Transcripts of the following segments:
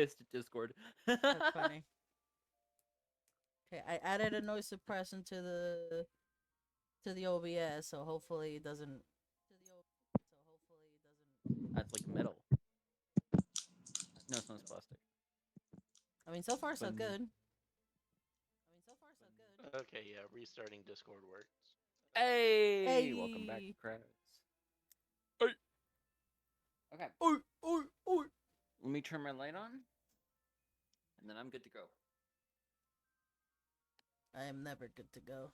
pissed at Discord. That's funny. Okay, I added a noise suppressant to the OBS, so hopefully it doesn't. That's like metal. No, it smells plastic. I mean, so far so But good. Okay, yeah, restarting Discord works. hey, welcome back, Hey. Kraz. Okay, Oi, oi, oi. let me turn my light on, and then I'm good to go. I am never good to go.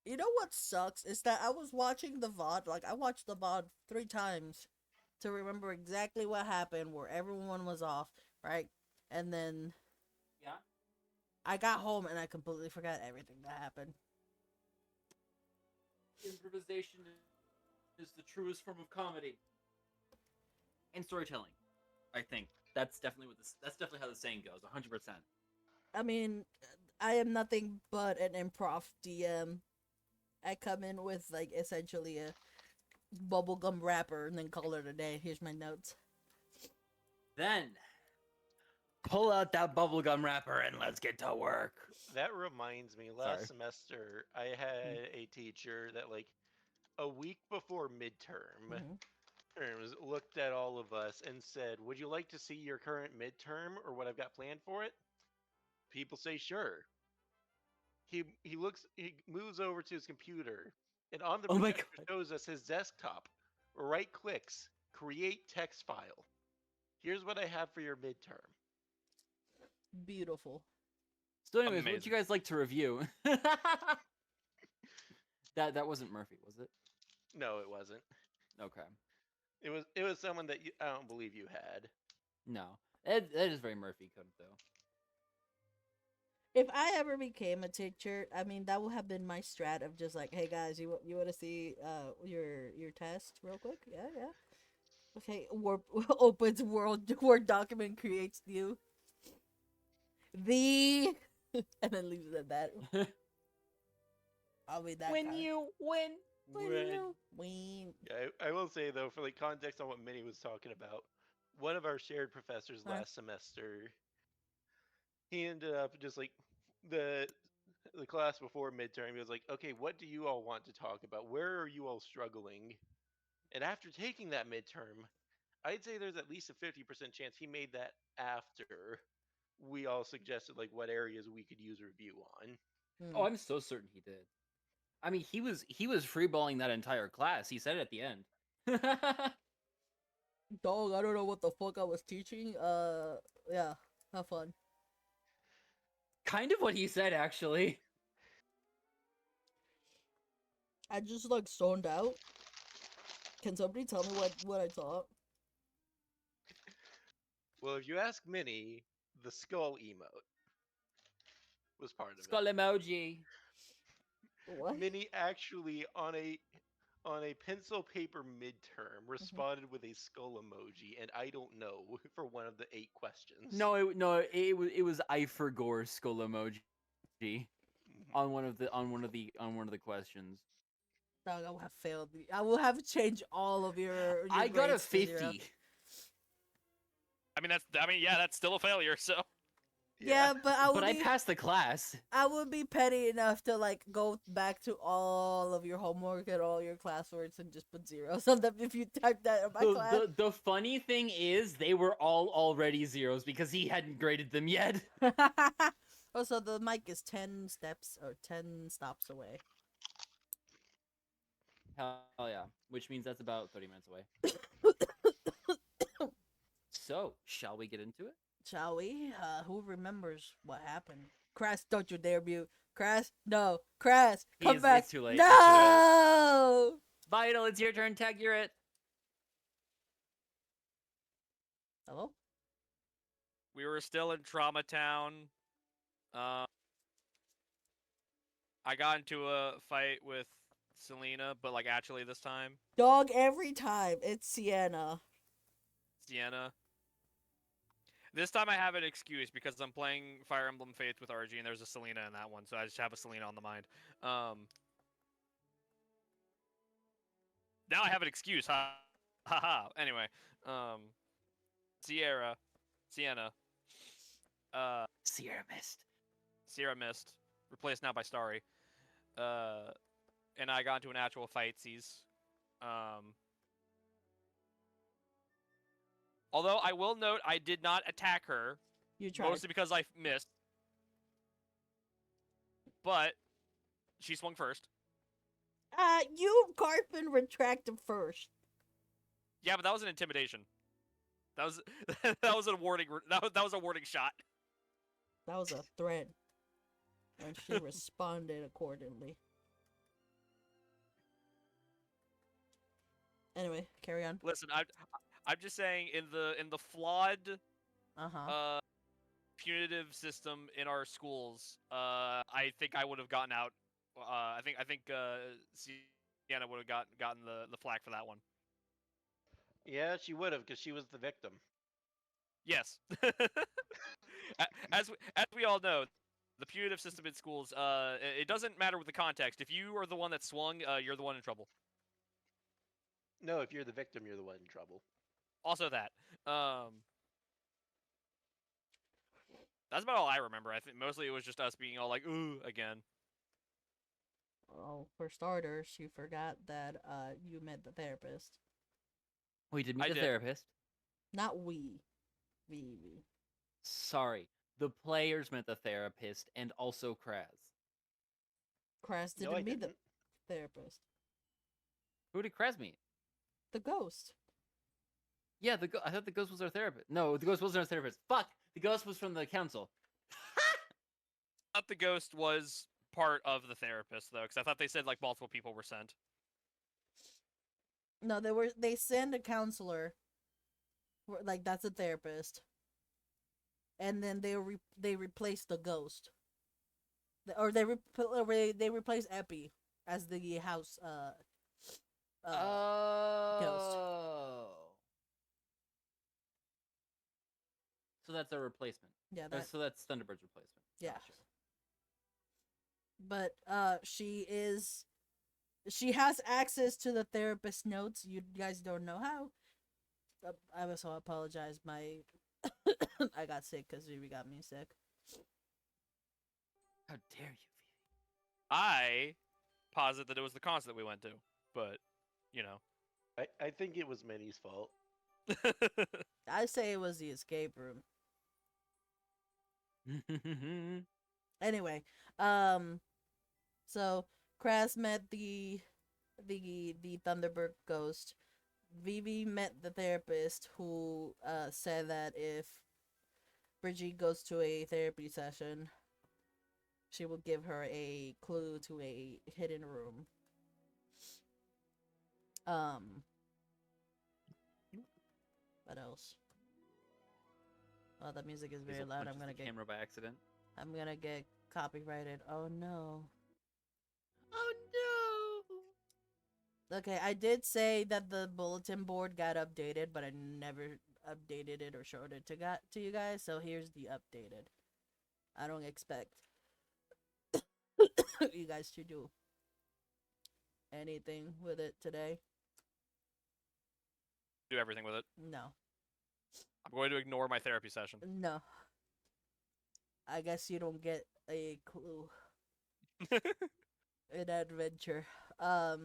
You know what sucks is that I was watching the VOD, like I watched the VOD 3 times to remember exactly what happened where everyone was off, right? And then Yeah. I got home and I completely forgot everything that happened. Improvisation is the truest form of comedy and storytelling. I think that's definitely that's definitely how the saying goes. 100%. I mean, I am nothing but an improv DM. I come in with like essentially a bubblegum wrapper and then call it a day. Here's my notes. Then pull out that bubblegum wrapper and let's get to work. That reminds me, Sorry. last semester I had a teacher that like a week before midterm looked at all of us and said, "Would you like to see your current midterm or what I've got planned for it?" People say sure. He moves over to his computer and on the Oh my projector God. shows us his desktop. Right clicks, create text file. Here's what I have for your midterm. Beautiful. So, anyways, what would Amazing. you guys like to review? that wasn't Murphy, was it? No, it wasn't. Okay. It was someone that I don't believe you had. No, that is very Murphy code though. If I ever became a teacher, I mean that would have been my strat of just like, hey guys, you want to see your test real quick? Yeah, yeah. Okay, warp opens Word document creates new the and then leaves it at that. I'll be that when guy. you win. When Yeah, I will say though, for like context on what Minnie was talking about, one of our shared professors Huh? last semester, he ended up just like the the class before midterm. He was like, "Okay, what do you all want to talk about? Where are you all struggling?" And after taking that midterm, I'd say there's at least a 50% chance he made that after we all suggested like what areas we could use review on. Oh, I'm so certain he did. I mean, he was freeballing that entire class. He said it at the end. Dog, I don't know what the fuck I was teaching. Yeah, have fun. Kind of what he said, actually. I just like zoned out. Can somebody tell me what I taught? Well, if you ask Minnie, the skull emote was part of it. Skull emoji. What? Minnie actually on a pencil paper midterm responded with a skull emoji, and I don't know for one of the 8 questions. No, it was I forgore skull emoji on one of the questions. Dog, I will have failed. I will have changed all of your I got a grades to 0. 50. Yeah, that's still a failure. So Yeah, but I passed the class. I would be petty enough to like go back to all of your homework and all your classworks and just put zeros on them if you type that in my class. The funny thing is they were all already zeros because he hadn't graded them yet. Oh, so the mic is 10 steps or 10 stops away. Hell yeah. Which means that's about 30 minutes away. So, shall we get into it? Shall we? Who remembers what happened? Crass, don't you dare mute. Crass, no. Crass, come back. It's too late. No! Vital, it's your turn. Tag, you're it. Hello? we were still in Trauma Town. I got into a fight with Selena, but like actually this time, Dog, every time. It's Sienna. Sienna. This time I have an excuse because I'm playing Fire Emblem Faith with RG, and there's a Selena in that one, so I just have a Selena on the mind. Now I have an excuse, huh? Haha. Anyway, Sienna, Sierra Mist. Sierra Mist, replaced now by Starry. And I got into an actual fightsies. Although I will note, I did not attack her, You tried. mostly because I missed. But she swung first. You Carpin retracted first. Yeah, but that was an intimidation. That was that was a warning. That was a warning shot. That was a threat. And she responded accordingly. Anyway, carry on. Listen, I'm just saying in the flawed Uh-huh. punitive system in our schools, I think I would have gotten out. I think Sienna would have gotten the flag for that one. Yeah, she would have, because she was the victim. Yes. as we all know, the punitive system in schools, it doesn't matter with the context. If you are the one that swung, you're the one in trouble. No, if you're the victim, you're the one in trouble. Also that. That's about all I remember. I think mostly it was just us being all like, ooh, again. Well, for starters, you forgot that you met the therapist. We did I meet the did. therapist. Not we. We. Sorry. The players met the therapist and also Kraz. Kras No, didn't I meet the didn't. therapist. Who did Kraz meet? The ghost. Yeah, I thought the ghost was our therapist. No, the ghost wasn't our therapist. Fuck! The ghost was from the council. I thought the ghost was part of the therapist though, because I thought they said like multiple people were sent. No, they send a counselor. Like that's a therapist. And then they replace the ghost. Or they replace Epi as the house ghost. So that's a replacement. Yeah, So that's Thunderbird's replacement. Yeah. Gotcha. But she has access to the therapist notes. You guys don't know how. I also apologize. My I got sick because Vivi got me sick. How dare you, Vivi? I posit that it was the concert that we went to, but you know. I think it was Minnie's fault. I say it was the escape room. Anyway, so Kras met the Thunderbird ghost. Vivi met the therapist who said that if Bridgie goes to a therapy session, she will give her a clue to a hidden room. What else? Oh, the music is very Hazel loud. punches the camera by accident. I'm gonna get copyrighted. Oh no. Oh no! Okay, I did say that the bulletin board got updated, but I never updated it or showed it to you guys. So here's the updated. I don't expect you guys to do anything with it today. Do everything with it. No. I'm going to ignore my therapy session. No. I guess you don't get a clue in adventure. Where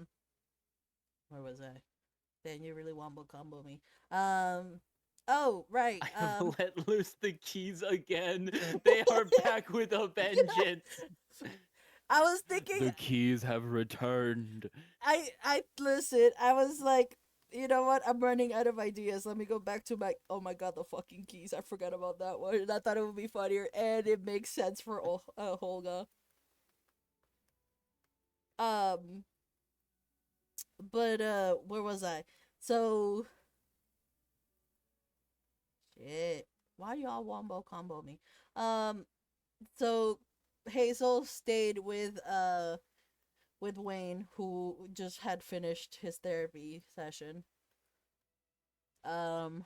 was I? Then you really wombo combo me. Oh, right. I have let loose the keys again. They are back with a vengeance. I was thinking The keys have returned. I listen, I was like, you know what? I'm running out of ideas. Let me go back to my oh my god, the fucking keys. I forgot about that one. And I thought it would be funnier and it makes sense for Holga. But where was I? So shit. Why y'all wombo combo me? So Hazel stayed with Wayne, who just had finished his therapy session. I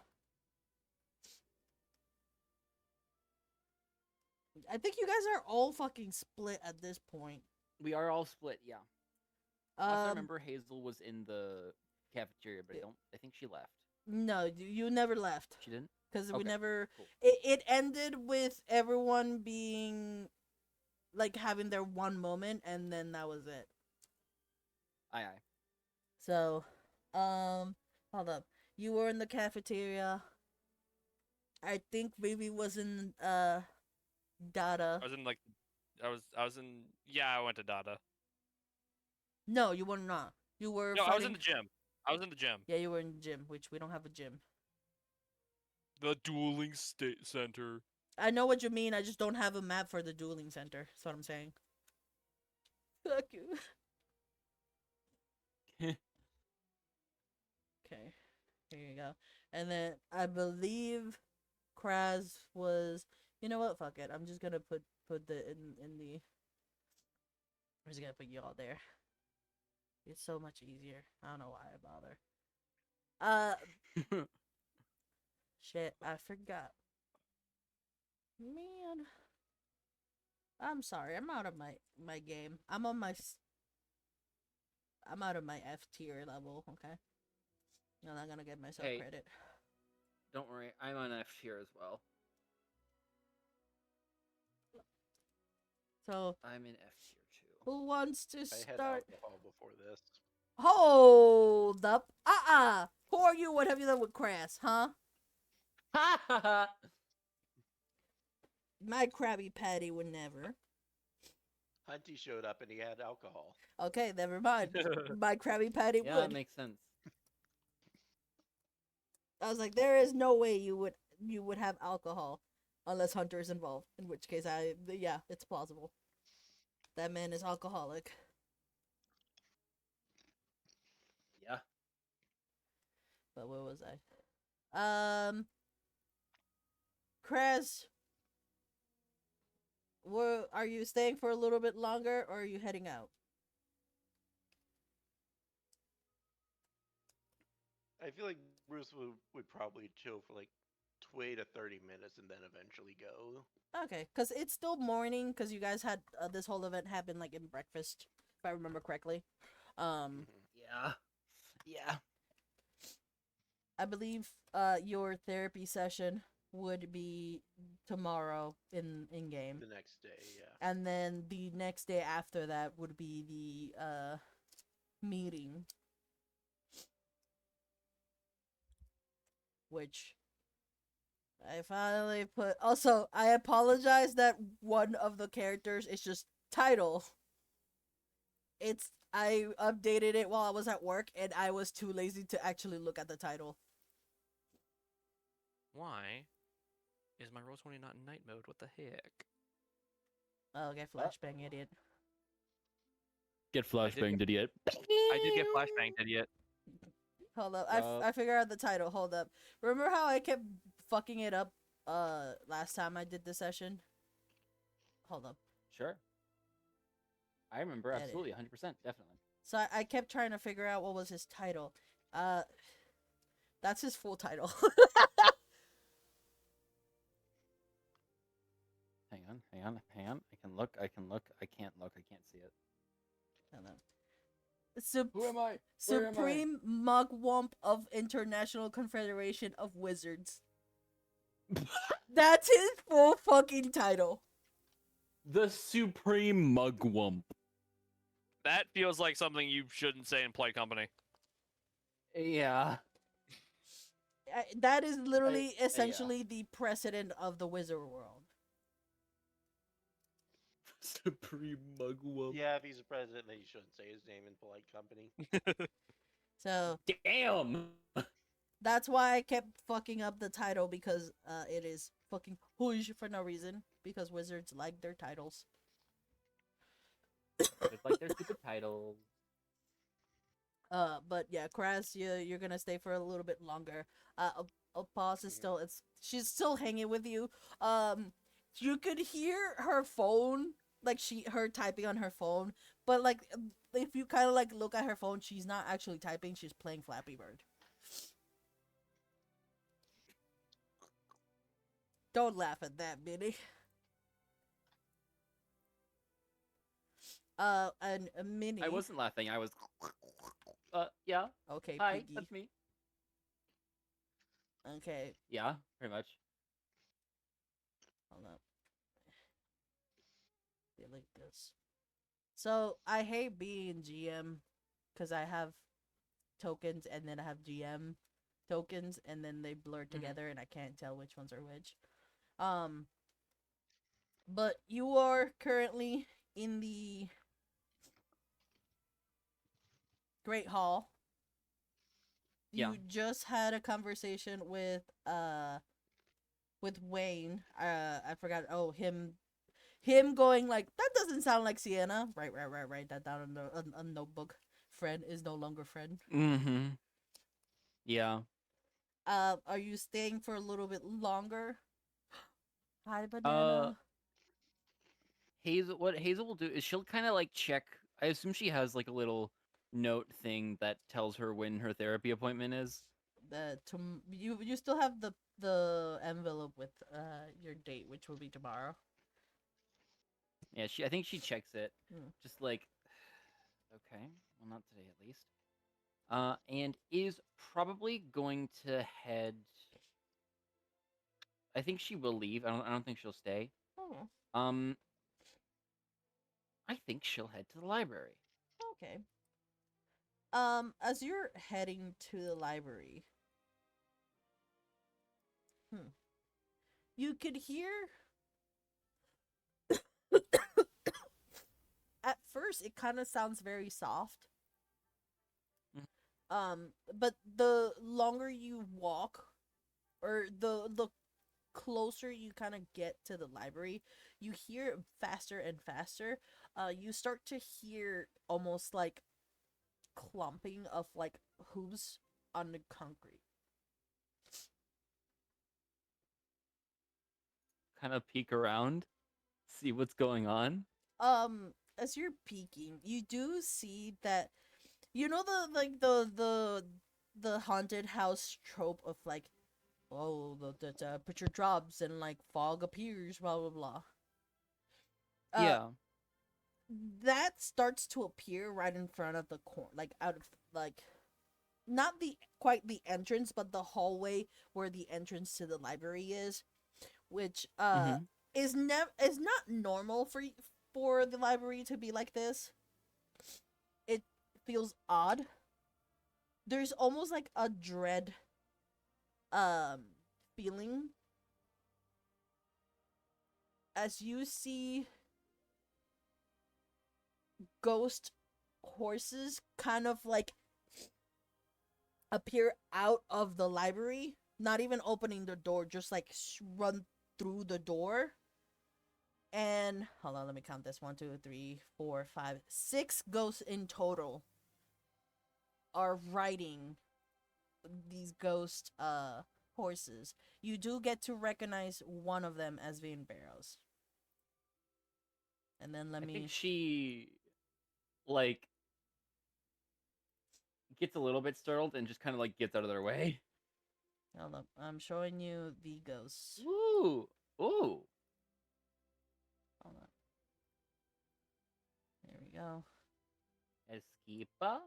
think you guys are all fucking split at this point. We are all split, yeah. I remember Hazel was in the cafeteria, but Yeah. I think she left. No, you never left. She didn't. Because we Okay, never. cool. It ended with everyone being. Like having their one moment, and then that was it. Aye, aye. So, hold up. You were in the cafeteria. I think Vivi was in Dada. I was in like, I was in. Yeah, I went to Dada. No, you were not. You were No, fighting... I was in the gym. I was in the gym. Yeah, you were in the gym, which we don't have a gym. The dueling state center. I know what you mean. I just don't have a map for the dueling center. That's what I'm saying. Fuck you. Okay, here you go. And then I believe Kraz was. You know what? Fuck it. I'm just gonna put the in the. I'm just gonna put you all there. It's so much easier. I don't know why I bother. Shit, I forgot. Man, I'm sorry. I'm out of my game. I'm out of my F tier level. Okay, I'm not gonna give myself Hey. credit. Don't worry, I'm on F tier as well. So I'm in F tier too. who wants to I had start? alcohol before this. Hold up. Who are you? What have you done with Crass? Huh? Ha ha ha! My Krabby Patty would never. Hunty showed up and he had alcohol. Okay, never mind. My Krabby Patty Yeah, that would. makes sense. I was like, there is no way you would have alcohol unless Hunter is involved. In which case, yeah, it's plausible. That man is alcoholic. Yeah. But where was I? Kraz, are you staying for a little bit longer, or are you heading out? I feel like Bruce would probably chill for like 20 to 30 minutes and then eventually go. Okay, because it's still morning, because you guys had this whole event happen like in breakfast, if I remember correctly. Mhm. Yeah. Yeah. I believe your therapy session would be tomorrow in game. The next day, yeah. And then the next day after that would be the meeting. Which I finally put. Also, I apologize that one of the characters is just title. I updated it while I was at work and I was too lazy to actually look at the title. Why is my Roll20 not in night mode? What the heck? Oh, okay, flashbang idiot. Get did flashbanged, idiot. I did get flashbanged, idiot. Hold up. Yup. I figured out the title. Hold up. Remember how I kept fucking it up last time I did the session? Hold up. Sure. I remember Edit. absolutely 100%, definitely. So I kept trying to figure out what was his title. That's his full title. Hang on. I can look. I can't look. I can't see it. Hold up. Who am I? Where am I? Supreme Mugwump of International Confederation of Wizards. That's his full fucking title. The Supreme Mugwump. That feels like something you shouldn't say in Play Company. Yeah. That is literally yeah. essentially the precedent of the wizard world. Supreme Mugwump. Yeah, if he's the president, then you shouldn't say his name in polite company. So Damn. that's why I kept fucking up the title, because it is fucking huge for no reason, because wizards like their titles. It's like their stupid titles. But yeah, Kraz, you're gonna stay for a little bit longer. Pause is still, she's still hanging with you. You could hear her phone, like her typing on her phone, but like if you kind of like look at her phone, she's not actually typing, she's playing Flappy Bird. Don't laugh at that, Minnie. And Minnie. I wasn't laughing. I was. Yeah. Okay, Hi, Piggy. that's me. Okay, Yeah, pretty much. hold up. Delete this. So I hate being GM because I have tokens and then I have GM tokens and then they blur together and I can't tell which ones are which. But you are currently in the Great Hall. Yeah. You just had a conversation with Wayne. I forgot. Oh, him going like that doesn't sound like Sienna. Right. Write that down on the on notebook. Friend is no longer friend. Mm-hmm. Yeah. Are you staying for a little bit longer? Hi, Uh, banana. Hazel, what Hazel will do is she'll kind of like check. I assume she has like a little note thing that tells her when her therapy appointment is. You still have the envelope with your date, which will be tomorrow. Yeah, I think she checks it. Hmm. Just like, okay, well, not today at least. And is probably going to head. I think she will leave. I don't think she'll stay. Oh, Um, I think she'll head to the library. okay. As you're heading to the library, you could hear. At first, it kind of sounds very soft. But the longer you walk, or the closer you kind of get to the library, you hear it faster and faster. You start to hear almost like clumping of like hooves on the concrete. Kind of peek around, see what's going on. As you're peeking, you do see that you know the haunted house trope of like, oh, the temperature drops and like fog appears, blah blah blah. Yeah. That starts to appear right in front of the corner, like out of like not the quite the entrance, but the hallway where the entrance to the library is, which Mhm. is not normal for the library to be like this. It feels odd. There's almost like a dread feeling as you see ghost horses kind of like appear out of the library, not even opening the door, just like run through the door. And hold on, let me count this: 1, 2, 3, 4, 5, 6 ghosts in total are riding these ghost horses. You do get to recognize one of them as being Barrows. And then let I me think she like gets a little bit startled and just kind of like gets out of their way. hold up. I'm showing you the ghosts. Ooh. Ooh. Hold on. There we go. Esquipa?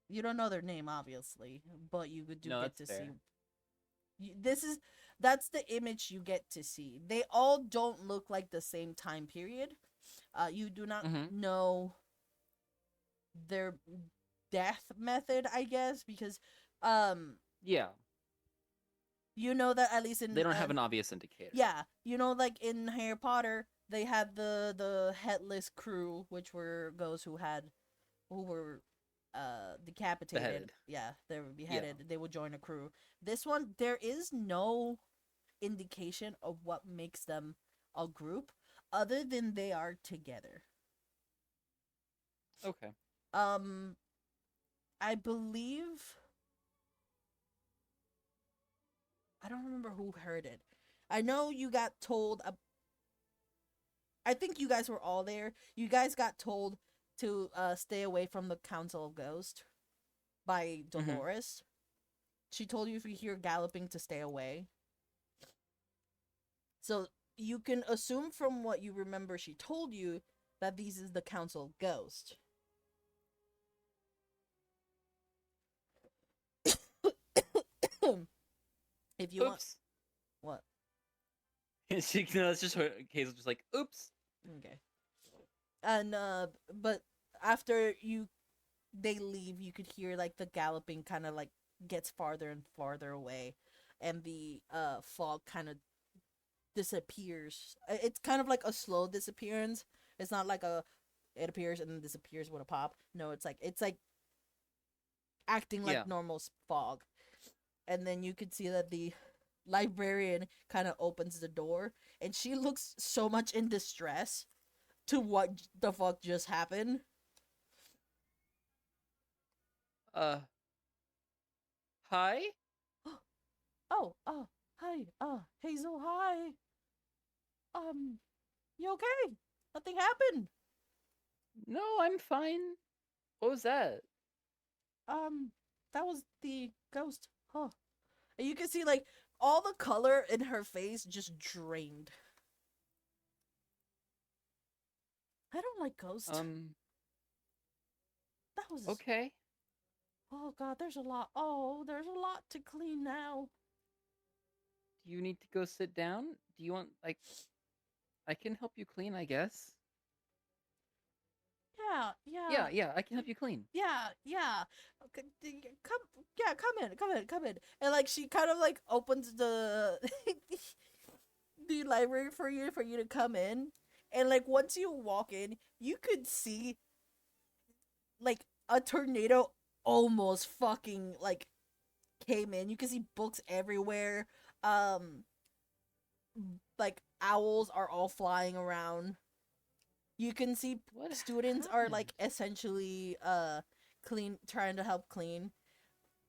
You don't know their name, obviously, but you do No, get that's to fair. see. That's the image you get to see. They all don't look like the same time period. You do not Mhm. know their death method, I guess, because um Yeah. you know that at least in They don't have an obvious indicator. yeah, you know, like in Harry Potter, they had the headless crew, which were ghosts who were decapitated. Beheaded. Yeah, they were beheaded. They would join a crew. This one, there is no indication of what makes them a group other than they are together. Okay. I believe I don't remember who heard it. I know you got told. I think you guys were all there. You guys got told to stay away from the Council of Ghosts by Dolores. She told you if you hear galloping to stay away. So you can assume from what you remember she told you that these is the Council of Ghosts. If you want Oops. what? And she, no, it's just her. Hazel just like, oops. Okay. And but after they leave, you could hear like the galloping kind of like gets farther and farther away, and the fog kind of disappears. It's kind of like a slow disappearance. It's not like it appears and then disappears with a pop. No, it's like acting like Yeah. normal fog. And then you could see that the librarian kind of opens the door, and she looks so much in distress to what the fuck just happened. Hi? Oh, hi, Hazel, hi. You okay? Nothing happened. No, I'm fine. What was that? That was the ghost. Huh. And you can see like all the color in her face just drained. I don't like ghosts. That was Okay. Oh god, there's a lot. Oh, there's a lot to clean now. Do you need to go sit down? Do you want, like, I can help you clean, I guess. Yeah. I can help you clean. Yeah. Okay, come in. And like she kind of like opens the the library for you to come in. And like once you walk in, you could see like a tornado almost fucking like came in. You can see books everywhere. Like owls are all flying around. You can see What students are like happened? essentially trying to help clean.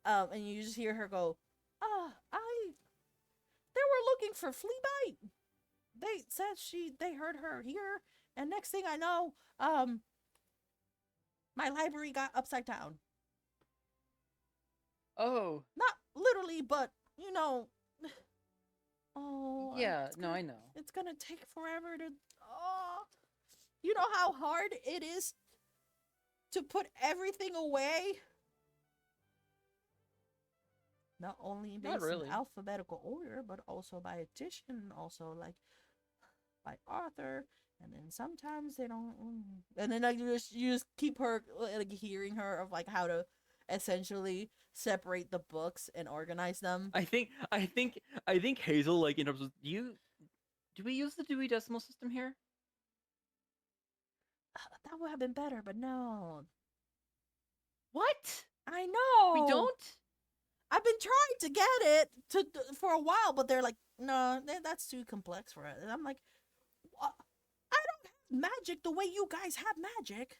And you just hear her go, they were looking for Fleabite. They said they heard her here, and next thing I know, my library got upside down. Oh, Not literally, but you know. Oh, yeah, it's no, gonna- I know. It's gonna take forever to. Oh, you know how hard it is to put everything away. Not only Not based really. in alphabetical order, but also by addition, also like by author, and then sometimes they don't. And then like you just keep her like hearing her of like how to essentially separate the books and organize them. I think Hazel, like, in terms of, do we use the Dewey Decimal System here? That would have been better, but no. What? I know We don't? I've been trying to get it for a while, but they're like, no, that's too complex for it. And I'm like, I don't have magic the way you guys have magic.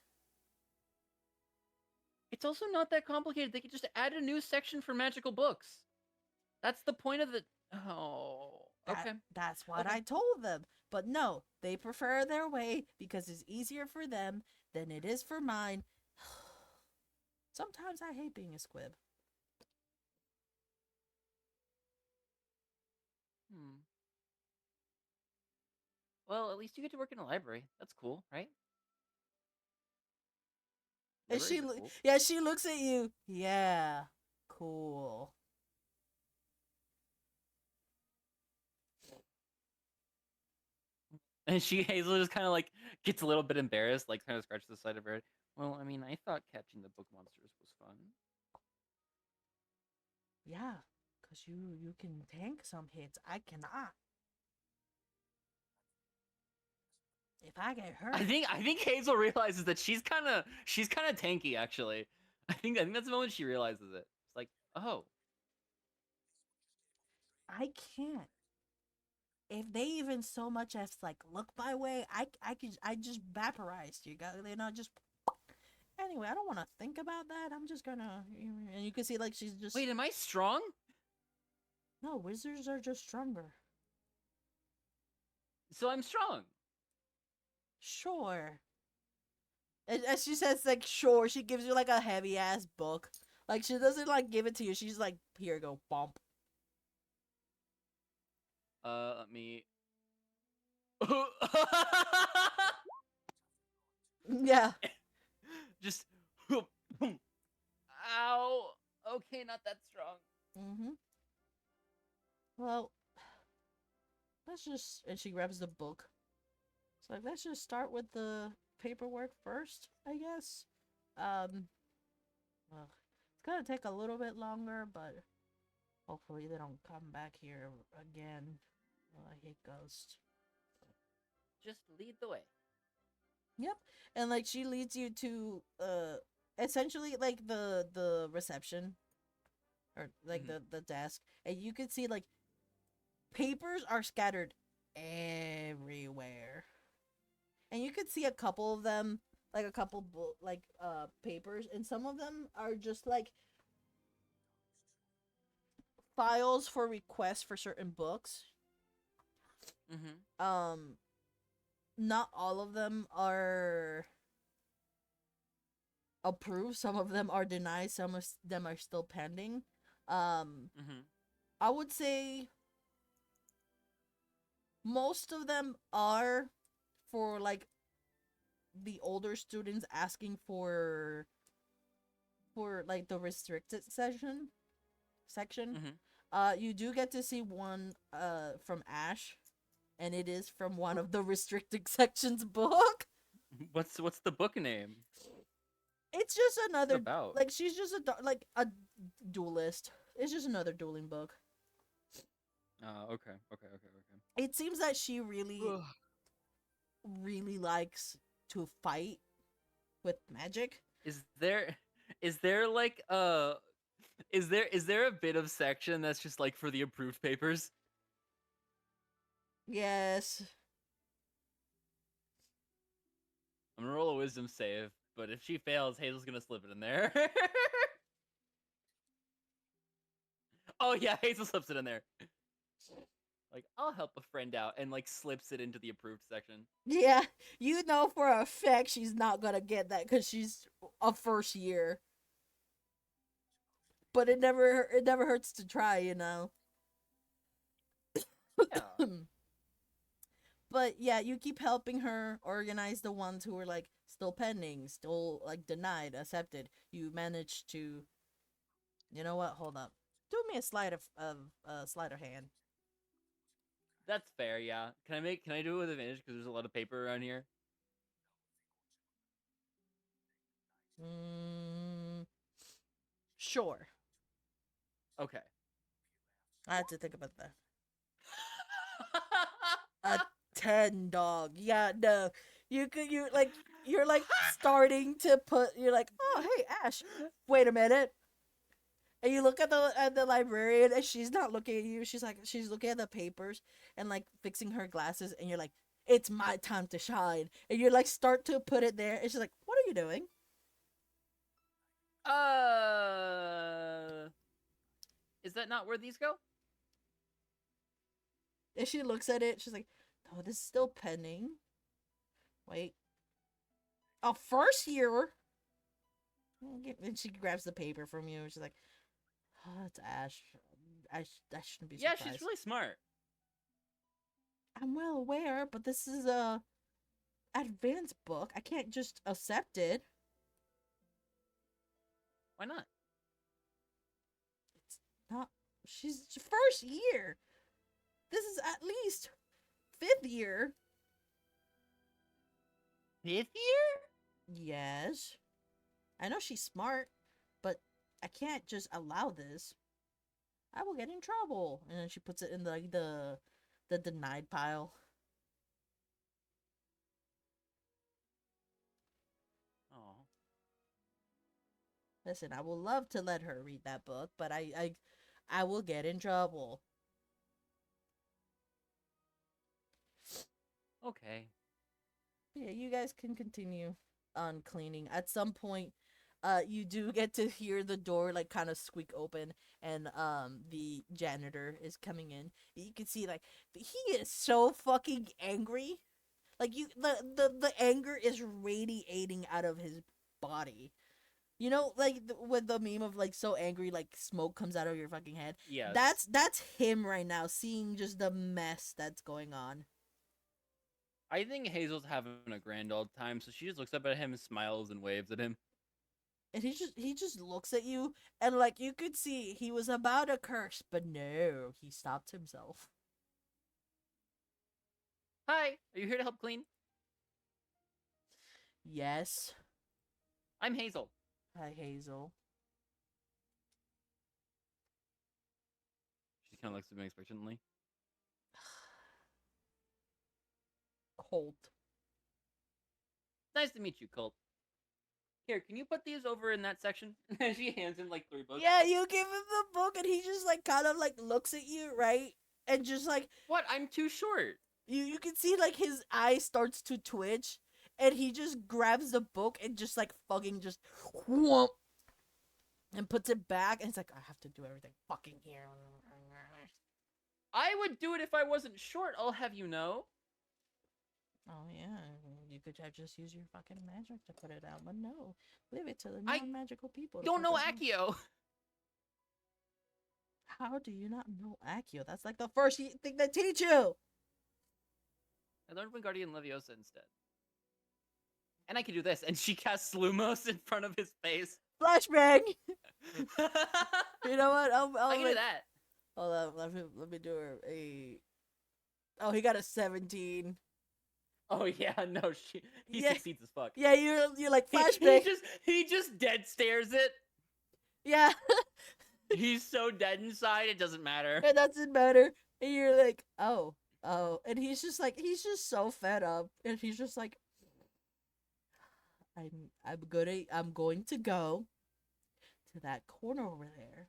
It's also not that complicated. They could just add a new section for magical books. That's the point of the. Oh, okay. That's what Okay. I told them. But no, they prefer their way because it's easier for them than it is for mine. Sometimes I hate being a squib. Well, at least you get to work in a library. That's cool, right? And Libraries are cool. she looks at you. Yeah, cool. And Hazel just kind of like gets a little bit embarrassed, like kind of scratches the side of her head. Well, I mean, I thought catching the book monsters was fun. Yeah, because you can tank some hits. I cannot. If I get hurt, I think Hazel realizes that she's kind of tanky, actually. I think that's the moment she realizes it. It's like, oh, I can't. If they even so much as like look my way, I just vaporized you guys. They're not just. Anyway, I don't want to think about that. I'm just gonna, and you can see like she's just. wait, am I strong? No, wizards are just stronger. So I'm strong. Sure. And as she says, like, sure, she gives you like a heavy ass book. Like she doesn't like give it to you. She's like, here, go, bump. Let me. Yeah. Just. Ow. Okay, not that strong. Mm-hmm. Well, let's just. And she grabs the book. It's like, let's just start with the paperwork first, I guess. Well, it's gonna take a little bit longer, but hopefully they don't come back here again. Oh, I hate ghosts. Just lead the way. Yep. And like she leads you to essentially like the reception or like the desk, and you can see like papers are scattered everywhere. And you could see a couple of them, like a couple papers, and some of them are just like files for requests for certain books. Mm-hmm. Not all of them are approved. Some of them are denied. Some of them are still pending. Mm-hmm. I would say most of them are for like the older students asking for like the restricted section. Mm-hmm. You do get to see one from Ash, and it is from one of the restricted sections book. What's the book name? It's just What's it another about? like she's just a duelist. It's just another dueling book. Oh, okay. It seems that she really likes to fight with magic. Is there like is there a bit of section that's just like for the approved papers? Yes. I'm gonna roll a wisdom save, but if she fails, Hazel's gonna slip it in there. Oh yeah, Hazel slips it in there. Like, I'll help a friend out, and like slips it into the approved section. Yeah, you know for a fact she's not gonna get that because she's a first year. But it never hurts to try, you know. Yeah. But yeah, you keep helping her organize the ones who are like still pending, still like denied, accepted. You manage to, you know what? Hold up. Do me a sleight of sleight of hand. That's fair, yeah. Can I do it with advantage because there's a lot of paper around here? Sure. Okay. I had to think about that. A 10, dog. Yeah, no. You're like starting to put. You're like, oh hey Ash, wait a minute. And you look at the librarian, and she's not looking at you. She's looking at the papers and like fixing her glasses, and you're like, it's my time to shine. And you're like, start to put it there, and she's like, what are you doing? Is that not where these go? And she looks at it. She's like, no, this is still pending. Wait, a first year. And she grabs the paper from you. And she's like, oh, it's Ash. I shouldn't be Yeah, surprised. she's really smart. I'm well aware, but this is a advanced book. I can't just accept it. Why not? It's not. She's first year. This is at least 5th year. 5th year? Yes. I know she's smart, but I can't just allow this. I will get in trouble. And then she puts it in the denied pile. Oh. Listen, I would love to let her read that book, but I will get in trouble. Okay. Yeah, you guys can continue on cleaning. At some point, you do get to hear the door like kind of squeak open, and the janitor is coming in. You can see like he is so fucking angry. Like the anger is radiating out of his body. You know, like with the meme of like so angry, like smoke comes out of your fucking head. Yes. That's him right now, seeing just the mess that's going on. I think Hazel's having a grand old time, so she just looks up at him and smiles and waves at him. And he just looks at you, and like you could see he was about to curse, but no, he stopped himself. Hi, are you here to help clean? Yes. I'm Hazel. Hi, Hazel. She kind of looks at me expectantly. Colt. Nice to meet you, Colt. Here, can you put these over in that section? And she hands him like 3 books. Yeah, you give him the book, and he just like kind of like looks at you, right? And just like What? I'm too short. you can see like his eye starts to twitch, and he just grabs the book and just like fucking just whoomp, and puts it back, and it's like I have to do everything fucking here. I would do it if I wasn't short, I'll have you know. Oh yeah, you could have just used your fucking magic to put it out, but no, leave it to the I non-magical people. to Don't put know it out. Accio. How do you not know Accio? That's like the first thing they teach you. I learned Wingardium Leviosa instead. And I can do this. And she casts Lumos in front of his face. Flashbang. I You know what? I'll can do make- that. Hold on, let me do a. Oh, he got a 17. Oh yeah, no, he Yeah. succeeds as fuck. Yeah, you're like He flashbang. he just dead stares it. Yeah, He's so dead inside, it doesn't matter. it doesn't matter. And you're like, oh, and he's just so fed up, and he's just like, I'm going to go to that corner over there,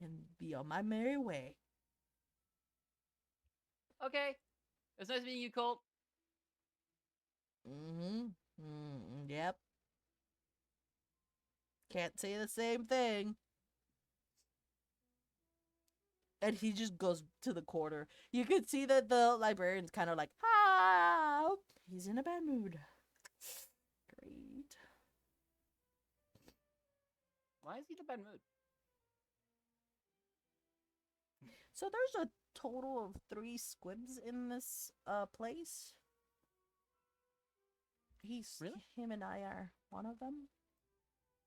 and be on my merry way. Okay. It was nice meeting you, Colt. Yep. Can't say the same thing. And he just goes to the corner. You can see that the librarian's kind of like, help! He's in a bad mood. Great. Why is he in a bad mood? So there's a total of 3 squibs in this place. Really? Him and I are one of them.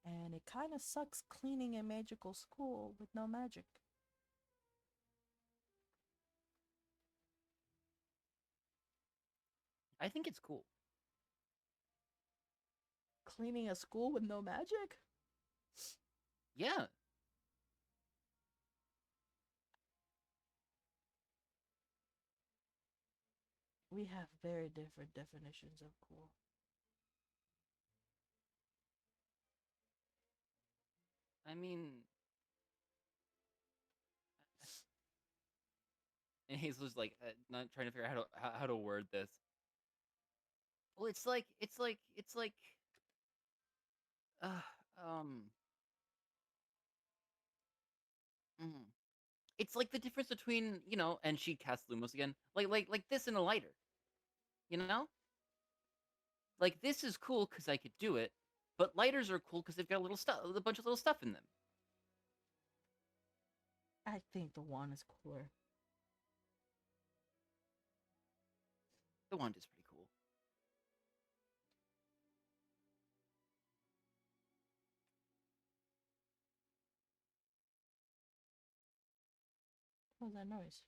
And it kind of sucks cleaning a magical school with no magic. I think it's cool. Cleaning a school with no magic? Yeah. We have very different definitions of cool. I mean, and Hazel's like not trying to figure out how to word this. Well, it's like uh, um mm. It's like the difference between, and she casts Lumos again, like this and a lighter, you know? Like this is cool because I could do it, but lighters are cool because they've got a bunch of little stuff in them. I think the wand is cooler. The wand is pretty cool. What was that noise?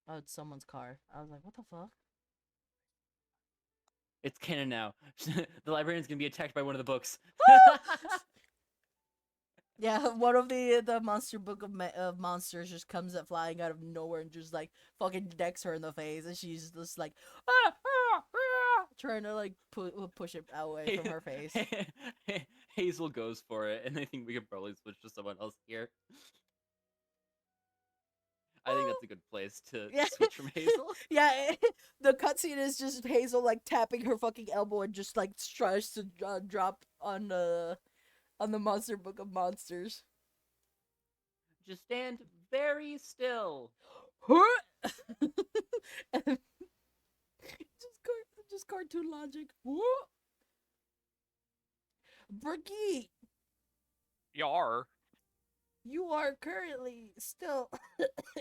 Oh, it's someone's car. I was like, what the fuck? It's canon now. The librarian's gonna be attacked by one of the books. Yeah, one of the monster book of monsters just comes up flying out of nowhere and just like fucking decks her in the face, and she's just like trying to like push it away from her face. Hazel goes for it, and I think we could probably switch to someone else here. I think that's a good place to Yeah. switch from Hazel. Yeah, the cutscene is just Hazel like tapping her fucking elbow and just like tries to drop on the monster book of monsters. Just stand very still. And just cartoon logic. Brigitte, Yar. you are currently still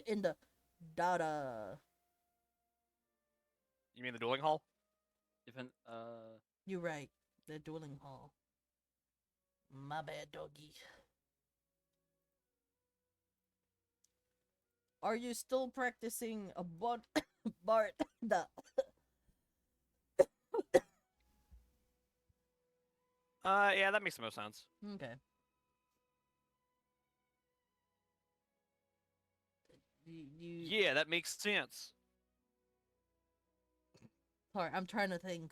in the data. You mean the dueling hall? Different. You're right. The dueling hall. My bad, doggy. Are you still practicing a Bart the Yeah, that makes the most sense. Okay. You Yeah, that makes sense. sorry, I'm trying to think.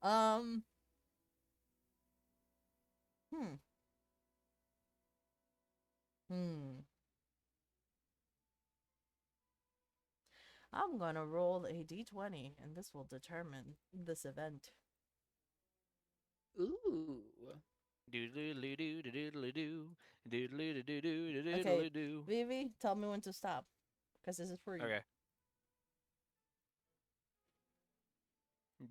Um hmm. Hmm. I'm gonna roll a d20 and this will determine this event. Ooh. Doodle-doo-doo-doo-doo-doo. Okay, Doodle-doo-doo-doo-doo-doo-doo. Vivi, tell me when to stop. Because this is for you. Okay.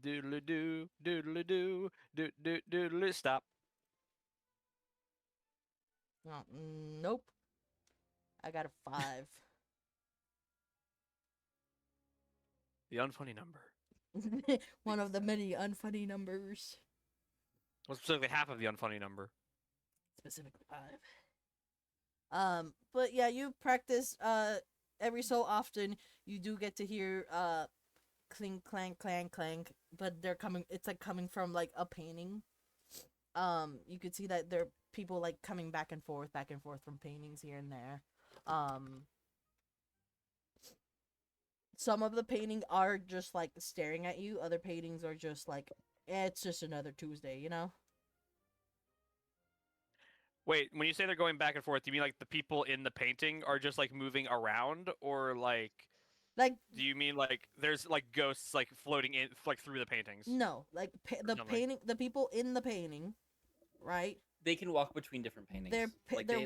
Doodle-doo, doodle-doo, doodle-doo, stop. Nope. I got a 5. The unfunny number. One of the many unfunny numbers. Well, specifically half of the unfunny number. Specifically 5. But yeah, you practice every so often you do get to hear clink clank clank clank, but they're coming it's like coming from like a painting. You could see that there are people like coming back and forth from paintings here and there. Some of the paintings are just like staring at you, other paintings are just like it's just another Tuesday, you know? Wait, when you say they're going back and forth, do you mean like the people in the painting are just like moving around, or like Like do you mean like there's like ghosts like floating in like through the paintings? no, like the something. painting, the people in the painting, right? They can walk between different paintings. They're-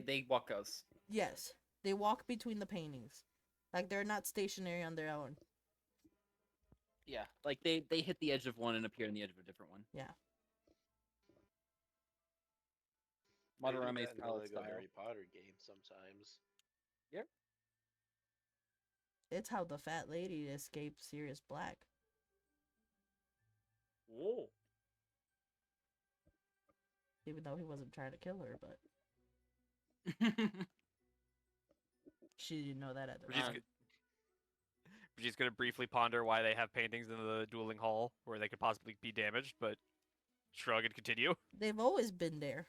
They walk us. Yes, they walk between the paintings, like they're not stationary on their own. Yeah, like they hit the edge of one and appear on the edge of a different one. Yeah. They do Madarame that in the style. Lego Harry Potter game sometimes. It's how the fat lady escaped Sirius Black. Whoa. Even though he wasn't trying to kill her, but she didn't know that at the We're just, time. go- we're just gonna briefly ponder why they have paintings in the dueling hall where they could possibly be damaged, but shrug and continue. They've always been there.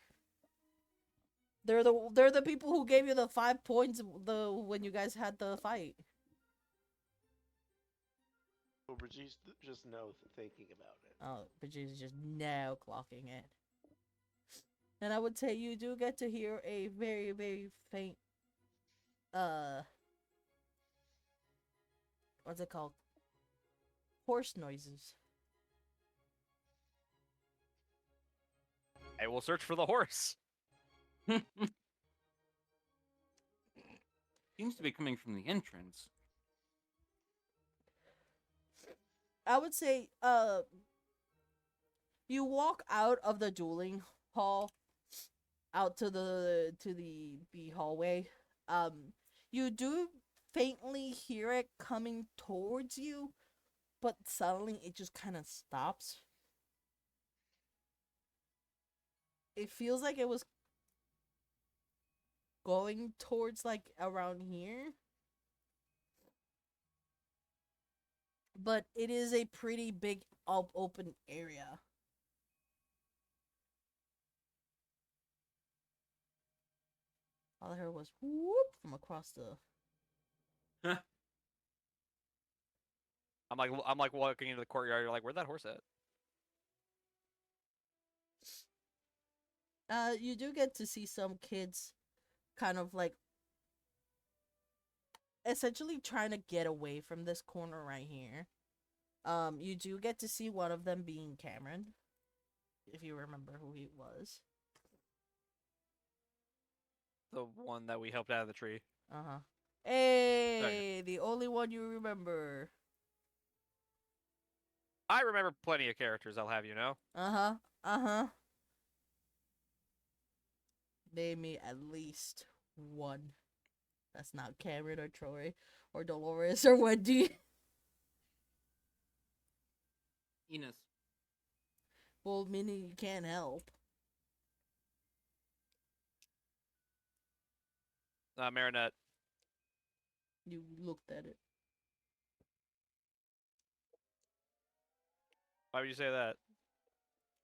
They're the people who gave you the 5 points when you guys had the fight. Well, Brigitte just know thinking about it. Oh, but she's just now clocking it. And I would say you do get to hear a very, very faint, what's it called? Horse noises. I will search for the horse. Seems to be coming from the entrance. I would say, you walk out of the dueling hall, out to the hallway. You do faintly hear it coming towards you, but suddenly it just kind of stops. It feels like it was going towards like around here. But it is a pretty big open area. All I heard was whoop from across the. I'm like walking into the courtyard. You're like, where'd that horse at? You do get to see some kids kind of like essentially trying to get away from this corner right here. You do get to see one of them being Cameron, if you remember who he was. The one that we helped out of the tree. Uh-huh. Hey, the only one you remember. I remember plenty of characters, I'll have you know. Uh-huh. Uh-huh. Name me at least one. That's not Cameron or Troy or Dolores or Wendy. Enos. Well, meaning you can't help. Marinette. You looked at it. Why would you say that?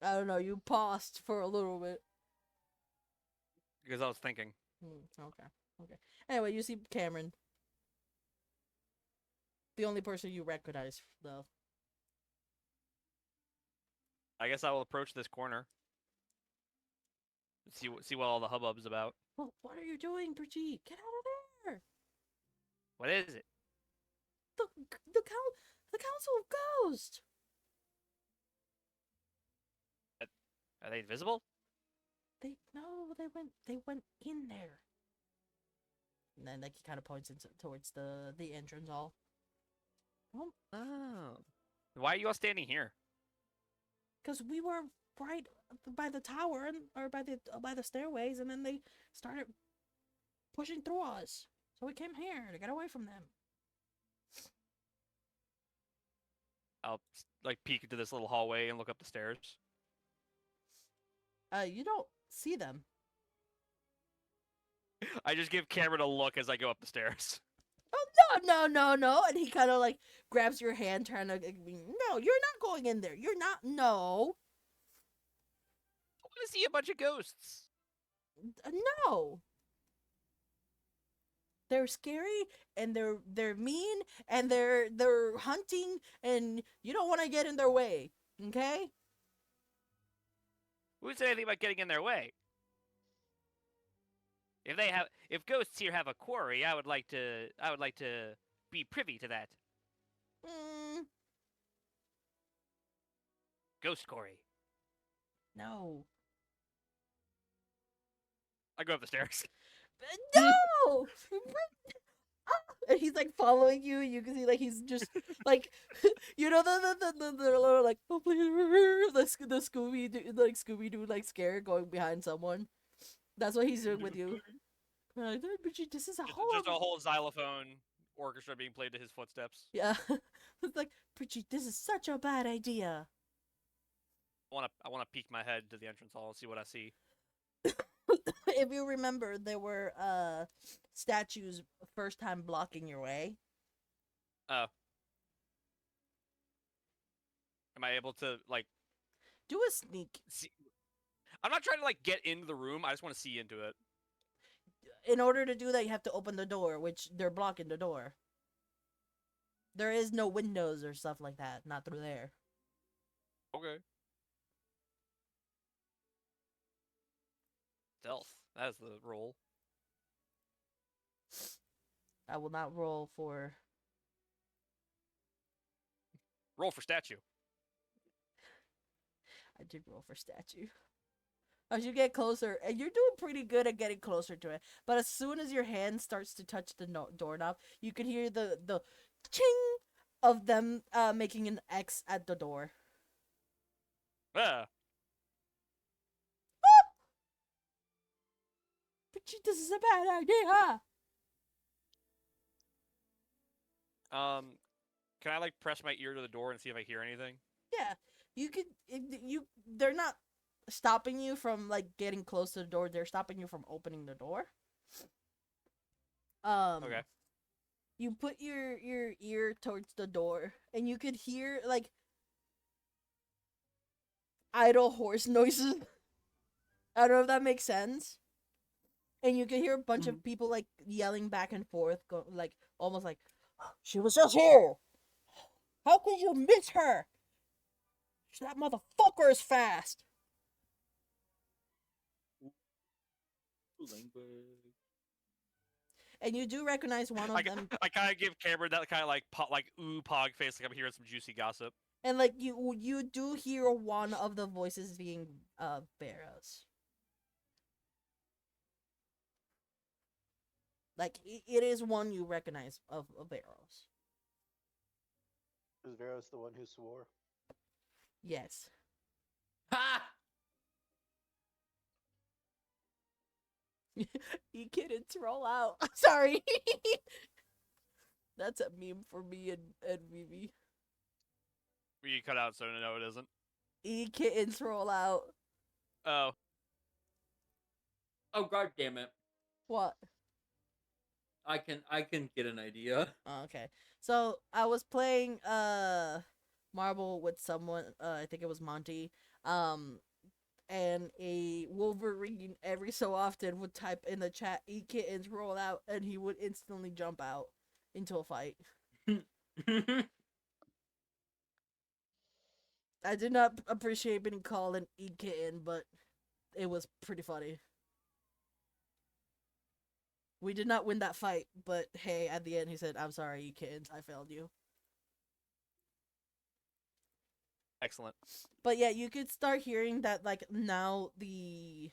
I don't know. You paused for a little bit. Because I was thinking. Okay. Okay. Anyway, you see Cameron. The only person you recognize, though. I guess I will approach this corner. See what all the hubbub's about. Well, what are you doing, Brigitte? Get out of there! What is it? The Council of Ghosts. Are they invisible? They went in there. And then like he kind of points towards the entrance hall. Well, Oh. Why are you all standing here? because we were right by the tower or by the stairways, and then they started pushing through us. So we came here to get away from them. I'll like peek into this little hallway and look up the stairs. You don't see them. I just give Cameron a look as I go up the stairs. Oh no! And he kind of like grabs your hand, trying to. No, you're not going in there. You're not. No, I want to see a bunch of ghosts. no. They're scary and they're mean and they're hunting and you don't want to get in their way. Okay? Who said anything about getting in their way? If ghosts here have a quarry, I would like to be privy to that. Mm, Ghost quarry. no. I go up the stairs. No! And he's like following you. You can see like he's just like you know the little like oh please the Scooby Doo like scare going behind someone. That's what he's doing with you. Like, this is a Just a horrible. whole xylophone orchestra being played to his footsteps. Yeah, it's like Bridget, this is such a bad idea. I wanna peek my head to the entrance hall and see what I see. If you remember, there were statues first time blocking your way. Oh. Am I able to like Do a sneak. see? I'm not trying to like get into the room. I just want to see into it. In order to do that, you have to open the door, which they're blocking the door. There is no windows or stuff like that, not through there. Okay. Stealth. That is the roll. I will not roll for. Roll for statue. I did roll for statue. As you get closer, and you're doing pretty good at getting closer to it, but as soon as your hand starts to touch the doorknob, you can hear the ching of them making an X at the door. Ah. But this is a bad idea. Can I like press my ear to the door and see if I hear anything? Yeah, you could. They're not stopping you from like getting close to the door. They're stopping you from opening the door. Okay. You put your ear towards the door, and you could hear like idle horse noises. I don't know if that makes sense. And you can hear a bunch of people like yelling back and forth, like almost like, "She was just here. How could you miss her? That motherfucker is fast." And you do recognize one of them, I kind of give Cameron that kind of like ooh pog face, like I'm hearing some juicy gossip. and like you do hear one of the voices being Barrows. Like it is one you recognize of Barrows. Was Veros the one who swore? Yes. Ha! You kiddings roll out. Sorry. That's a meme for me and Vivi. You cut out, so no, it isn't. kittens roll out. Oh, Oh god damn it! What? I can get an idea. Oh, okay. So I was playing Marble with someone, I think it was Monty. And a Wolverine every so often would type in the chat, "E kittens roll out," and he would instantly jump out into a fight. I did not appreciate being called an E kitten, but it was pretty funny. We did not win that fight, but hey, at the end he said, "I'm sorry, E kittens, I failed you." excellent. But yeah, you could start hearing that like now the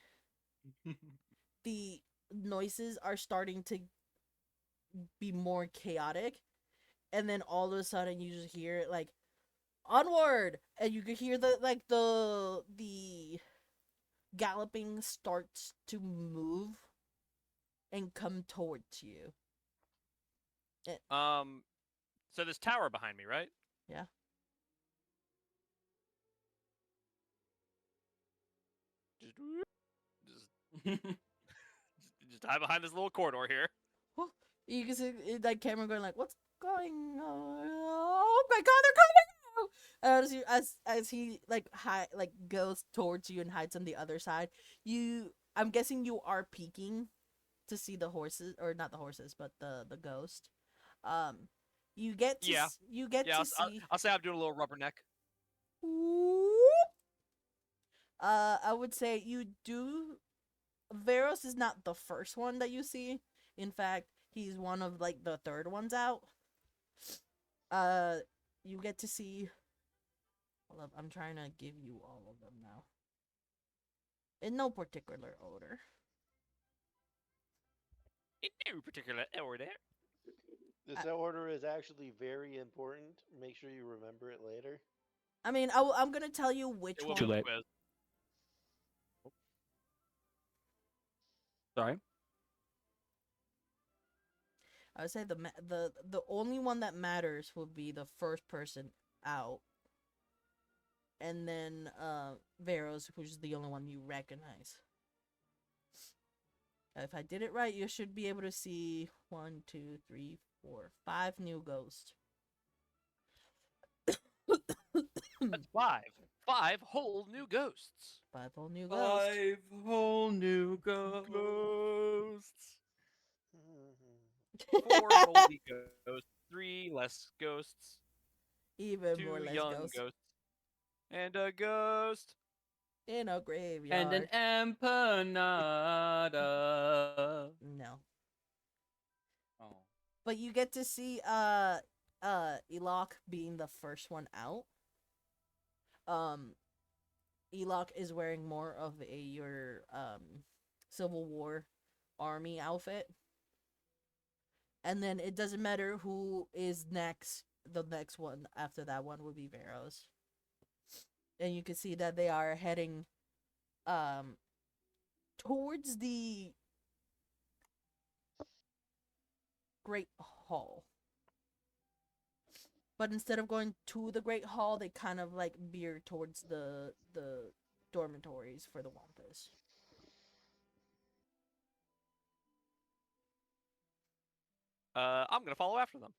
noises are starting to be more chaotic, and then all of a sudden you just hear it like onward, and you could hear the galloping starts to move and come towards you. So this tower behind me, right? Yeah. Just hide behind this little corridor here. You can see like Cameron going like, "What's going on? Oh my god, they're coming now!" As he like goes towards you and hides on the other side, I'm guessing you are peeking to see the horses, or not the horses, but the ghost. You get to Yeah. you get Yeah, to see. I'll say I'm doing a little rubberneck. I would say you do. Veros is not the first one that you see. In fact, he's one of like the third ones out. You get to see. Hold up, I'm trying to give you all of them now. In no particular order. In no particular order. This order is actually very important. Make sure you remember it later. I mean, I'm gonna tell you which It one. will be a quiz. Sorry. I would say the only one that matters would be the first person out, and then Veros, which is the only one you recognize. If I did it right, you should be able to see 1, 2, 3, 4, 5 new ghosts. That's 5. 5 whole new ghosts. 5 whole new ghosts. 5 whole new ghosts. 4 moldy ghosts. 3 less ghosts. Even 2 more less young ghosts. ghosts. And a ghost. In a graveyard. And an empanada. No. Oh. But you get to see Elok being the first one out. Elok is wearing more of your Civil War army outfit. And then it doesn't matter who is next. The next one after that one would be Veros. And you can see that they are heading towards the Great Hall. But instead of going to the Great Hall, they kind of like veer towards the dormitories for the Wampus. I'm gonna follow after them.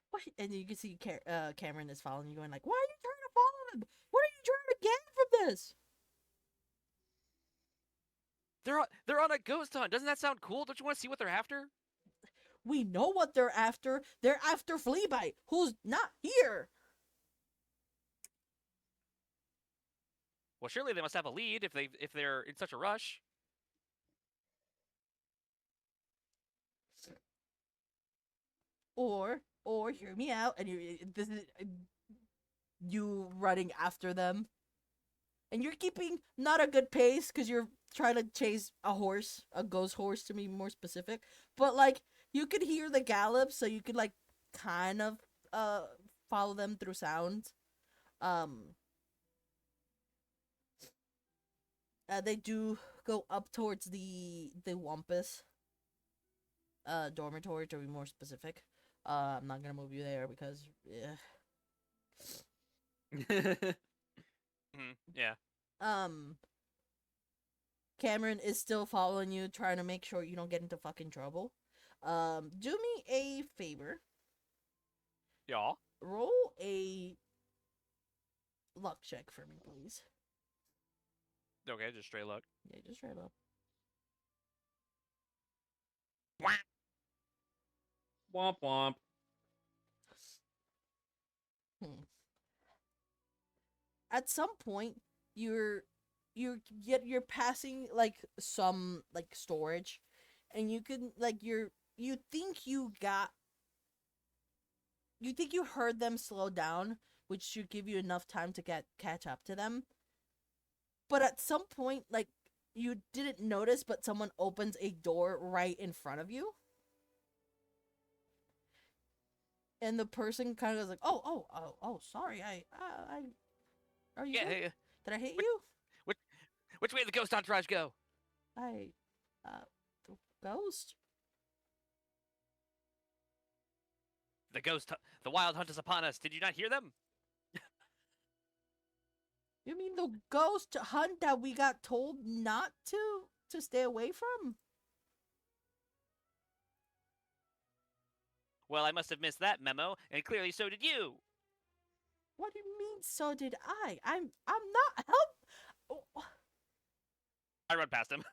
What? And you can see Cameron is following you, going like, "Why are you trying to follow them? What are you trying to get from this?" They're on a ghost hunt. Doesn't that sound cool? Don't you want to see what they're after? We know what they're after. They're after Fleabite, who's not here. Well, surely they must have a lead if they're in such a rush. Or hear me out, and this is you running after them, and you're keeping not a good pace because you're trying to chase a ghost horse to be more specific. But like you could hear the gallop, so you could like kind of follow them through sounds. They do go up towards the Wampus dormitory, to be more specific. I'm not gonna move you there because Yeah. Cameron is still following you, trying to make sure you don't get into fucking trouble. Do me a favor. Yeah. Roll a luck check for me, please. Okay, just straight luck. Yeah, just right up. Womp womp. At some point, you're passing like some like storage, and you can like you think you heard them slow down, which should give you enough time to catch up to them. But at some point, like, you didn't notice, but someone opens a door right in front of you. And the person kind of goes like, oh, sorry, are you Yeah. good? Hey, Did I hit What- you? which way did the ghost entourage go? The ghost? The wild hunt is upon us. Did you not hear them? You mean the ghost hunt that we got told not to stay away from? Well, I must have missed that memo, and clearly so did you. What do you mean, so did I? I'm not help. Oh, I run past him.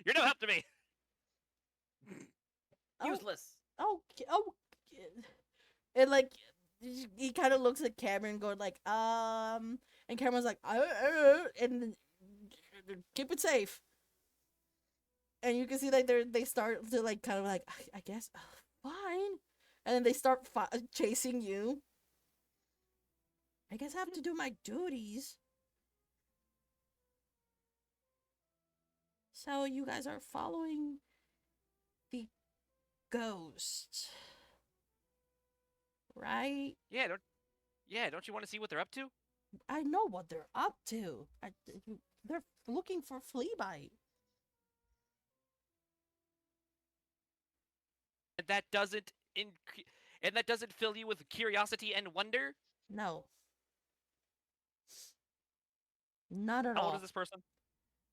You're no help to me. oh, Useless. and like he kind of looks at Cameron, going like, and Cameron's like, and keep it safe. And you can see like they start to like kind of like, I guess fine, and then they start chasing you. I guess I have to do my duties. So you guys are following the ghost, right? Don't you want to see what they're up to? I know what they're up to. They're looking for Fleabite. And that doesn't fill you with curiosity and wonder? No. Not at How all. old is this person?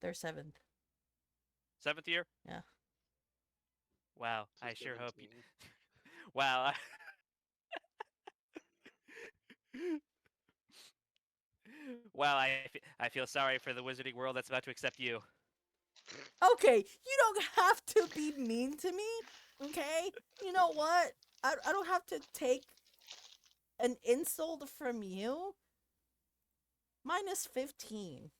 They're 7th. 7th year? Yeah. Wow, So I sure hope you. 17. Wow. Well, I feel sorry for the wizarding world that's about to accept you. Okay, you don't have to be mean to me, okay? You know what? I don't have to take an insult from you. Minus 15.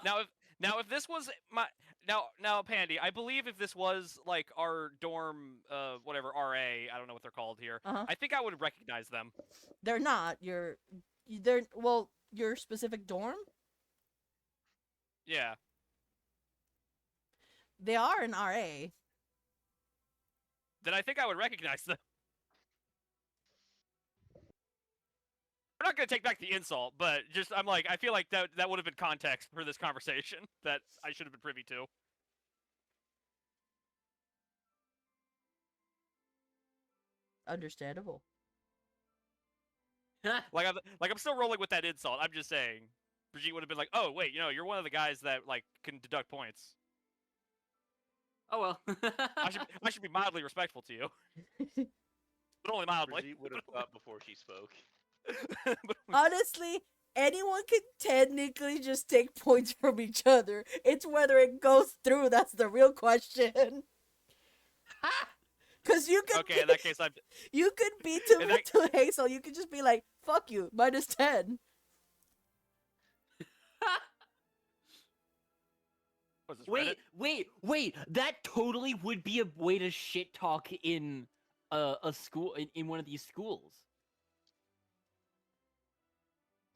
Now if this was my now Pandy, I believe if this was like our dorm whatever RA, I don't know what they're called here. Uh-huh. I think I would recognize them. They're not. Your specific dorm? Yeah. They are an RA. Then I think I would recognize them. I'm not gonna take back the insult, but just I feel like that would have been context for this conversation that I should have been privy to. Understandable. I'm still rolling with that insult. I'm just saying, Brigitte would have been like, "Oh wait, you're one of the guys that like can deduct points. Oh well. I should be mildly respectful to you, but only mildly." Brigitte would have thought before she spoke. Honestly, anyone can technically just take points from each other. It's whether it goes through that's the real question. Cause you could Okay, in that case, you could be In that- to Hazel. You could just be like, "Fuck you, minus 10." what's this, Reddit? Wait. That totally would be a way to shit talk in a school in one of these schools.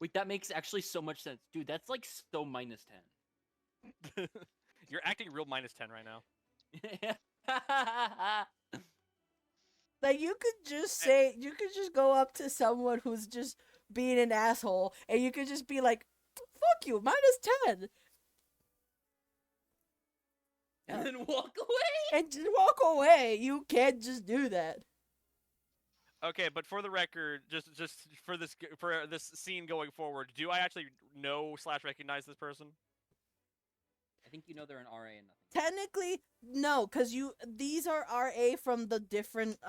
Wait, that makes actually so much sense, dude. That's like so minus 10. You're acting real minus 10 right now. Like you could just go up to someone who's just being an asshole, and you could just be like, "Fuck you, minus 10," And then walk away. and just walk away. You can't just do that. Okay, but for the record, just for this scene going forward, do I actually know / recognize this person? I think you know they're an RA and nothing. Technically, no, because these are RA from the different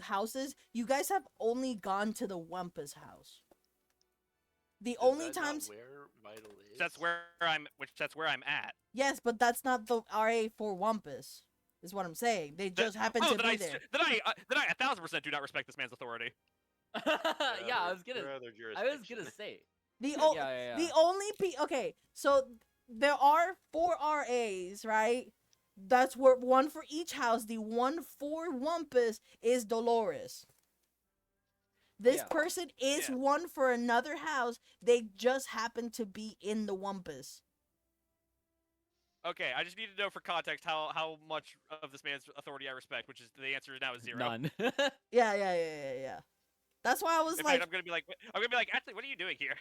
houses. You guys have only gone to the Wampus house. The Is only that not times, where Vital is. That's where I'm at. yes, but that's not the RA for Wampus. Is what I'm saying. They just happen to be there. Then I 1000% do not respect this man's authority. Yeah, I was Your gonna. other I was jurisdiction. gonna say. The Yeah. the only okay, so there are 4 RAs, right? That's where one for each house. The one for Wampus is Dolores. This Yeah. person is Yeah. one for another house. They just happen to be in the Wampus. Okay, I just need to know for context how much of this man's authority I respect, which is the answer now is 0. None. Yeah. That's why I was In like, fact, I'm gonna be like, actually, what are you doing here?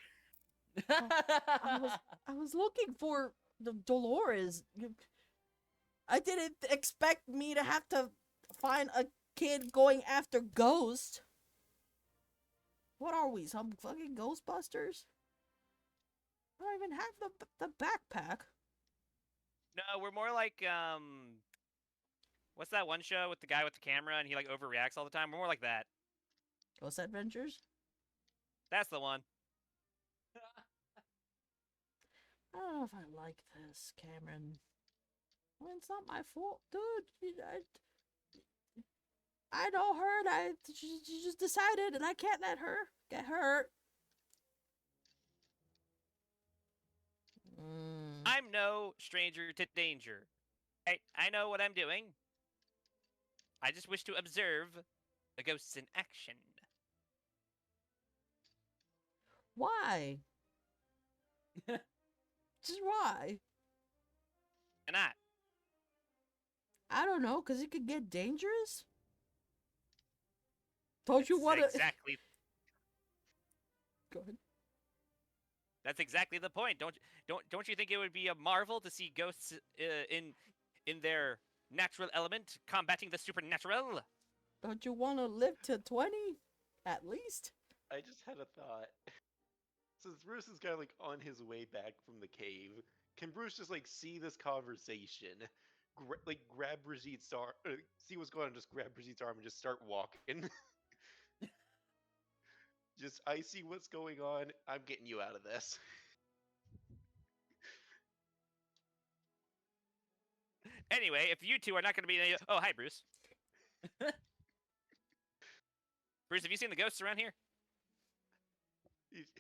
I was looking for the Dolores. I didn't expect me to have to find a kid going after Ghost. What are we, some fucking Ghostbusters? I don't even have the backpack. No, we're more like what's that one show with the guy with the camera and he like overreacts all the time? We're more like that. Ghost Adventures? That's the one. I don't know if I like this, Cameron. I mean, it's not my fault, dude. I know her, and she just decided, and I can't let her get hurt. I'm no stranger to danger. I know what I'm doing. I just wish to observe the ghosts in action. Why? Just why? And not. I don't know, because it could get dangerous? Don't you want to... Exactly. Go ahead. That's exactly the point. Don't you think it would be a marvel to see ghosts in their natural element combating the supernatural? Don't you want to live to 20? At least? I just had a thought. Since Bruce is kind of like on his way back from the cave, can Bruce just like see this conversation, grab Brigitte's arm, see what's going on, just grab Brigitte's arm and just start walking? Just, I see what's going on. I'm getting you out of this. Anyway, if you two are not going to be... Oh, hi, Bruce. Bruce, have you seen the ghosts around here?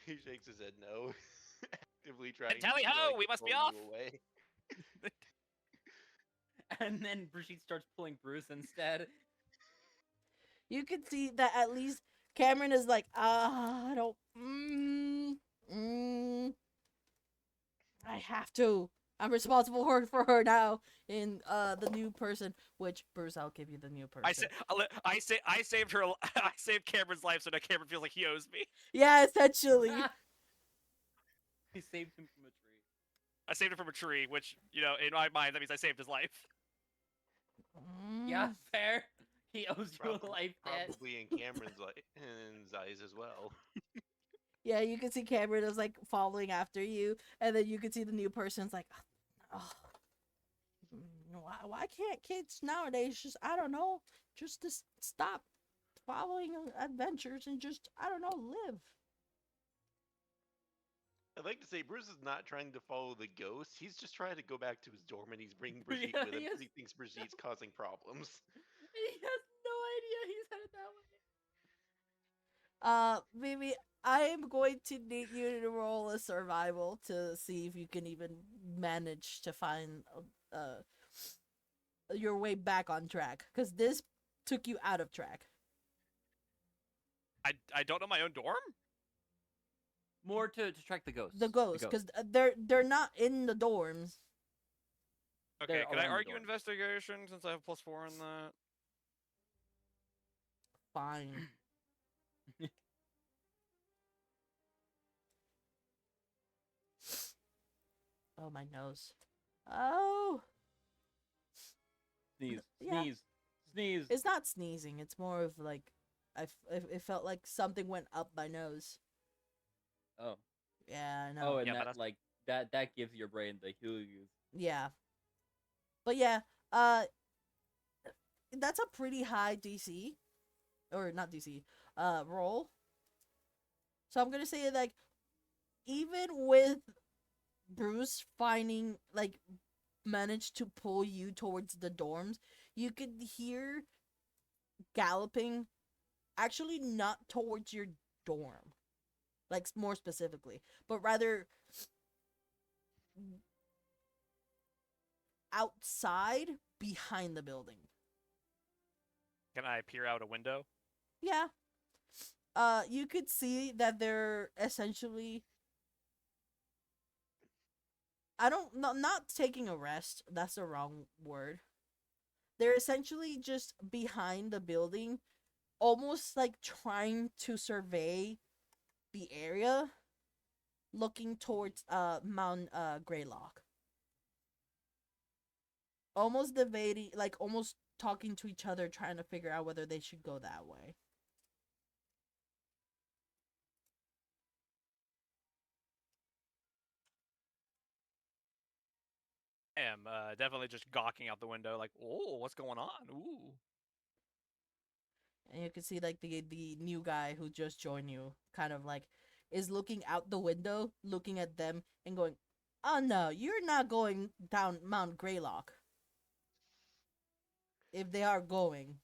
He shakes his head no. Actively trying tally to ho, we must be pull off! you away. And then Brigitte starts pulling Bruce instead. You can see that at least Cameron is like, I don't... I have to. I'm responsible for her now in the new person, which, Bruce, I'll give you the new person. I saved her. I saved Cameron's life, so now Cameron feels like he owes me. Yeah, essentially. He saved him from a tree. I saved him from a tree, which, you know, in my mind, that means I saved his life. Yeah, fair. He owes you a life debt. Probably in Cameron's eyes as well. Yeah, you can see Cameron is like following after you, and then you can see the new person's like, oh, why can't kids nowadays just, I don't know, just to stop following adventures and just, I don't know, live? I'd like to say Bruce is not trying to follow the ghost. He's just trying to go back to his dorm, and he's bringing Brigitte with him because he thinks Brigitte's causing problems. He has no idea he's headed that way. Mimi, I am going to need you to roll a survival to see if you can even manage to find your way back on track, because this took you out of track. I don't know my own dorm? More to track the ghosts. The ghosts, because they're not in the dorms. Okay, They're can I around the argue dorm. investigation since I have +4 on that? Fine. Oh, my nose. Oh! Sneeze. Yeah. Sneeze. Sneeze. It's not sneezing, it's more of like It felt like something went up my nose. Oh. Yeah, I know. Oh, and Yeah, but that that's- like that gives your brain the hues. Yeah. But yeah, uh that's a pretty high DC, or not DC, roll. So I'm going to say like even with Bruce finding like managed to pull you towards the dorms, you could hear galloping actually not towards your dorm. Like more specifically, but rather outside behind the building. Can I peer out a window? Yeah. You could see that they're essentially not taking a rest. That's the wrong word. They're essentially just behind the building, almost like trying to survey the area, looking towards Mount Greylock. Almost debating, like almost talking to each other, trying to figure out whether they should go that way. I am definitely just gawking out the window, like, oh, what's going on? Ooh. And you can see like the new guy who just joined you kind of like is looking out the window, looking at them and going, "Oh no, you're not going down Mount Greylock." If they are going,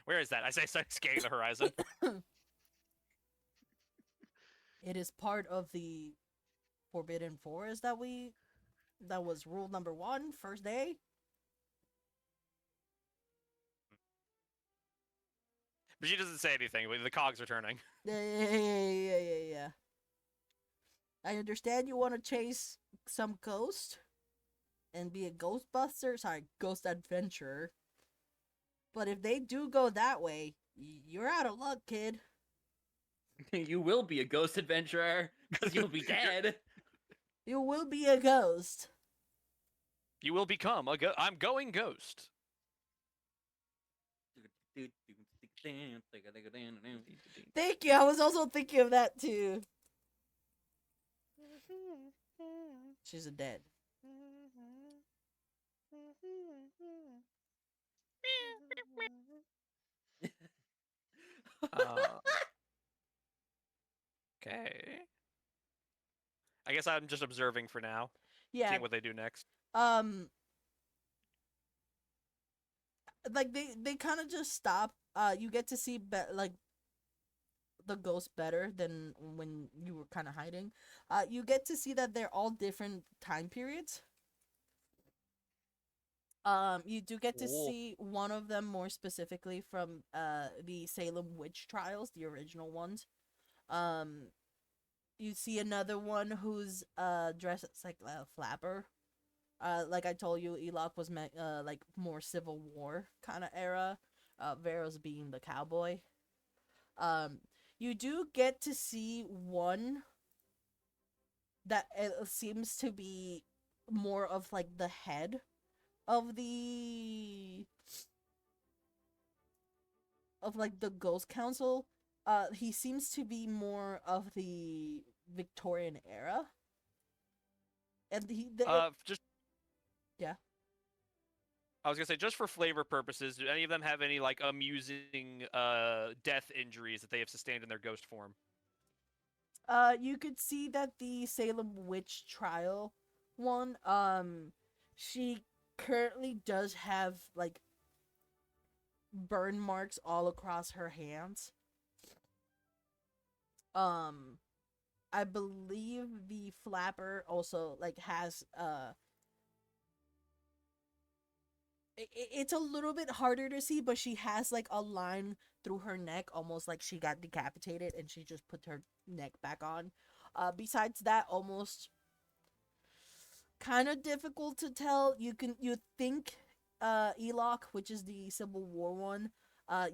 Where is that? I say, start scanning the horizon. it is part of the Forbidden Forest that was rule number 1, first day. But she doesn't say anything. But the cogs are turning. Yeah. I understand you want to chase some ghost and be a ghostbuster, sorry, ghost adventurer. But if they do go that way, you're out of luck, kid. You will be a ghost adventurer because you'll be dead. You will be a ghost. You will become a I'm going ghost. Thank you. I was also thinking of that too. She's a dead. Okay. I guess I'm just observing for now, Yeah. seeing what they do next. Like they kind of just stop. You get to see like the ghost better than when you were kind of hiding. You get to see that they're all different time periods. You do get to Cool. see one of them more specifically from the Salem witch trials, the original ones. You see another one who's dressed as like a flapper. Like I told you, Elok was like more Civil War kind of era. Veros being the cowboy. You do get to see one that seems to be more of like the head of the Ghost Council. He seems to be more of the Victorian era, and Just yeah. I was gonna say, just for flavor purposes, do any of them have any like amusing death injuries that they have sustained in their ghost form? You could see that the Salem witch trial one, she currently does have like burn marks all across her hands. I believe the flapper also like has it's a little bit harder to see, but she has like a line through her neck, almost like she got decapitated and she just put her neck back on. Besides that, almost kind of difficult to tell. You think Elok, which is the Civil War one,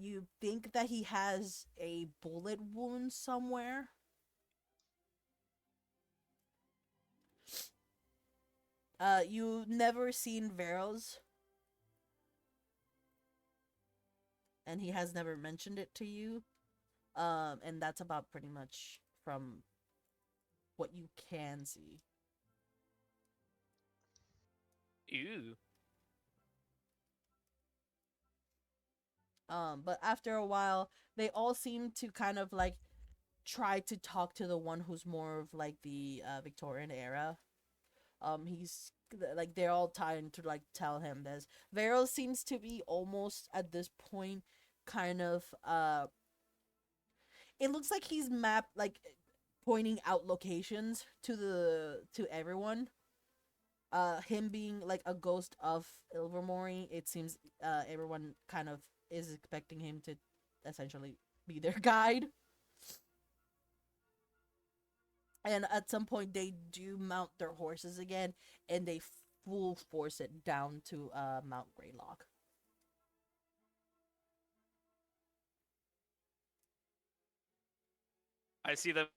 you think that he has a bullet wound somewhere. You never seen Veros. and he has never mentioned it to you. And that's about pretty much from what you can see. Ew. But after a while, they all seem to kind of like try to talk to the one who's more of like the Victorian era. He's like they're all trying to like tell him this. Vero seems to be almost at this point kind of it looks like he's mapped like pointing out locations to everyone. Him being like a ghost of Ilvermorny, it seems everyone kind of is expecting him to essentially be their guide. And at some point they do mount their horses again and they full force it down to Mount Greylock. I see them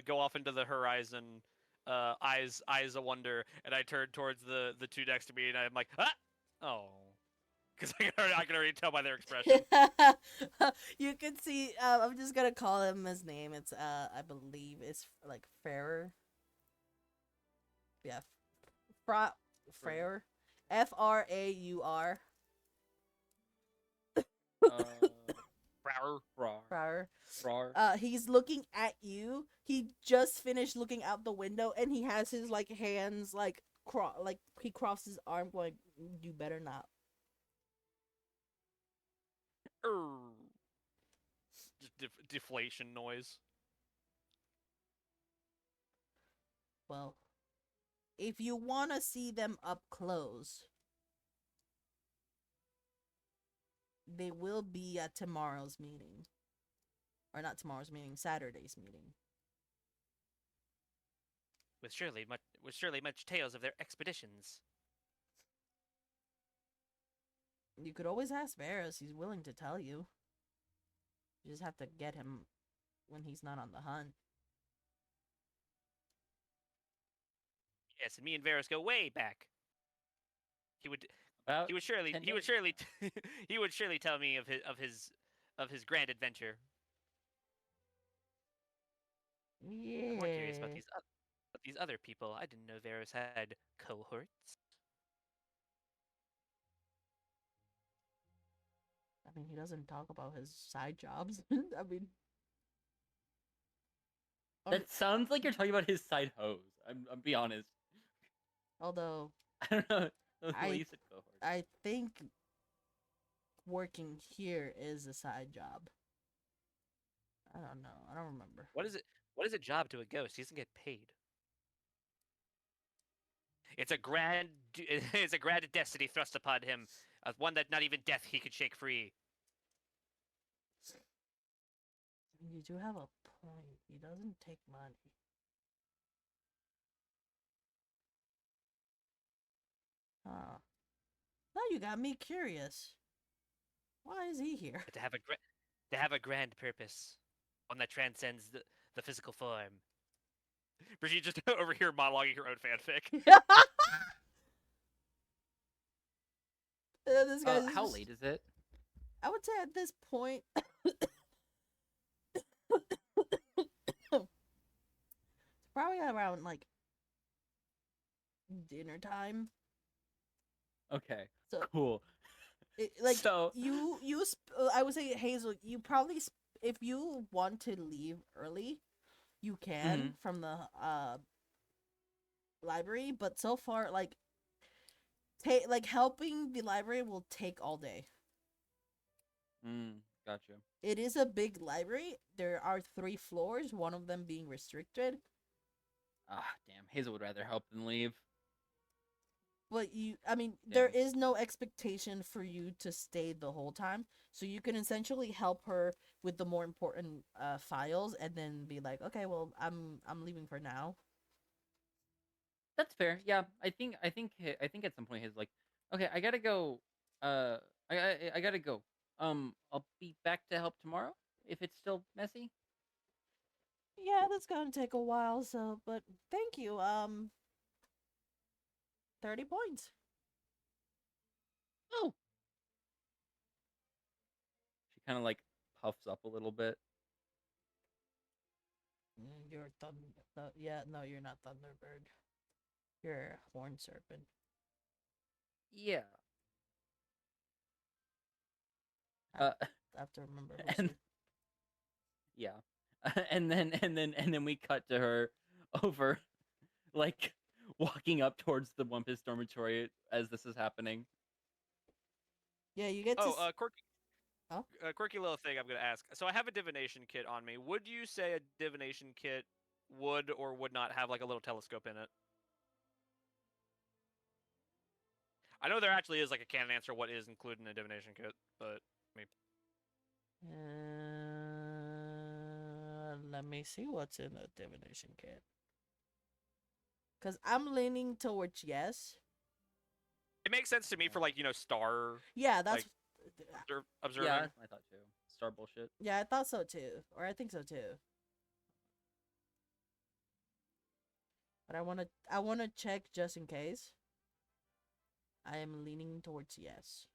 go off into the horizon, eyes of wonder, and I turn towards the two next to me, and I'm like, ah, oh, because I can already tell by their expression. You can see I'm just gonna call him his name. It's I believe it's like Fraur. Yeah. Fraur. Fraur. Rawr. He's looking at you. He just finished looking out the window and he has his like hands like he crossed his arm going, you better not. Just deflation noise. Well, if you want to see them up close, they will be at tomorrow's meeting. Or not tomorrow's meeting, Saturday's meeting. With surely much tales of their expeditions. You could always ask Varys. He's willing to tell you. You just have to get him when he's not on the hunt. Yes, and me and Varys go way back. He would About he would surely 10 he would days. surely he would surely tell me of his grand adventure. Yeah. I'm more curious about these other people. I didn't know Varys had cohorts. I mean, he doesn't talk about his side jobs. I mean, That sounds like you're talking about his side hose. I'm be honest. although I don't know. The I- way you said cohort. I think working here is a side job. I don't know. I don't remember. What is it? What is a job to a ghost? He doesn't get paid. It's a grand it's a grand destiny thrust upon him, one that not even death he could shake free. You do have a point. He doesn't take money. Huh. Now you got me curious. Why is he here? But to have a grand purpose, one that transcends the physical form. Brigitte just over here monologuing her own fanfic. This guy's How just- late is it? I would say at this point, probably around like dinner time. Okay. So- Cool. Like so I would say Hazel, you probably if you want to leave early, you can from the library. But so far, like helping the library will take all day. Gotcha. It is a big library. There are 3 floors, one of them being restricted. Ah, damn. Hazel would rather help than leave. But I mean, there Yeah. is no expectation for you to stay the whole time. So you can essentially help her with the more important files and then be like, okay, well, I'm leaving for now. That's fair. Yeah, I think at some point he's like, okay, I gotta go. I gotta go. I'll be back to help tomorrow if it's still messy. Yeah, that's gonna take a while. So, but thank you. 30 points. Oh. She kind of like puffs up a little bit. You're thunder. Yeah, no, you're not Thunderbird. You're Horn Serpent. Yeah. I have to remember who's and who. yeah, and then we cut to her over, like, walking up towards the Wumpus dormitory as this is happening. Yeah, you get to. Oh, quirky. Oh? Quirky little thing I'm gonna ask. So I have a divination kit on me. Would you say a divination kit would or would not have like a little telescope in it? I know there actually is like a canon answer what is included in a divination kit, but Let me see what's in the divination kit. Cause I'm leaning towards yes. it makes sense to me for like star Yeah, that's. observing. Yeah, I thought too. Star bullshit. Yeah, I thought so too, or I think so too. But I wanna check just in case. I am leaning towards yes.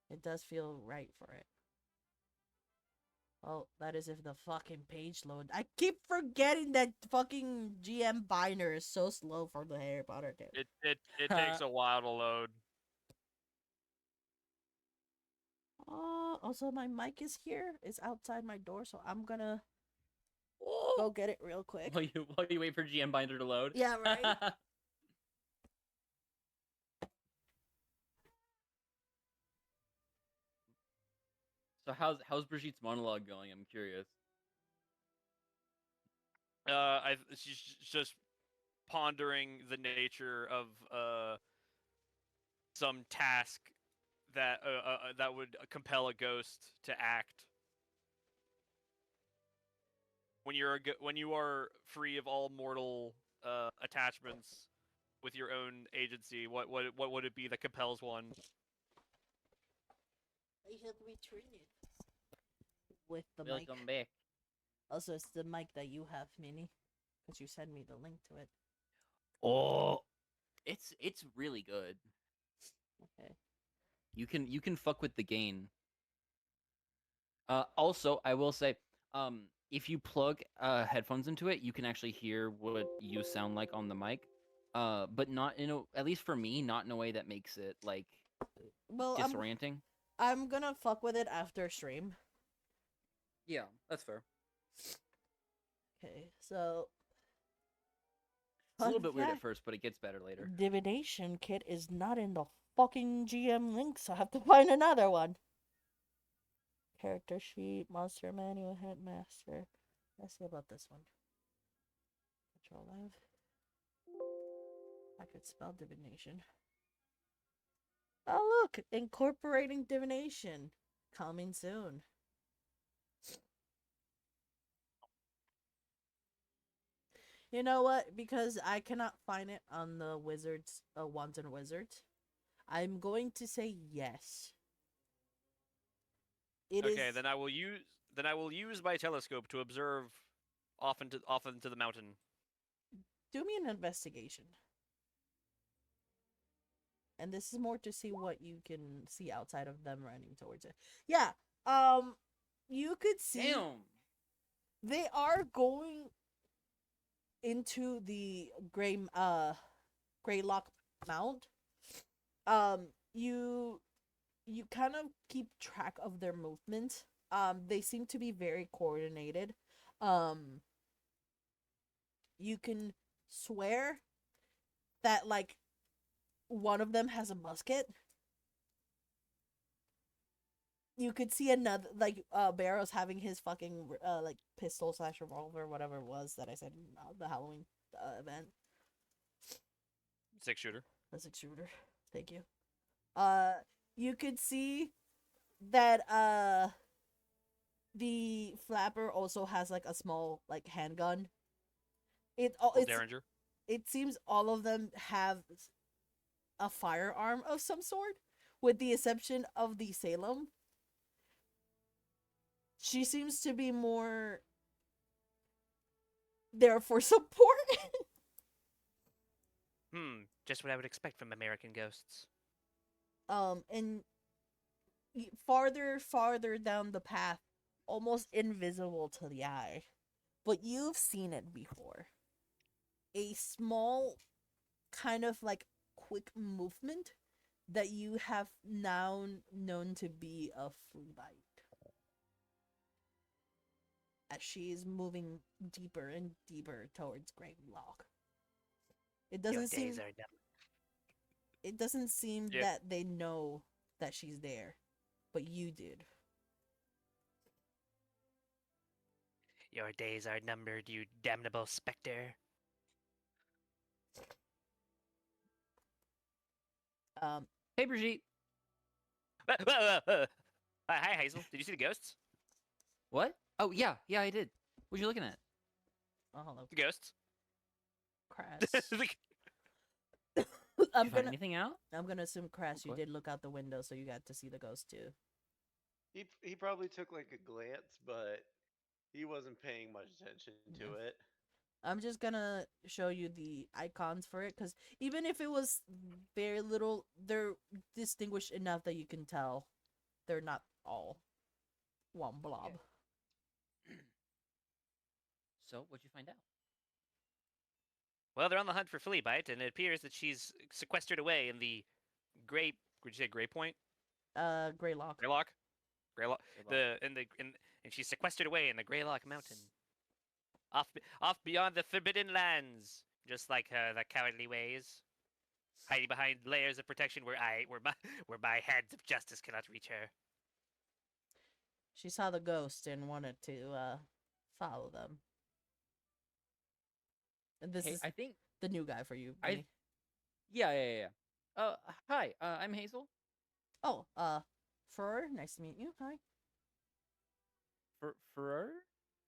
It does feel right for it. Oh, that is if the fucking page load. I keep forgetting that fucking GM binder is so slow for the Harry Potter kit. It takes a while to load. Also my mic is here. It's outside my door, so I'm gonna go get it real quick. While you wait for GM Binder to load. Yeah, right. So how's Brigitte's monologue going? I'm curious. She's just pondering the nature of some task that that would compel a ghost to act. When you are free of all mortal attachments with your own agency, what would it be that compels one? I have returned it with the mic. Welcome back. Also, it's the mic that you have, Minnie, because you sent me the link to it. Oh, It's really good. Okay. you can fuck with the gain. Also, I will say, if you plug headphones into it, you can actually hear what you sound like on the mic. But not at least for me, not in a way that makes it like Well, disorienting. I'm gonna fuck with it after stream. Yeah, that's fair. Okay, so It's a little Fun bit weird at fact. first, but it gets better later. divination kit is not in the fucking GM link, so I have to find another one. Character sheet, monster manual, headmaster. Let's see about this one. Control F. I could spell divination. Oh look, incorporating divination, coming soon. You know what? Because I cannot find it on the Wizards, Wands and Wizards, I'm going to say yes. It Okay, is- then I will use my telescope to observe off into the mountain. Do me an investigation. And this is more to see what you can see outside of them running towards it. Yeah. You could see Damn. they are going into the Greylock Mount. You kind of keep track of their movements. They seem to be very coordinated. You can swear that like one of them has a musket. You could see another like Barrow's having his fucking like pistol / revolver, whatever it was that I said in the Halloween event. 6-shooter. The 6-shooter. Thank you. You could see that the flapper also has like a small like handgun. It's Derringer. it seems all of them have a firearm of some sort, with the exception of the Salem. She seems to be more there for support. Just what I would expect from American ghosts. And farther down the path, almost invisible to the eye. But you've seen it before. A small, kind of like quick movement that you have now known to be a flea bite. As she is moving deeper and deeper towards Gravelock. It Your doesn't seem days are numbered. it doesn't seem Yeah. that they know that she's there, but you did. Your days are numbered, you damnable spectre. Hey, Brigitte. Hi, Hazel. Did you see the ghosts? What? Oh yeah, yeah, I did. What you looking at? Oh, The ghosts? Crass. Like, Did I'm you find gonna anything out? I'm gonna assume Crass, you What? did look out the window, so you got to see the ghost too. He probably took like a glance, but he wasn't paying much attention to Yeah. it. I'm just gonna show you the icons for it, because even if it was very little, they're distinguished enough that you can tell they're not all one blob. So, what'd you find out? well, they're on the hunt for Fleabite, and it appears that she's sequestered away in the Grey. Would you say Grey Point? Greylock. Greylock? Greylock. Good luck. And she's sequestered away in the Greylock Mountain, off beyond the Forbidden Lands, just like the cowardly ways, hiding behind layers of protection where my hands of justice cannot reach her. She saw the ghost and wanted to follow them. And this Hey, is I think. the new guy for you. I- Benny. Yeah. Hi. I'm Hazel. Oh, Fur, nice to meet you. Hi. Ferrer?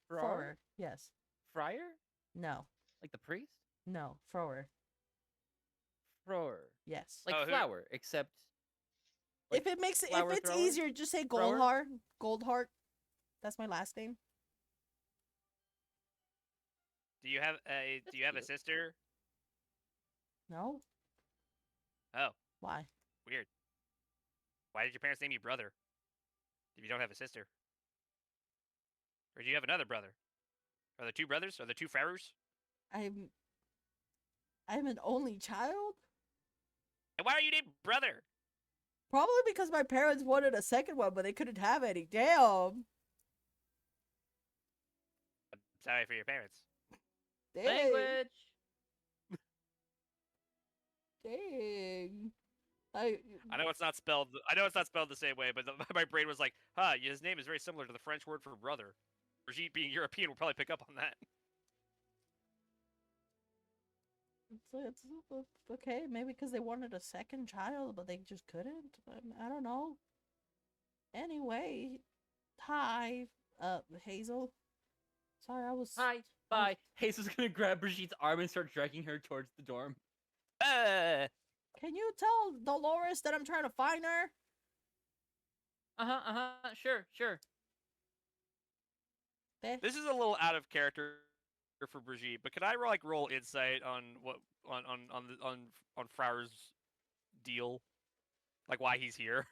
Fur, yes. Friar? No, Like the priest? no, Frower, Froer. yes. Like Oh, who- flower, except. Like if it makes if flower it's thrower? easier, just say Thrower? Goldheart. Goldheart. That's my last name. Do you have That's Do you have a cute. sister? No. Oh, Why? weird. Why did your parents name you brother if you don't have a sister? Or do you have another brother? Are there two brothers? Are there two Frerers? I'm an only child. And why are you named brother? Probably because my parents wanted a second one, but they couldn't have any. Damn. I'm sorry for your parents. Dang. Language! Dang. I know it's not spelled. I know it's not spelled the same way, but my brain was like, "Huh, his name is very similar to the French word for brother." Brigitte, being European, will probably pick up on that. it's okay. Maybe because they wanted a second child, but they just couldn't. I don't know. Anyway, hi, Hazel. Sorry, I was. Hi. Bye. Hazel's gonna grab Brigitte's arm and start dragging her towards the dorm. Can you tell Dolores that I'm trying to find her? Sure. This is a little out of character for Brigitte, but could I roll insight on what on Frauer's deal, like why he's here?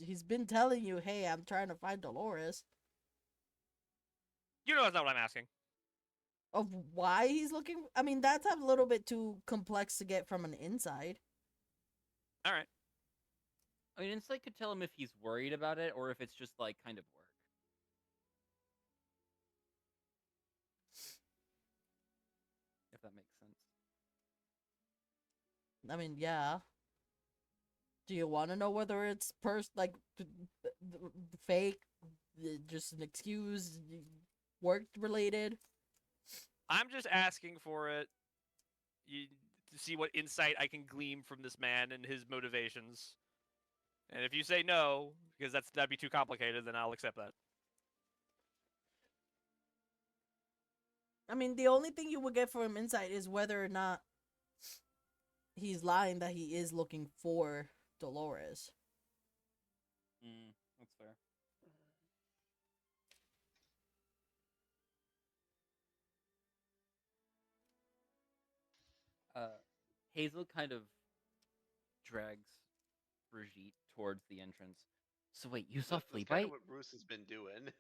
He's been telling you, hey, I'm trying to find Dolores. You know that's not what I'm asking. Of why he's looking. I mean, that's a little bit too complex to get from an inside. All right. I mean, Insight could tell him if he's worried about it or if it's just like kind of work. If that makes sense. I mean, yeah. Do you want to know whether it's fake, just an excuse, work related? I'm just asking for it. To see what insight I can glean from this man and his motivations. And if you say no, because that'd be too complicated, then I'll accept that. I mean, the only thing you would get from insight is whether or not he's lying that he is looking for Dolores. That's fair. Hazel kind of drags Brigitte towards the entrance. So wait, you saw That's flea kind bite? of what Bruce has been doing.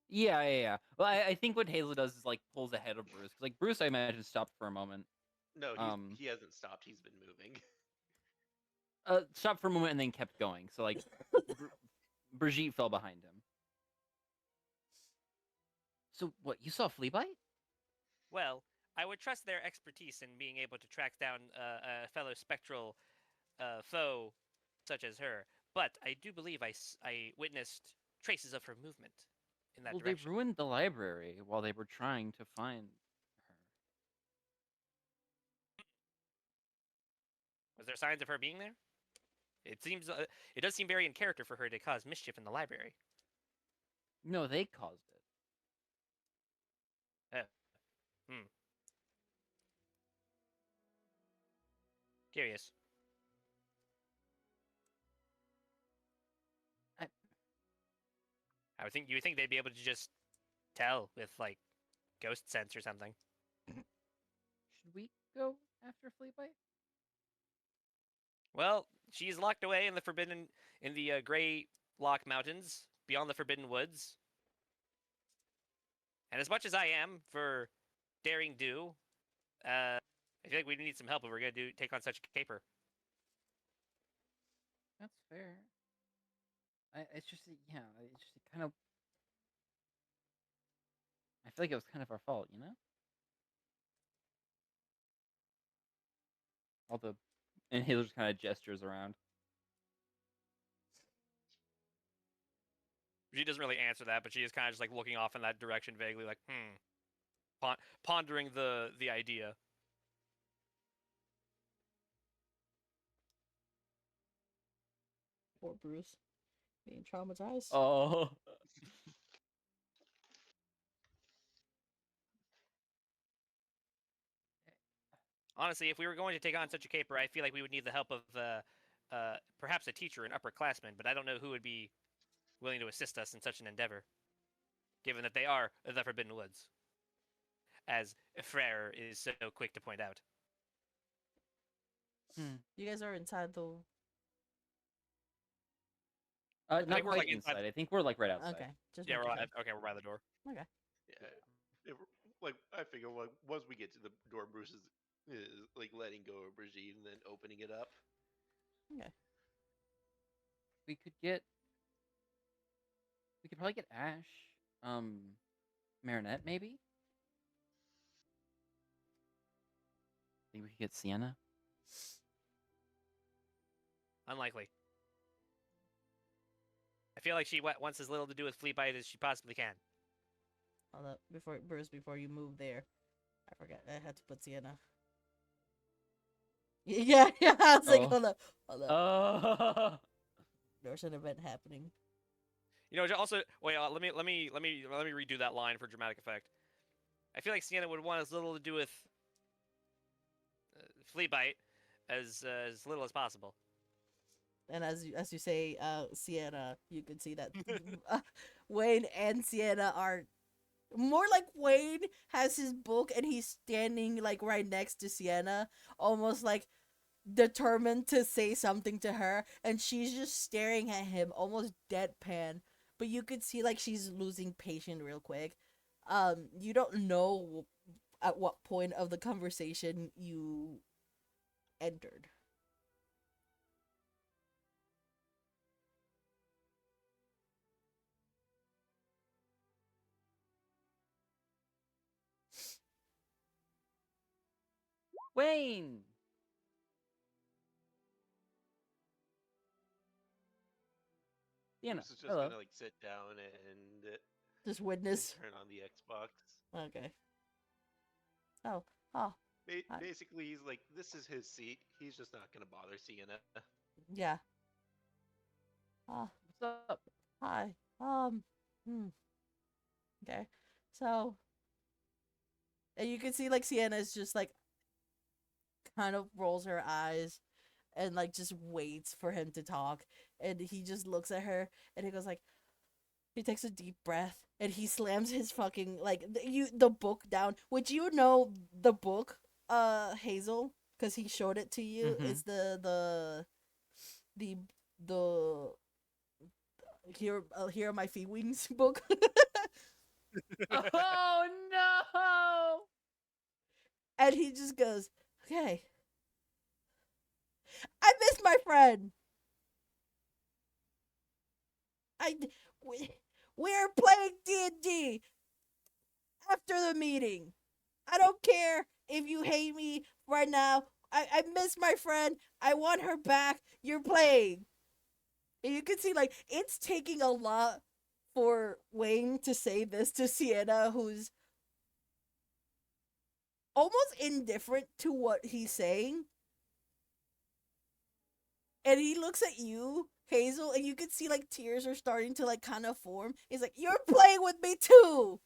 Yeah. Well, I think what Hazel does is like pulls ahead of Bruce. 'Cause, like Bruce, I imagine stopped for a moment. No, Um, he hasn't stopped. He's been moving. Stopped for a moment and then kept going. So like, Brigitte fell behind him. So what? You saw flea bite? Well, I would trust their expertise in being able to track down a fellow spectral foe such as her, but I do believe I witnessed traces of her movement in that Well, direction. they ruined the library while they were trying to find her. Was there signs of her being there? It seems it does seem very in character for her to cause mischief in the library. No, they caused it. Curious. I would think you would think they'd be able to just tell with like ghost sense or something. Should we go after flea bite? Well, she's locked away in the Grey Lock Mountains beyond the Forbidden Woods. And as much as I am for daring do, I feel like we need some help if we're gonna take on such a caper. That's fair. It's just yeah, it's just kind of. I feel like it was kind of our fault, you know. And Hazel just kind of gestures around. She doesn't really answer that, but she is kind of just like looking off in that direction vaguely, like pondering the idea. Poor Bruce, being traumatized. Oh. Honestly, if we were going to take on such a caper, I feel like we would need the help of perhaps a teacher, an upperclassman, but I don't know who would be willing to assist us in such an endeavor, given that they are the Forbidden Woods, as Frere is so quick to point out. You guys are inside though. Not think we're, quite like, inside inside. I think we're like right outside. Okay, just Yeah, making sure. we're by the door. Okay. Yeah, like I figure, like once we get to the door, Bruce is like letting go of Brigitte and then opening it up. Okay. We could probably get Ash, Marinette maybe. Think we could get Sienna. Unlikely. I feel like she wants as little to do with flea bite as she possibly can. Hold up, before you move there, I forgot I had to put Sienna. Yeah, I was like, Oh. hold up. Oh. There's an event happening. You know, also wait. Let me redo that line for dramatic effect. I feel like Sienna would want as little to do with flea bite as little as possible. And as you say, Sienna, you can see that Wayne and Sienna are more like Wayne has his book and he's standing like right next to Sienna, almost like determined to say something to her, and she's just staring at him, almost deadpan. But you could see like she's losing patience real quick. You don't know at what point of the conversation you entered. Wayne. Sienna. Bruce is just Hello. gonna like sit down and Just witness. turn on the Xbox. Okay. Oh. Hi. Basically, he's like, this is his seat. He's just not gonna bother Sienna. Yeah. What's up? Hi. Okay. So, and you can see like Sienna's just like kind of rolls her eyes and like just waits for him to talk, and he just looks at her and he goes like, he takes a deep breath and he slams his fucking like the book down, which you know the book, Hazel, because he showed it to you. Mhm. It's the the here are my feelings book. Oh no! And he just goes, okay. I miss my friend. We're playing D&D after the meeting. I don't care if you hate me right now. I miss my friend. I want her back. You're playing. And you can see, like, it's taking a lot for Wayne to say this to Sienna, who's almost indifferent to what he's saying. And he looks at you, Hazel, and you can see, like, tears are starting to, like, kind of form. He's like, you're playing with me too!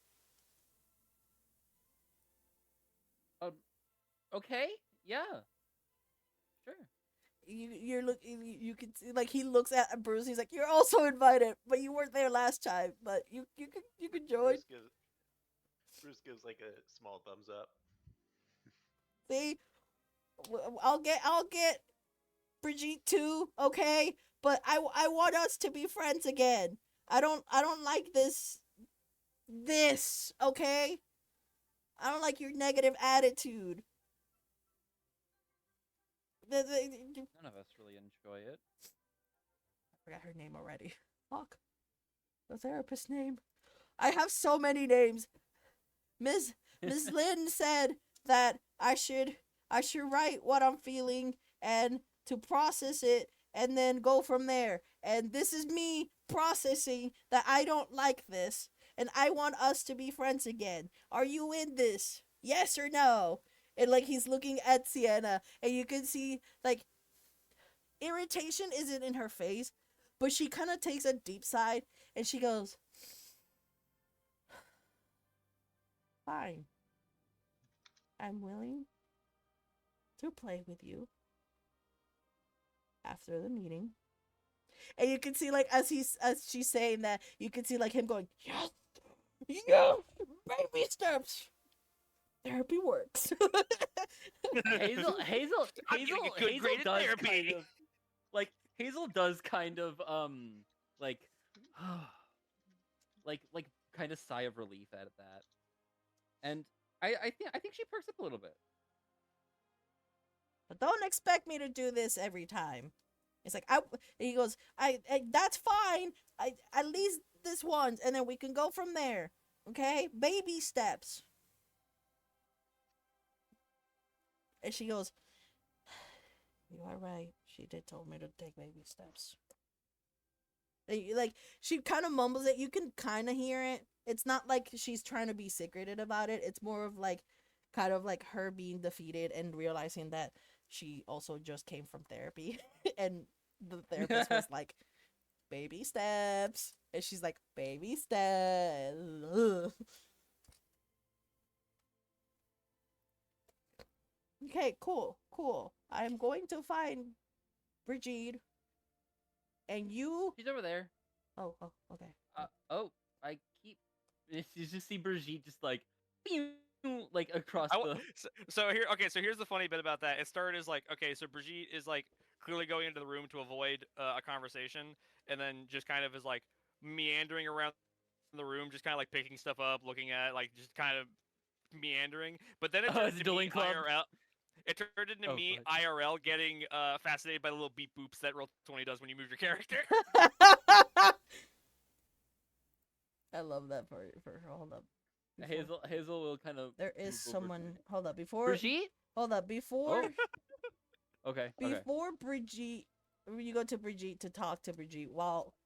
Okay, yeah, sure. You can see, like, he looks at Bruce. He's like, you're also invited, but you weren't there last time. But you could join. Bruce gives like a small thumbs up. See, I'll get Brigitte too, okay? But I want us to be friends again. I don't like this, okay? I don't like your negative attitude. None of us really enjoy it. I forgot her name already. Fuck. The therapist's name. I have so many names. Miss Lynn said that I should write what I'm feeling and to process it and then go from there. And this is me processing that I don't like this and I want us to be friends again. Are you in this? Yes or no? And like he's looking at Sienna and you can see like irritation isn't in her face, but she kind of takes a deep sigh and she goes, fine. I'm willing to play with you after the meeting. And you can see like as she's saying that, you can see like him going, yes, yes, baby steps. Therapy works. Hazel I'm getting a good grade in does therapy. kind of like Hazel does kind of like like kind of sigh of relief at that, and I think she perks up a little bit. But don't expect me to do this every time. It's like he goes, I that's fine. I at least this once, and then we can go from there. Okay, baby steps. And she goes, you are right. She did tell me to take baby steps. Like she kind of mumbles it. You can kind of hear it. It's not like she's trying to be secretive about it. It's more of like kind of like her being defeated and realizing that she also just came from therapy and the therapist was like baby steps and she's like baby steps. Ugh. Okay, cool. I am going to find Brigitte and you. She's over there. Oh, okay. I keep. You just see Brigitte just like, pew, like across I the. so here's the funny bit about that. It started as like, okay, so Brigitte is like clearly going into the room to avoid a conversation, and then just kind of is like meandering around the room, just kind of like picking stuff up, looking at it, like just kind of meandering. But then it Oh, turned it's into dueling me club? IRL. It turned into Oh, me fuck. IRL getting fascinated by the little beep boops that Roll20 does when you move your character. I love that for her. Hold up. Hazel will kind of. There is move over to someone. Hold up. Before. Brigitte. Hold up. Before. Okay. Before Brigitte, you go to Brigitte to talk to Brigitte.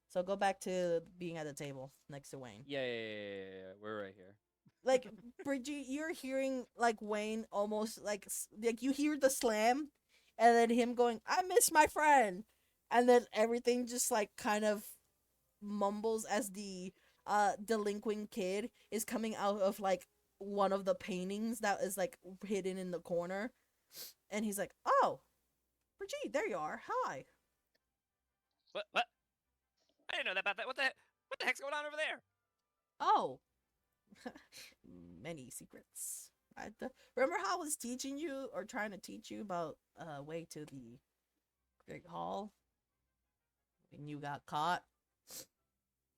So go back to being at the table next to Wayne. Yeah. We're right here. Like Brigitte, you're hearing like Wayne almost like you hear the slam, and then him going, "I miss my friend," and then everything just like kind of mumbles as the delinquent kid is coming out of like one of the paintings that is like hidden in the corner, and he's like, "Oh, Brigitte, there you are. Hi." What? I didn't know about that. What the heck's going on over there? Oh, many secrets. Remember how I was teaching you or trying to teach you about way to the Great Hall? and you got caught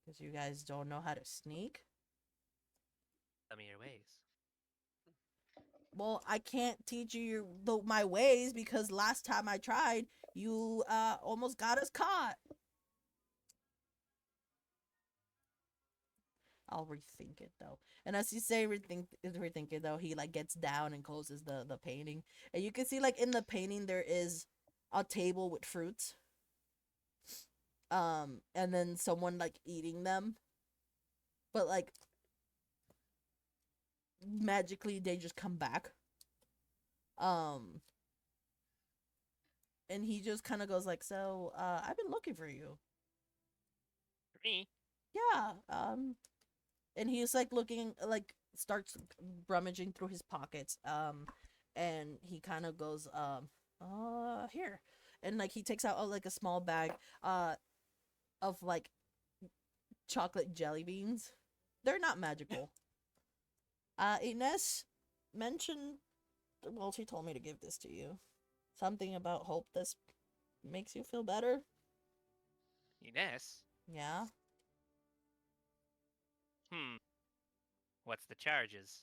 because you guys don't know how to sneak. Tell me your ways. Well, I can't teach you my ways because last time I tried, you almost got us caught. I'll rethink it though. And as you say rethink it though, he like gets down and closes the painting. And you can see like in the painting there is a table with fruits. And then someone like eating them. But like magically they just come back. And he just kind of goes like, "So, I've been looking for you." For me? Yeah. And he's like looking, like starts rummaging through his pockets. And he kind of goes, here, and like he takes out like a small bag, of like chocolate jelly beans. They're not magical. Ines mentioned, well, she told me to give this to you. Something about hope this makes you feel better. Ines? Yeah. What's the charges?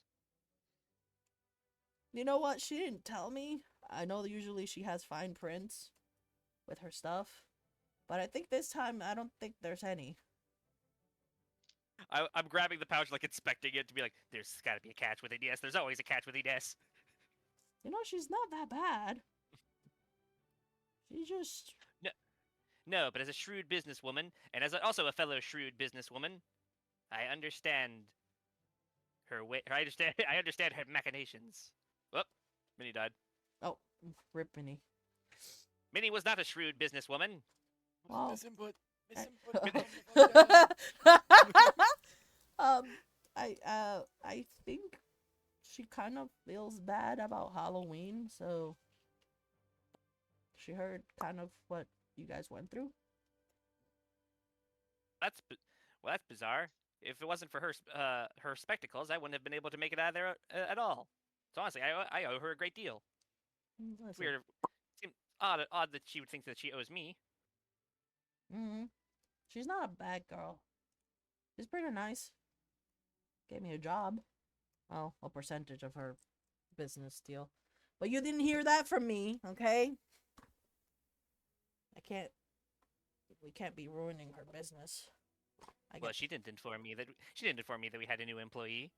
You know what? She didn't tell me. I know that usually she has fine prints with her stuff, but I think this time I don't think there's any. I'm grabbing the pouch, like inspecting it to be like, there's got to be a catch with Ines. There's always a catch with Ines. You know, she's not that bad. She just... No, but as a shrewd businesswoman, and as also a fellow shrewd businesswoman, I understand her way. I understand her machinations. Whoop, Minnie died. Oh, rip Minnie. Minnie was not a shrewd businesswoman. Wow. Misinput. I think she kind of feels bad about Halloween, so she heard kind of what you guys went through. That's bizarre. If it wasn't for her spectacles, I wouldn't have been able to make it out of there at all. So honestly, I owe her a great deal. It's Listen. weird. Seems odd that she would think that she owes me. She's not a bad girl. She's pretty nice. Gave me a job. Well, a percentage of her business deal. But you didn't hear that from me, okay? We can't be ruining her business. Well, she didn't inform me that we had a new employee.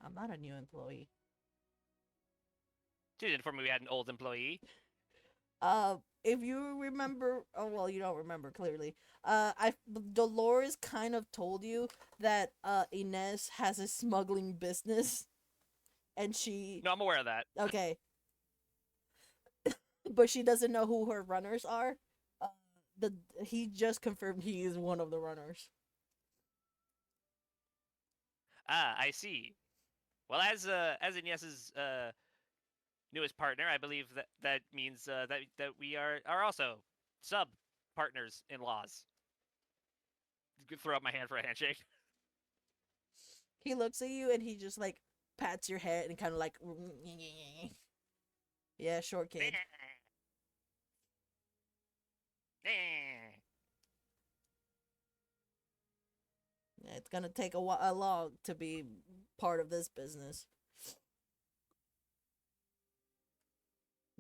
I'm not a new employee. She didn't inform me we had an old employee. If you remember, oh well, you don't remember clearly. Dolores kind of told you that Ines has a smuggling business, and she. No, I'm aware of that. Okay. But she doesn't know who her runners are. He just confirmed he is one of the runners. Ah, I see. Well, as Ines's newest partner, I believe that means that we are also sub partners in laws. Throw up my hand for a handshake. He looks at you and he just like pats your head and kind of like, yeah, short kid. Yeah, it's gonna take a long to be part of this business.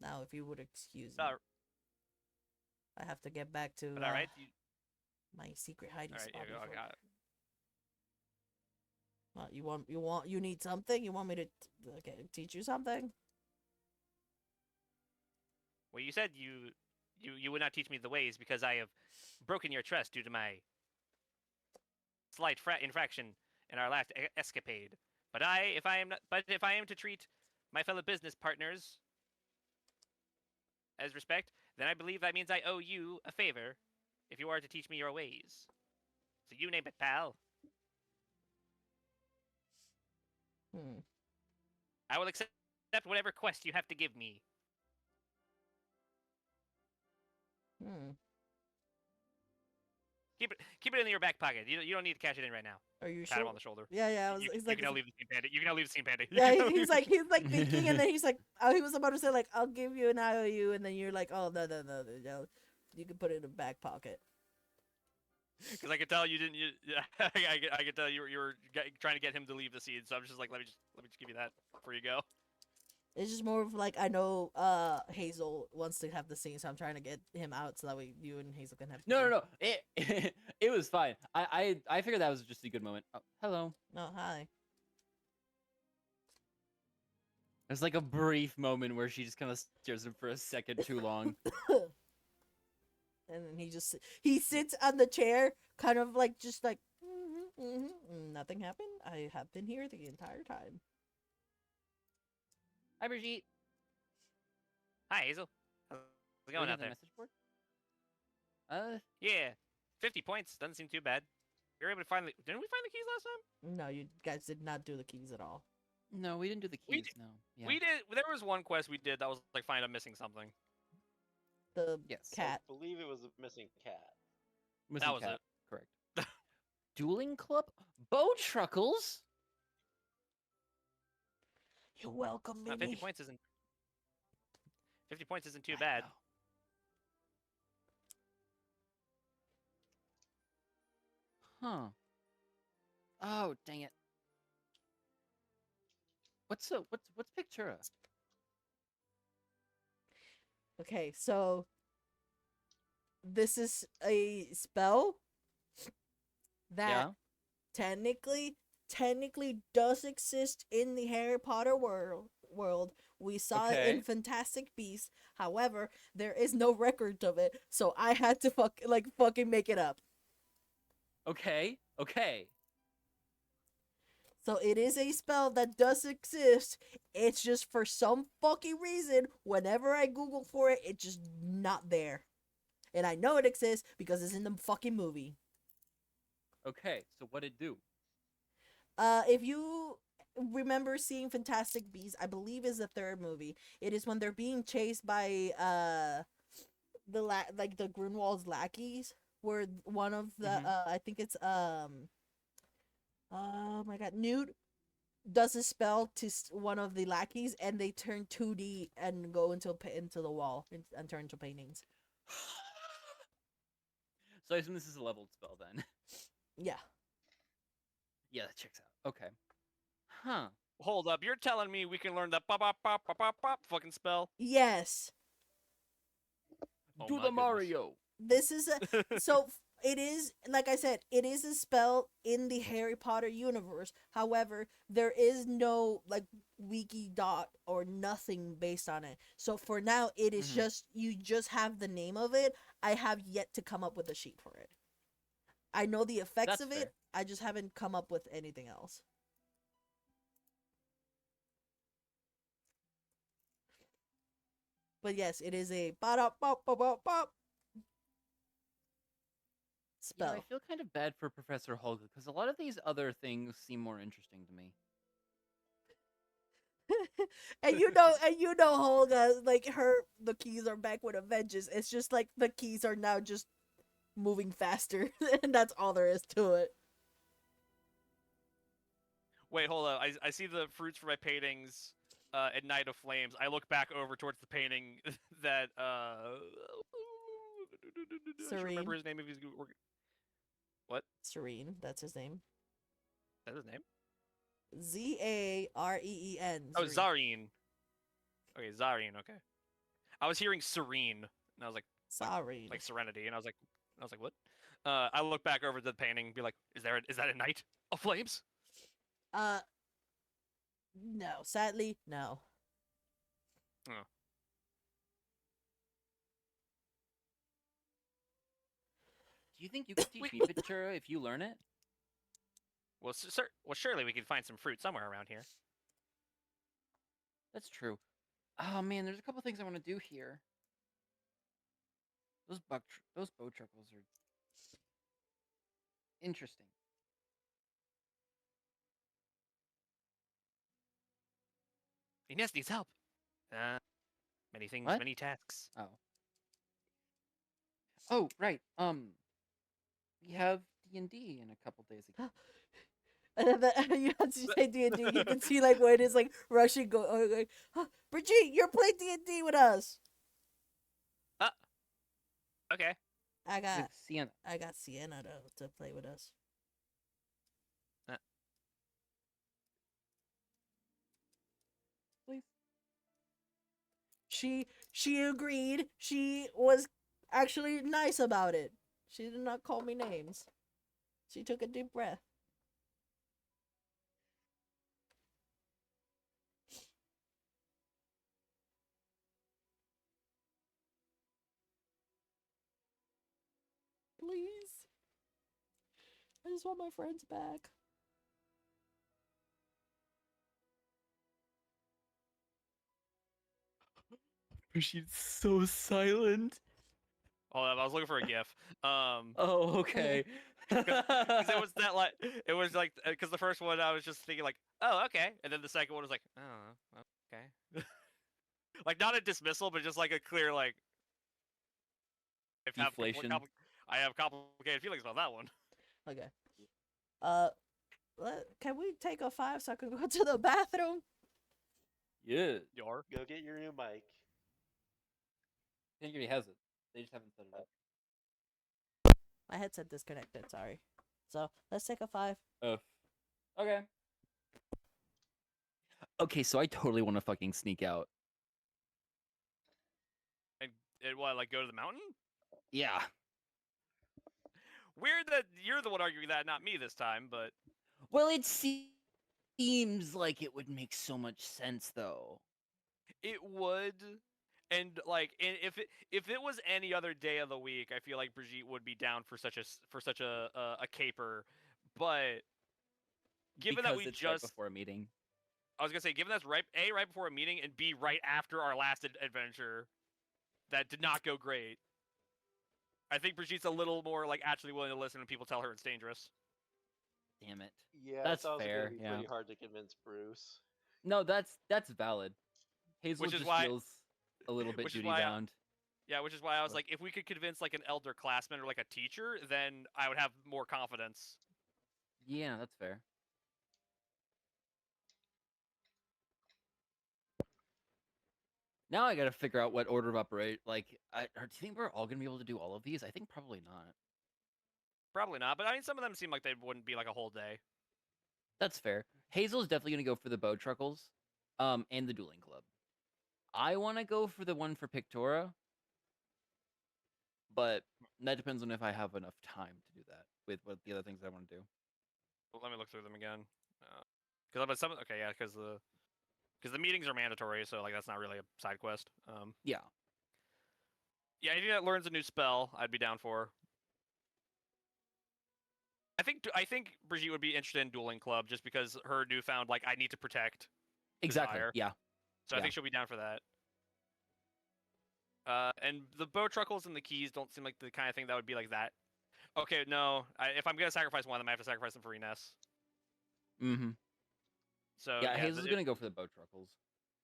Now, if you would excuse me, I have to get back to But all right, my secret hiding all right, spot. I before- got it. What, you need something? You want me to teach you something? Well, you said you would not teach me the ways because I have broken your trust due to my slight infraction in our last escapade. But if I am to treat my fellow business partners as respect, then I believe that means I owe you a favor if you are to teach me your ways. So you name it, pal. I will accept whatever quest you have to give me. Keep it in your back pocket. You don't need to cash it in right now. Are you Pat him sure? on the shoulder. Yeah. You He's can like, now leave the scene, Panda. You can now leave the scene, Panda. yeah, he's like thinking, and then he's like, oh, he was about to say like, I'll give you an IOU, and then you're like, oh no, you can put it in the back pocket. Because I could tell you didn't. I could tell you were trying to get him to leave the seed. So I'm just like, let me just give you that before you go. It's just more of like I know Hazel wants to have the scene, so I'm trying to get him out so that way you and Hazel can have the No, scene. no, no. It was fine. I figured that was just a good moment. Oh, hello. No, hi. There's like a brief moment where she just kind of stares him for a second too long. And then he sits on the chair, kind of like just like nothing happened. I have been here the entire time. Hi, Brigitte. Hi, Hazel. How's it Are going you out on the there? message board? Yeah, 50 points. Doesn't seem too bad. You were able to find the. Didn't we find the keys last time? No, you guys did not do the keys at all. No, we didn't do the We keys. did- No. Yeah. We did. There was one quest we did that was like find I'm missing something. The Yes. cat. I believe it was a missing cat. Missing was cat. it. Correct. Dueling club. Bow truckles. You're welcome, 50 Minnie. points isn't. 50 points isn't too I bad. know. Huh. Oh, dang it. What's Pictura? Okay, so this is a spell that Yeah. technically does exist in the Harry Potter world. We saw it in Okay. Fantastic Beasts. However, there is no record of it, so I had to fucking make it up. Okay. Okay. So it is a spell that does exist. It's just for some fucking reason, whenever I Google for it, it's just not there. And I know it exists because it's in the fucking movie. Okay. So what did it do? If you remember seeing Fantastic Beasts, I believe is the third movie. It is when they're being chased by the Grindelwald's lackeys, where one of the Mhm. I think it's oh my god, Newt does a spell to one of the lackeys, and they turn 2D and go into the wall and turn into paintings. So I assume this is a leveled spell then. Yeah. Yeah, that checks out. Okay. Huh. Hold up, you're telling me we can learn that pop pop pop pop pop pop fucking spell? Yes. Oh Do my the goodness. Mario. This is a so it is, like I said, it is a spell in the Harry Potter universe. However, there is no like wiki dot or nothing based on it. So for now, it is Mhm. just you just have the name of it. I have yet to come up with a sheet for it. I know the effects That's of it. fair. I just haven't come up with anything else. But yes, it is a ba-da-bop-bop-bop You know, spell. I feel kind of bad for Professor Holga because a lot of these other things seem more interesting to me. and you know Holga, like the keys are back with a vengeance. It's just like the keys are now just moving faster, and that's all there is to it. Wait, hold up. I see the fruits for my paintings at Night of Flames. I look back over towards the painting that I should Serene. remember his name if he's working. What? Serene, that's his name. That's his name? Zareen. Oh, Zareen. Okay, Zareen. Okay. I was hearing serene, and I was like Sorry. serenity, and I was like what? I look back over the painting, and be like, is that a Night of Flames? No, sadly, no. Do you think you could teach me Pictura if you learn it? Well, surely we can find some fruit somewhere around here. That's true. Oh man, there's a couple things I want to do here. Those bow truckles are interesting. Ines needs help. Many things, What? many tasks. Oh. Oh right. We have D&D in a couple days ago. And then you have to say D&D. You can see like where it is like rushing. Like, Brigitte, you're playing D&D with us. Okay. I got With Sienna. I got Sienna to play with us. Please. She agreed. She was actually nice about it. She did not call me names. She took a deep breath. Please. I just want my friends back. She's so silent. Hold up, I was looking for a GIF. Oh, okay. Because it was that like it was like because the first one I was just thinking like, oh okay, and then the second one was like, oh okay, like not a dismissal, but just like a clear like. Deflation. I have complicated feelings about that one. Okay. Can we take a 5 so I can go to the bathroom? Yeah. Your Go get your new mic. I think he already has it. They just haven't set it up. My headset disconnected. Sorry. So let's take a 5. Oh. Okay. Okay, so I totally want to fucking sneak out. and what like go to the mountain? Yeah. Weird that you're the one arguing that, not me this time. But Well, it seems like it would make so much sense, though. it would. And like, if it was any other day of the week, I feel like Brigitte would be down for such a caper. But given that Because we it's just, right before a meeting. I was gonna say, given that's right before a meeting, and B right after our last adventure, that did not go great. I think Brigitte's a little more like actually willing to listen when people tell her it's dangerous. Damn it. Yeah, That's it's also fair, gonna be yeah. pretty hard to convince Bruce. No, that's valid. Hazel Which is just why- feels a little bit which is duty why I- bound. Yeah, which is why I was But- like, if we could convince like an elder classman or like a teacher, then I would have more confidence. Yeah, that's fair. Now I gotta figure out what order of operate. Like, do you think we're all gonna be able to do all of these? I think probably not. Probably not, but I mean, some of them seem like they wouldn't be like a whole day. That's fair. Hazel's definitely gonna go for the bow truckles, and the dueling club. I want to go for the one for Pictora, but that depends on if I have enough time to do that with what the other things I want to do. Let me look through them again. Because some okay, yeah, because the meetings are mandatory, so like that's not really a side quest. Yeah. Yeah, anything that learns a new spell, I'd be down for. I think Brigitte would be interested in dueling club just because her newfound like I need to protect. Exactly. Desire. Yeah. So I Yeah. think she'll be down for that. And the bow truckles and the keys don't seem like the kind of thing that would be like that. Okay, no. If I'm gonna sacrifice one of them, I have to sacrifice them for Ines. Mm-hmm. So Yeah, yeah, Hazel's gonna go for the bow truckles.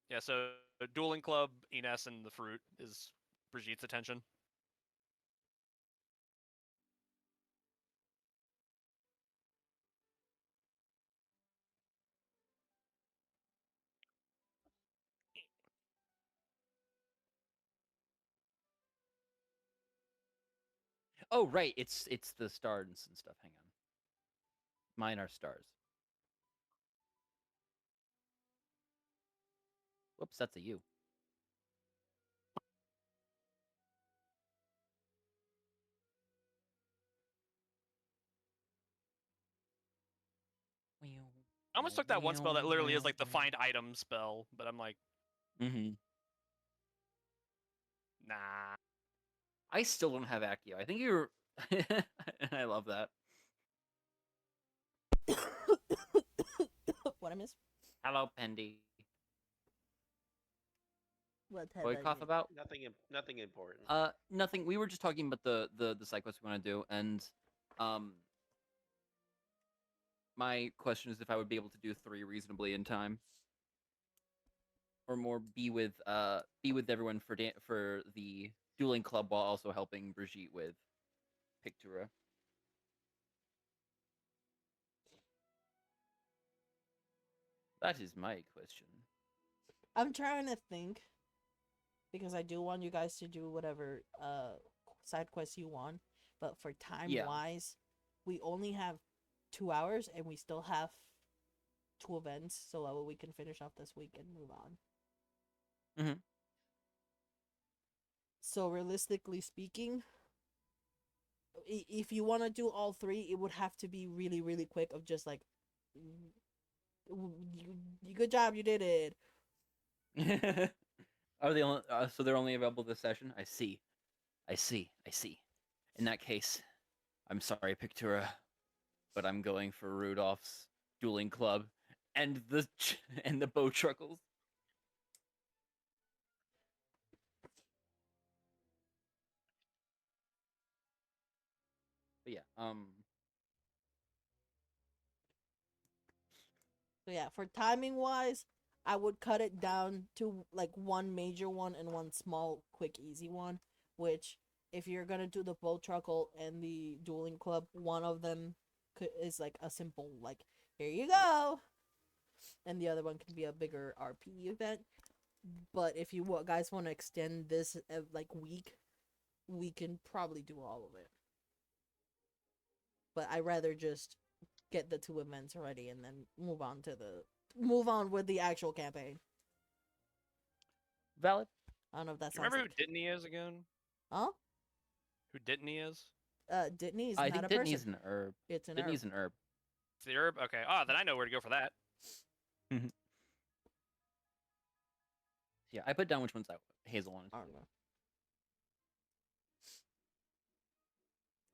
Yeah, so the dueling club, Ines, and the fruit is Brigitte's attention. Oh, right. It's the stars and stuff. Hang on. Mine are stars. Whoops, that's a U. I almost took that one spell that literally is like the find item spell, but I'm like, Mm-hmm. nah. I still don't have Accio. I think you're. I love that. What I miss? Hello, Pendy. What What we cough about? Nothing important. Nothing. We were just talking about the side quest we want to do, and my question is if I would be able to do 3 reasonably in time, or more. Be with everyone for the dueling club while also helping Brigitte with Pictura. That is my question. I'm trying to think because I do want you guys to do whatever side quests you want, but for time Yeah. wise, we only have 2 hours and we still have 2 events, so that way we can finish off this week and move on. Mhm. So realistically speaking, if you want to do all three, it would have to be really, really quick. Of just like, good job, you did it. Are they only, so they're only available this session? I see. I see. I see. In that case, I'm sorry, Pictura, but I'm going for Rudolph's dueling club and and the bow truckles. But yeah, So yeah, for timing wise, I would cut it down to like one major one and one small, quick, easy one. Which, if you're gonna do the bow truckle and the dueling club, one of them is like a simple like, here you go, and the other one can be a bigger RP event. But if you guys want to extend this like week, we can probably do all of it. But I rather just get the 2 events ready and then move on with the actual campaign. valid. I don't know if that Do you sounds remember like... who Dittany is again? Huh? Who Dittany is? Dittany is I not think a person. Dittany's an herb. It's an herb. Dittany's an herb. It's the herb? Okay. Oh, then I know where to go for that. Yeah, I put down which ones Hazel wanted. I don't know.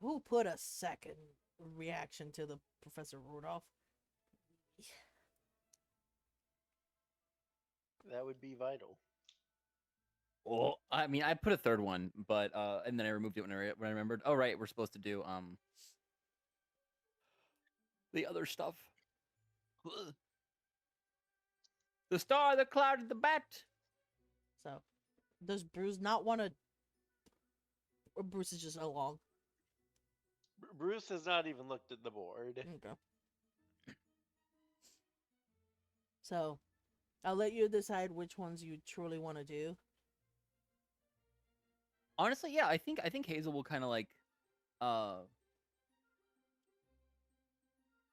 Who put a second reaction to the Professor Rudolph? That would be vital. Well, I mean, I put a third one, but and then I removed it when I remembered. Oh right, we're supposed to do the other stuff. The star that clouded the bat. So, does Bruce not want to... Or Bruce is just along? Bruce has not even looked at the board. Okay. So, I'll let you decide which ones you truly want to do. Honestly, yeah, I think Hazel will kind of like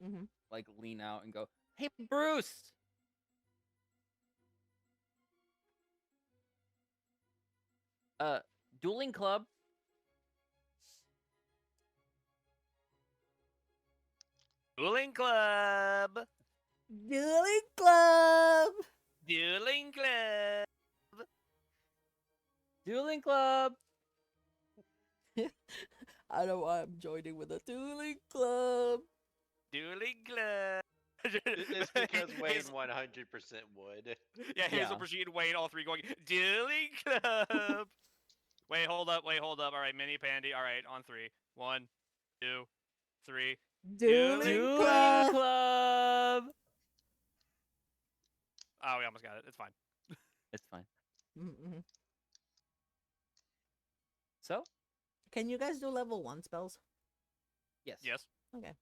Mm-hmm. like lean out and go, "Hey, Bruce." Dueling club. Dueling Club. Dueling Club! Dueling Club. Dueling club. I know why I'm joining with a Dueling Club. Dueling Club. It's because Wayne Hazel- 100% would. Yeah, Hazel, Yeah. Brigitte, and Wayne, all three going, Dueling Club. Wait, hold up. All right, Mini Pandy. All right, on 3. 1, 2, 3. Dueling Dueling Club! club. Oh, we almost got it. It's fine. It's fine. Mm-mm. So, Can you guys do level 1 spells? yes. Yes. Okay.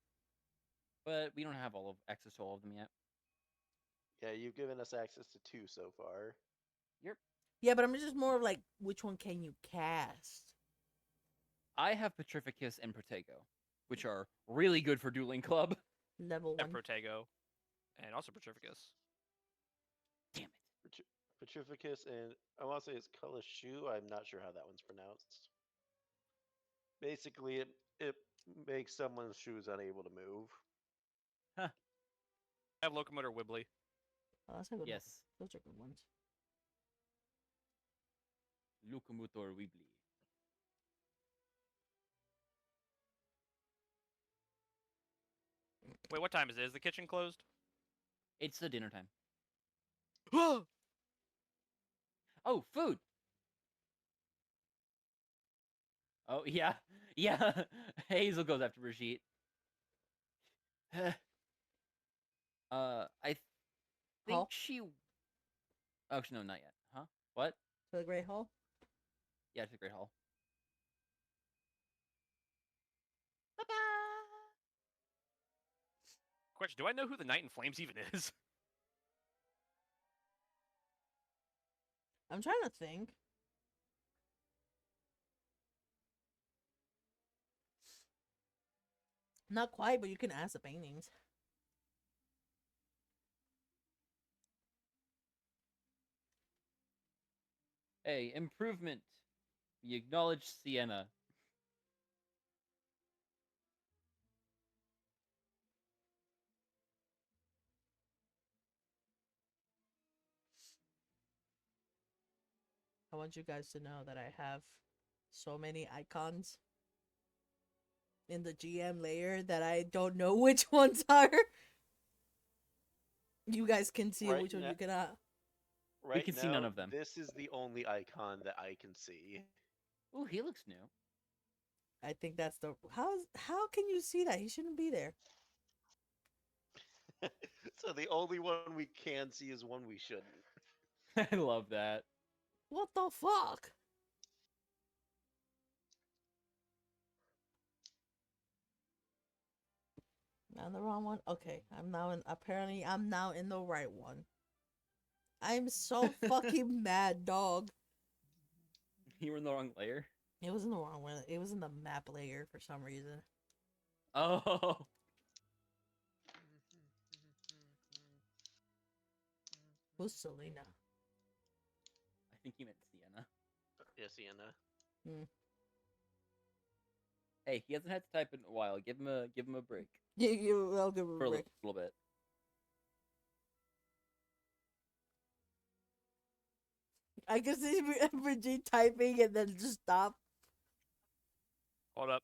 But we don't have access to all of them yet. Yeah, you've given us access to 2 so far. Yeah, but I'm just more of like, which one can you cast? I have Petrificus and Protego, which are really good for Dueling Club. Level And 1. Protego. And also Petrificus. Damn it. Petrificus and I want to say it's Kalashu. I'm not sure how that one's pronounced. Basically, it makes someone's shoes unable to move. I have Locomotor Wibbly. Oh, that's a good one. Yes. Those are good ones. Locomotor Weebly. Wait, what time is it? Is the kitchen closed? It's the dinner time. Oh, Oh, food. Oh, yeah. Yeah. Hazel goes after Brigitte. I think Hall? she... Actually, no, not yet. Huh? What? To the Great Hall? Yeah, to the Great Hall. question. Do I know who the Knight in Flames even is? I'm trying to think. Not quite, but you can ask the paintings. Hey, improvement. We acknowledge Sienna. I want you guys to know that I have so many icons in the GM layer that I don't know which ones are. You guys can see Right which one now- you cannot. Right can now, see none of them. This is the only icon that I can see. Ooh, he looks new. I think that's the how can you see that? He shouldn't be there. So the only one we can see is one we shouldn't. I love that. What the fuck? Not the wrong one. Okay, I'm now in. Apparently, I'm now in the right one. I'm so fucking mad, dog. You were in the wrong layer. It was in the wrong one. It was in the map layer for some reason. Oh. Who's Selena? I think he meant Sienna. Yes, Sienna. Hey, he hasn't had to type in a while. Give him a break I'll give her for a a break. little bit. I can see Brigitte typing and then just stop. Hold up.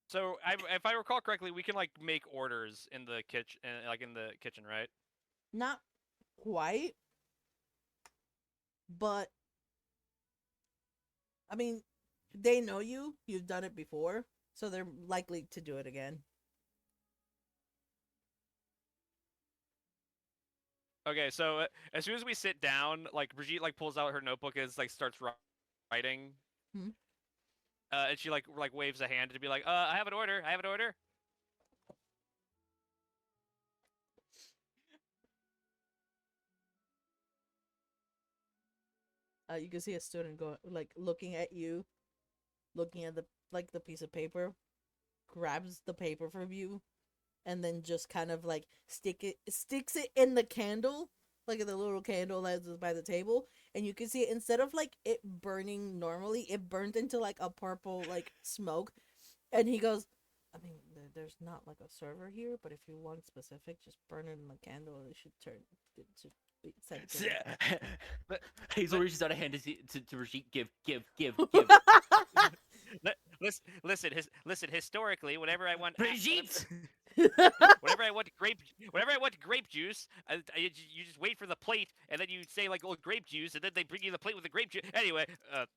So, if I recall correctly, we can like make orders in the kitchen, like in the kitchen, right? Not quite, but I mean, they know you. You've done it before, so they're likely to do it again. Okay, so as soon as we sit down, like Brigitte like pulls out her notebook and like starts writing. Hmm. And she like waves a hand to be like, I have an order. I have an order. You can see a student go like looking at you, looking at the piece of paper, grabs the paper from you, and then just kind of like sticks it in the candle, like in the little candle that's by the table, and you can see it, instead of like it burning normally, it burned into like a purple like smoke, and he goes, I mean, there's not like a server here, but if you want specific, just burn it in the candle. It should turn. It should be sent to me." Hazel reaches out a hand to Brigitte. Give. Listen. Historically, whenever I want Brigitte! whenever I want grape juice, you just wait for the plate, and then you say like, "Oh, grape juice," and then they bring you the plate with the grape juice. Anyway,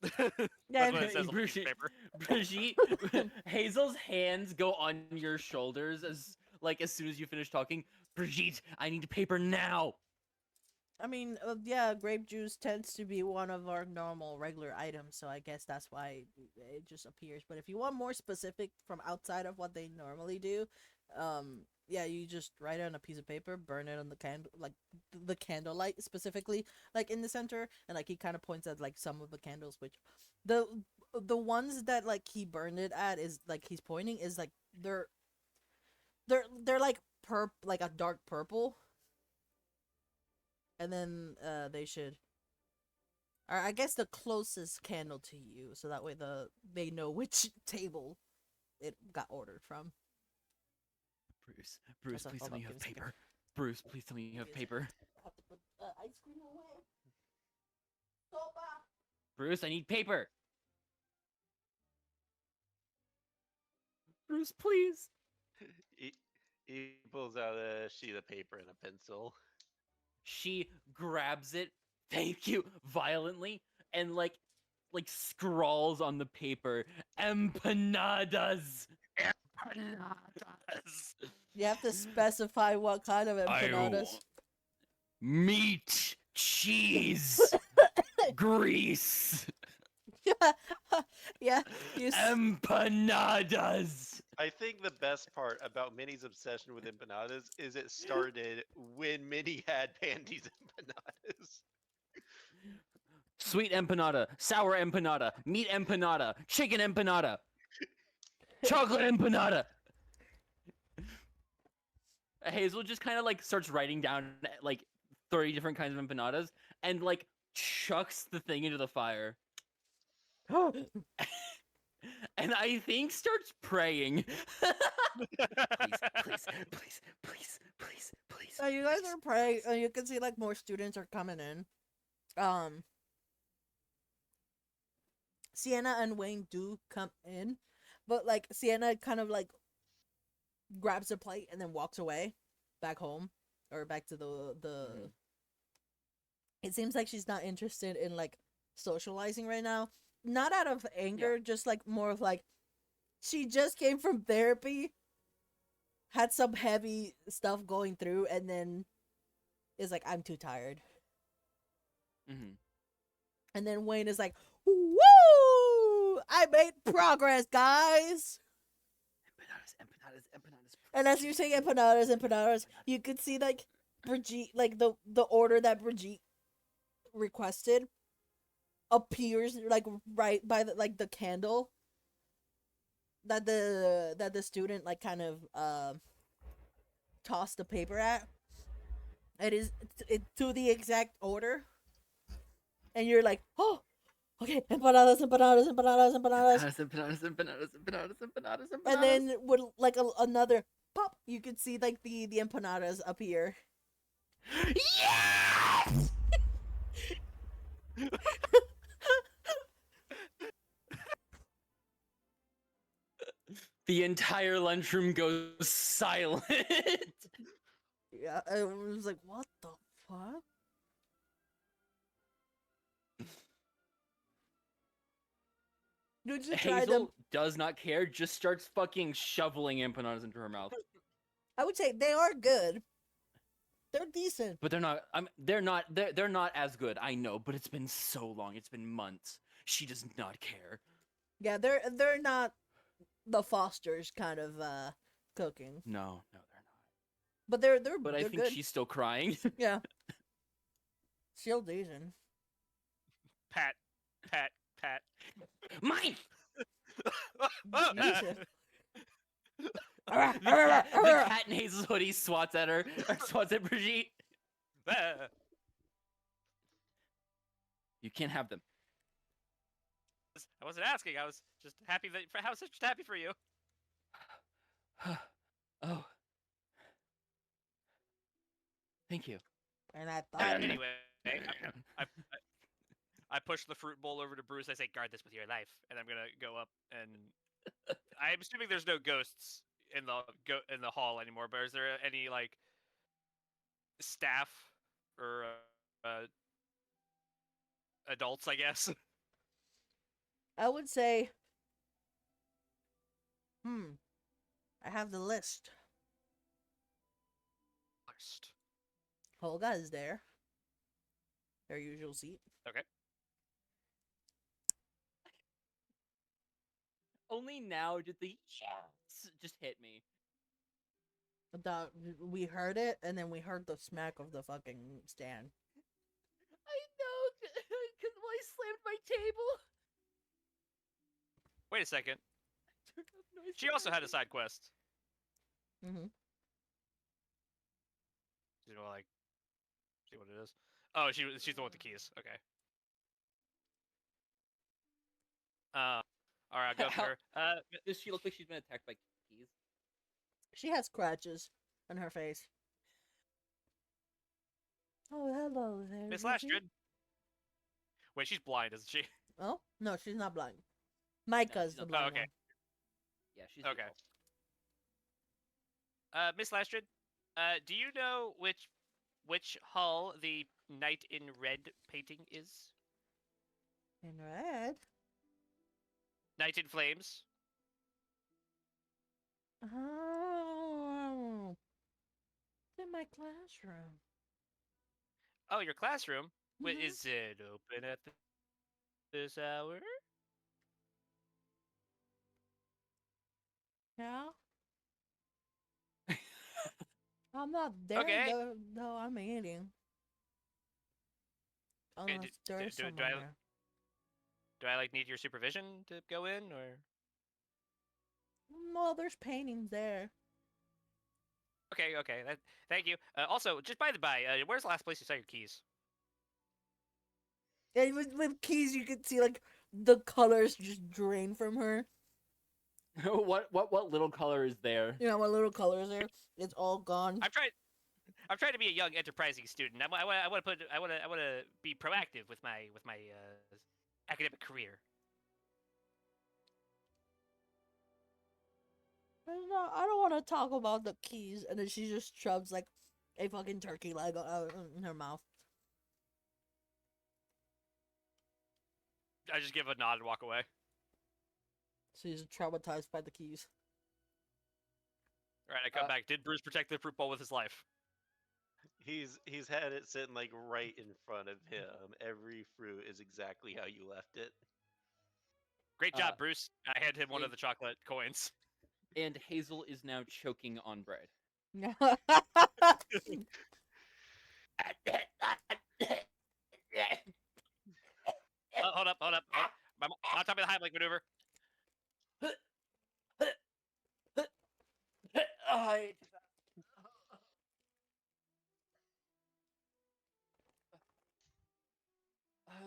Yeah, that's what it says on the Brigitte, paper. Brigitte, Hazel's hands go on your shoulders as soon as you finish talking. Brigitte, I need paper now. I mean, yeah, grape juice tends to be one of our normal regular items, so I guess that's why it just appears. But if you want more specific from outside of what they normally do, yeah, you just write it on a piece of paper, burn it on the candle, like the candlelight specifically, like in the center, and like he kind of points at like some of the candles, which the ones that like he burned it at is like he's pointing is like they're like like a dark purple. And then they should, or I guess the closest candle to you, so that way they know which table it got ordered from. Bruce, Hold please on, tell me you give have me a second. paper. Bruce, please tell me you have paper. I have to put ice cream away. Sopa. Bruce, I need paper. Bruce, please. He pulls out a sheet of paper and a pencil. She grabs it, thank you, violently, and like scrawls on the paper, empanadas. You have to specify what kind of empanadas. Meat, cheese, grease, Yeah, you. empanadas. I think the best part about Minnie's obsession with empanadas is it started when Minnie had Pandy's empanadas. Sweet empanada, sour empanada, meat empanada, chicken empanada, chocolate empanada. Hazel just kind of like starts writing down like 30 different kinds of empanadas and like chucks the thing into the fire. And I think starts praying. Please. So you guys are praying, and you can see like more students are coming in. Sienna and Wayne do come in, but like Sienna kind of like grabs a plate and then walks away back home or back to the Mhm. It seems like she's not interested in like socializing right now. Not out of anger, just like more of like she just came from therapy, had some heavy stuff going through, and then is like, I'm too tired. Mhm. And then Wayne is like, woo! I made progress, guys. Empanadas. And as you say empanadas, you could see like Brigitte, like the order that Brigitte requested appears like right by the candle that the student like kind of tossed the paper at. It to the exact order, and you're like, oh, okay, empanadas. Empanadas. And then with like another pop, you could see like the empanadas appear. Yes! The entire lunchroom goes silent. Yeah, I was like, what the fuck? You just try them. Hazel does not care, just starts fucking shoveling empanadas into her mouth. I would say they are good. They're decent. But they're not as good. I know, but it's been so long. It's been months. She does not care. Yeah, they're not the Foster's kind of cooking, No, they're not. but they're But I they're think good. she's still crying. Yeah, still decent. Pat. Mine. Decent. The cat in Hazel's hoodie swats at her, or swats at Brigitte. You can't have them. I wasn't asking. I was just happy that I was just happy for you. Oh. Thank you. And I thought, Anyway, I push the fruit bowl over to Bruce. I say, "Guard this with your life," and I'm gonna go up and I'm assuming there's no ghosts in the hall anymore. But is there any like staff or adults? I guess. I would say, I have the list. First. Holga is there. Their usual seat. Okay. Only now did the yes just hit me. We heard it, and then we heard the smack of the fucking stand. I know, because I slammed my table. Wait a second. She also had a side quest. Mm-hmm. You know, like, see what it is. Oh, she's the one with the keys. Okay. All right, I'll go for her. Does she look like she's been attacked by keys? She has scratches on her face. Oh, hello there. Miss Ruby. Lastrid. Wait, she's blind, isn't she? Oh no, she's not blind. Micah's she's the not blind okay. one. Yeah, she's Okay. default. Miss Lastrid, do you know which hull the Knight in Red painting is? In red. Knight in Flames. Oh, it's in my classroom. Oh, your classroom. Wait, Mhm. is it open at this hour? Yeah. I'm not there Okay. though. I'm eating. Unless there is do someone I there. do I like need your supervision to go in or? No, there's paintings there. Okay, okay. Thank you. Also, just by the by, where's the last place you saw your keys? And with keys, you could see like the colors just drain from her. what little color is there? You know what little colors there? It's all gone. I'm trying to be a young, enterprising student. I want to be proactive with my academic career. I don't want to talk about the keys. And then she just shoves like a fucking turkey leg in her mouth. I just give a nod and walk away. She's traumatized by the keys. All right, I come back. Did Bruce protect the fruit bowl with his life? He's had it sitting like right in front of him. Every fruit is exactly how you left it. Great job, Uh, Bruce. I hand him one of it- the chocolate coins. And Hazel is now choking on bread. Hold up. On top of the Heimlich maneuver. I...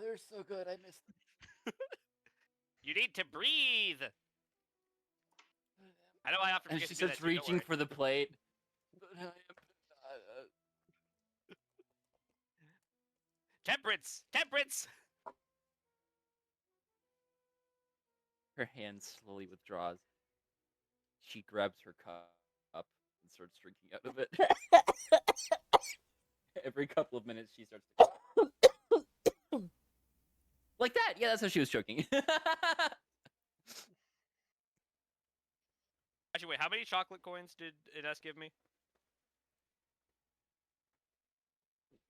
they're so good. I missed them. You need to breathe. I know I often And forget she to do that starts too, don't reaching worry. for the plate. But I am... Temperance! Temperance! Her hand slowly withdraws. She grabs her cup and starts drinking out of it. Every couple of minutes, she starts to... like that. Yeah, that's how she was choking. Actually, wait, how many chocolate coins did Ines give me?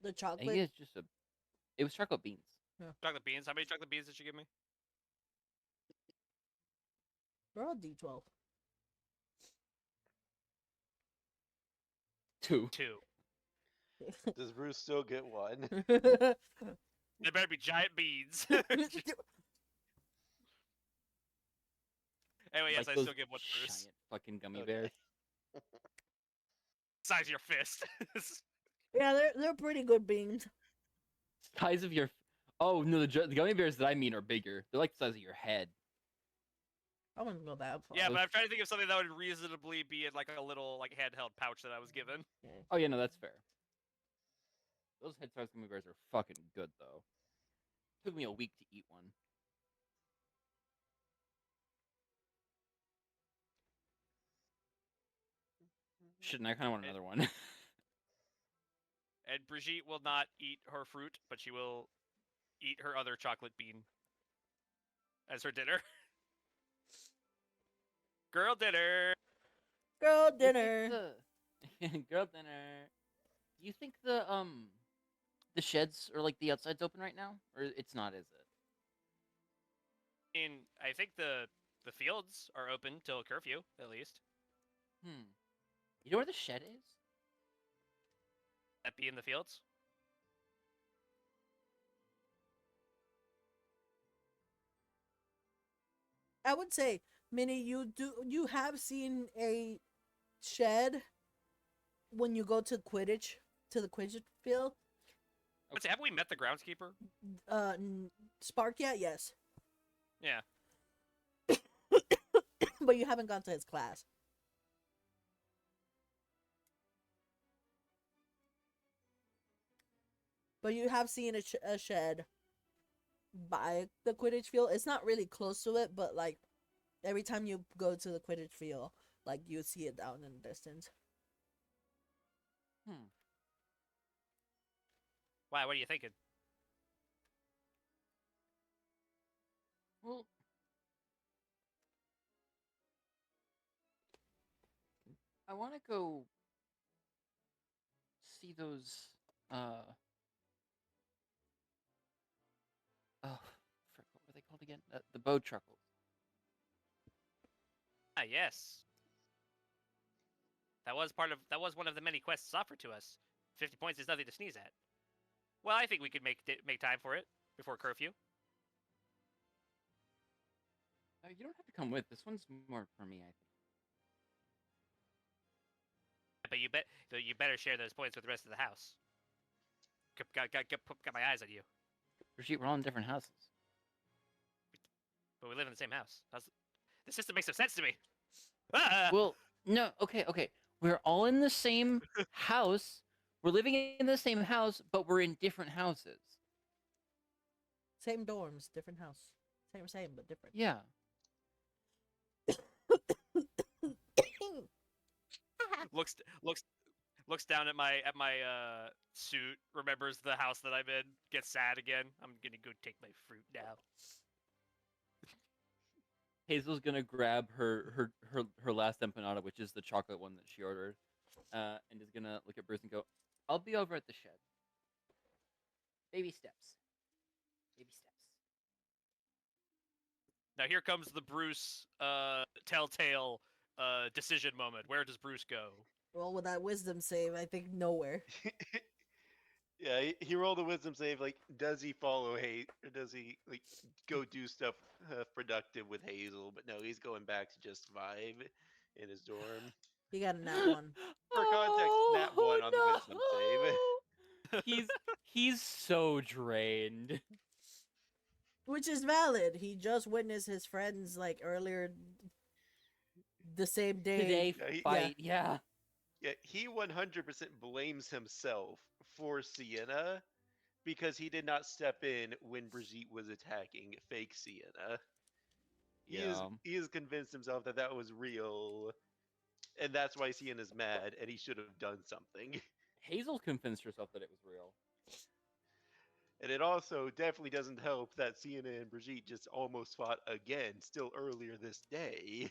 The I think chocolate. it's just a... It was chocolate beans. Chocolate beans. How many chocolate beans did she give me? They're all D12. 2. 2. Does Bruce still get one? They better be giant beans. Anyway, yes, Like I those still give one to Bruce. giant fucking gummy Okay. bears. Size of your fist. Yeah, they're pretty good beans. Size of your... Oh, no, the gummy bears that I mean are bigger. They're like the size of your head. I wouldn't go that far. Yeah, but I'm trying to think of something that would reasonably be in like a little like handheld pouch that I was given. Oh, yeah, no, that's fair. Those head-sized gummy bears are fucking good, though. Took me a week to eat one. Shit, and I kind of want another one. And Brigitte will not eat her fruit, but she will eat her other chocolate bean as her dinner. Girl dinner. Girl Do you think dinner. girl dinner. Do you think the sheds or like the outside's open right now, or it's not? Is it? I mean, I think the fields are open till curfew at least. You know where the shed is? That be in the fields. I would say, Minnie, you have seen a shed when you go to Quidditch, to the Quidditch field. Let's see, have we met the groundskeeper? Spark yet? Yes. Yeah. But you haven't gone to his class. But you have seen a shed by the Quidditch field. It's not really close to it, but like every time you go to the Quidditch field, like you see it down in the distance. Why? What are you thinking? Well, I want to go see those. Oh, frick, what were they called again? The bow truckles. Ah, yes. That was one of the many quests offered to us. 50 points is nothing to sneeze at. Well, I think we could make time for it before curfew. You don't have to come with. This one's more for me, I think. But you better share those points with the rest of the house. Got my eyes on you. Brigitte, we're all in different houses. But we live in the same house. The system makes no sense to me. Ah! Well, no, okay. We're all in the same house. We're living in the same house, but we're in different houses. Same dorms, different house. Same, but different. Yeah. looks down at my suit, remembers the house that I'm in, gets sad again. I'm gonna go take my fruit now. Hazel's gonna grab her last empanada, which is the chocolate one that she ordered, and is gonna look at Bruce and go, "I'll be over at the shed. Baby steps. Baby steps." Now here comes the Bruce telltale decision moment. Where does Bruce go? Well, with that wisdom save, I think nowhere. Yeah, he rolled a wisdom save. Like, does he follow Hazel, or does he like go do stuff productive with Hazel? But no, he's going back to just vibe in his dorm. He got a nat one. For context, nat 1 on the wisdom save. He's so drained. Which is valid. He just witnessed his friends like earlier the same day. Today Yeah, fight, yeah. Yeah, he 100% blames himself for Sienna because he did not step in when Brigitte was attacking fake Sienna. He is convinced himself that that was real, and that's why Sienna's mad, and he should have done something. Hazel convinced herself that it was real. And it also definitely doesn't help that Sienna and Brigitte just almost fought again, still earlier this day.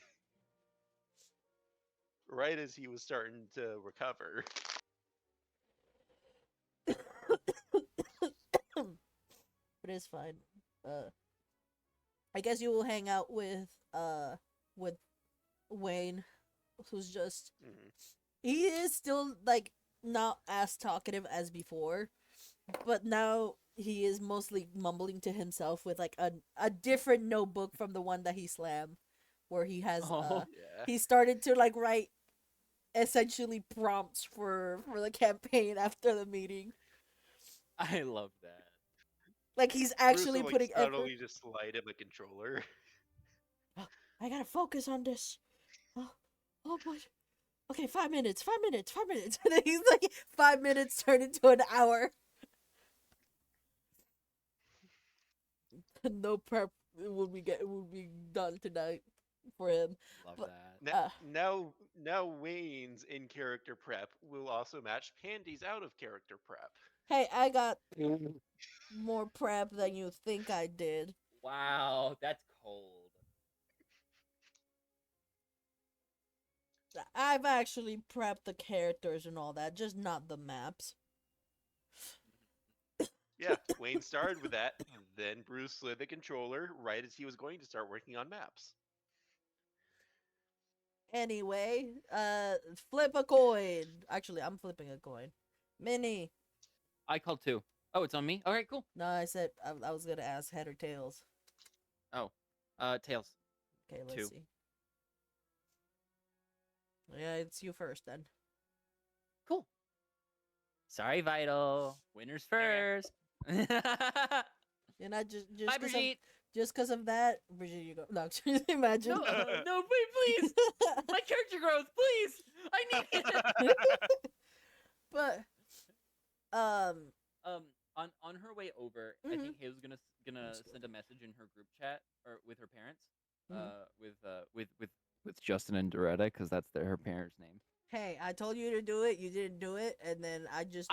Right as he was starting to recover. But it's fine. I guess you will hang out with Wayne, who's just he is still like not as talkative as before, but now he is mostly mumbling to himself with like a different notebook from the one that he slammed, where he has Yeah. he started to like write essentially prompts for the campaign after the meeting. I love that. Like he's Bruce actually will, like, putting effort. subtly just slide him a controller. I gotta focus on this. Oh boy. Okay, 5 minutes. And then he's like 5 minutes turned into an hour. No prep will be done tonight for him. Love But- that. Now Wayne's in character prep will also match Pandy's out of character prep. Hey, I got more prep than you think I did. Wow, that's cold. I've actually prepped the characters and all that, just not the maps. Yeah, Wayne started with that. Then Bruce slid the controller right as he was going to start working on maps. Anyway, flip a coin. Actually, I'm flipping a coin. Minnie. I called 2. Oh, it's on me? Alright, cool. No, I said I was gonna ask head or tails. Tails. Okay, let's 2. see. Yeah, it's you first then. Cool. Sorry, Vital. Winners Okay. first. And I just Bye, 'cause of, Brigitte. just because of that, Brigitte, you go. No, imagine. No, please. My character growth, please. I need it. But On her way over, I think Hazel's gonna send a message in her group chat or with her parents, with Justin and Doretta, because that's her parents' name. hey, I told you to do it. You didn't do it, and then I did.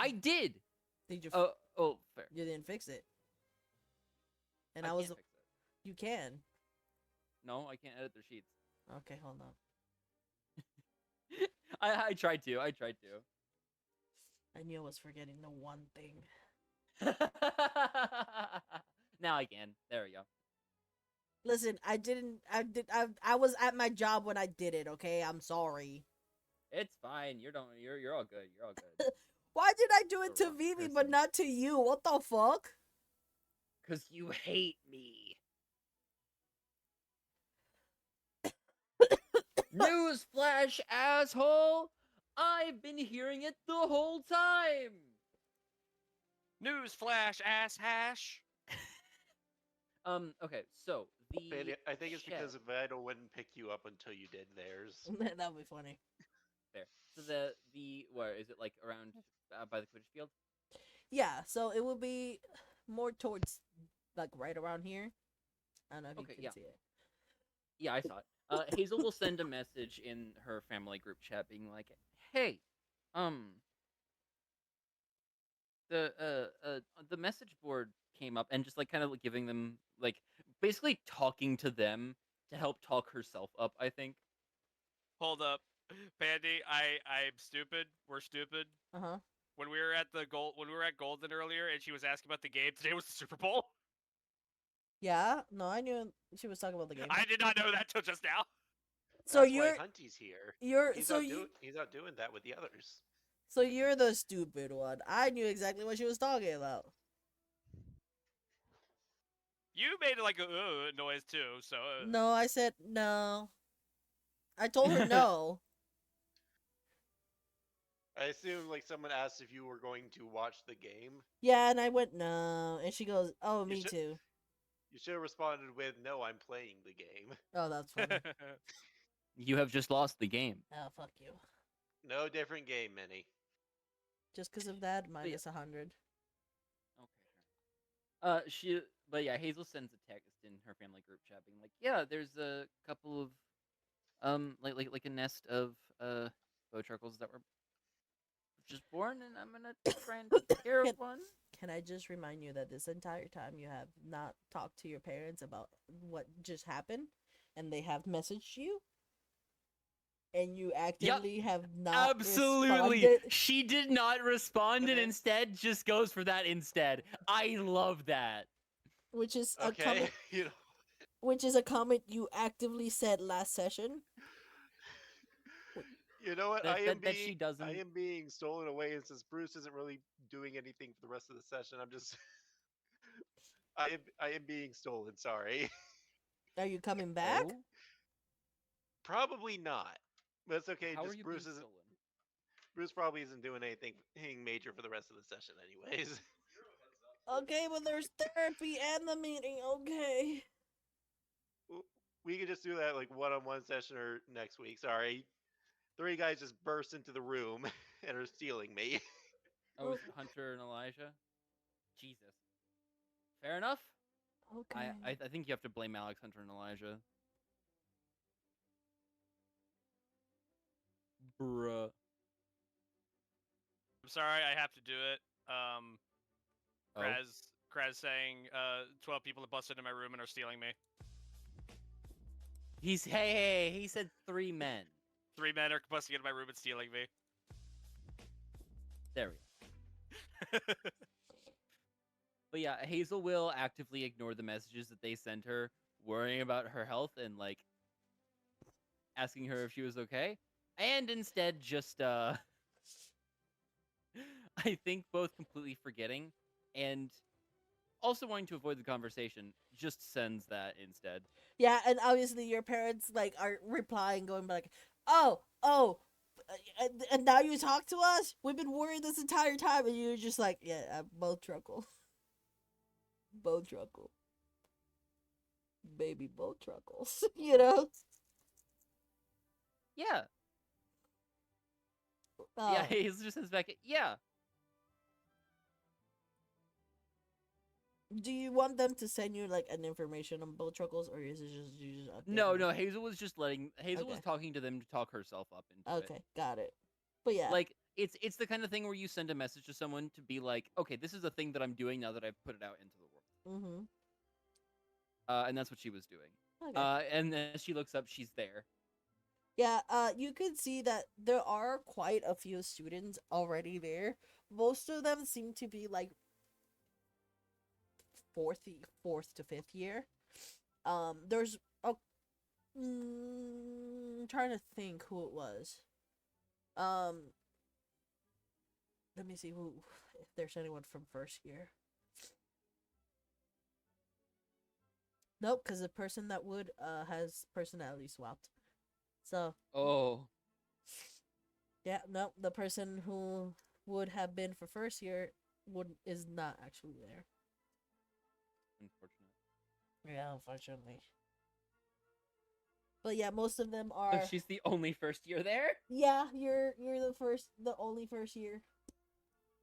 did you? Fair. You didn't fix it. And I I was. can't fix it. You can. No, I can't edit their sheets. Okay, hold on. I tried to. I knew I was forgetting the one thing. Now I can. There we go. Listen, I was at my job when I did it. Okay, I'm sorry. It's fine. You're all good. You're all good. Why did I do it The to wrong Vivi but person. not to you? What the fuck? Because you hate me. Newsflash, asshole! I've been hearing it the whole time! Newsflash, ass hash. Okay, so But the I think it's because shed- Vital wouldn't pick you up until you did theirs. That would be funny. there. So the where is it, like around by the Quidditch field? Yeah, so it would be more towards like right around here. I don't know if Okay, you can yeah. see it. Yeah, I saw it. Hazel will send a message in her family group chat being like, "Hey, the message board came up," and just like kind of like giving them like basically talking to them to help talk herself up, I think. Hold up, Pandy. I'm stupid. We're stupid. Uh huh. When we were at Golden earlier, and she was asking about the game. Today was the Super Bowl. Yeah. No, I knew she was talking about the game. I did not know that till just now. So That's you're why Hunty's here. you're He's so out you he's out doing that with the others. so you're the stupid one. I knew exactly what she was talking about. You made like a noise too. So No, I said no. I told her no. I assume like someone asked if you were going to watch the game. Yeah, and I went no, and she goes, "Oh, You me should- too." You should have responded with, "No, I'm playing the game." Oh, that's funny. You have just lost the game. Oh, fuck you. No different game, Minnie. Just because of that, minus 100. Okay, sure. But yeah, Hazel sends a text in her family group chat being like, "Yeah, there's a couple of, like a nest of bowtruckles that were just born, and I'm gonna try and take care of Can- one." Can I just remind you that this entire time you have not talked to your parents about what just happened, and they have messaged you, and you actively have not Absolutely, responded, she did not respond, But and then- instead just goes for that instead. I love that. which is a Okay, comment, you know. which is a comment you actively said last session. You know what? That she doesn't. I am being stolen away, and since Bruce isn't really doing anything for the rest of the session, I'm just I am being stolen, sorry. Are you coming back? Oh? Probably not. But it's okay, How are just you Bruce being isn't stolen? Bruce probably isn't doing anything major for the rest of the session anyways. Okay, but there's therapy and the meeting. Okay. We could just do that like one-on-one session or next week. Sorry. 3 guys just burst into the room and are stealing me. Oh, is it Hunter and Elijah? Jesus. Fair enough. Okay. I think you have to blame Alex, Hunter, and Elijah. Bruh. I'm sorry, I have to do it. Oh. Kraz saying 12 people have busted into my room and are stealing me. Hey, he said 3 men. 3 men are busting into my room and stealing me. There we go. But yeah, Hazel will actively ignore the messages that they send her, worrying about her health and like asking her if she was okay, and instead just I think both completely forgetting and also wanting to avoid the conversation, just sends that instead. Yeah, and obviously your parents like are replying, going like, "Oh, and now you talk to us? We've been worried this entire time," and you're just like, "Yeah, both truckle, both truckle, baby, both truckles," you know? Yeah. Oh. Yeah, Hazel just says back, yeah. Do you want them to send you like an information on both truckles, or is it just you just update No, them? no, Hazel was just Hazel was Okay. talking to them to talk herself up into it. Okay, got it. But yeah, Like it's the kind of thing where you send a message to someone to be like, okay, this is a thing that I'm doing now that I've put it out into the world. mm-hmm. And that's what she was doing. Okay. And then as she looks up, she's there. Yeah, you could see that there are quite a few students already there. Most of them seem to be like fourth to fifth year. There's a trying to think who it was. Let me see who, if there's anyone from first year. Nope, because the person that would has personality swapped. So Oh, yeah, no, the person who would have been for first year is not actually there. unfortunate. Yeah, unfortunately. But yeah, most of them So are. she's the only first year there. Yeah, you're the only first year.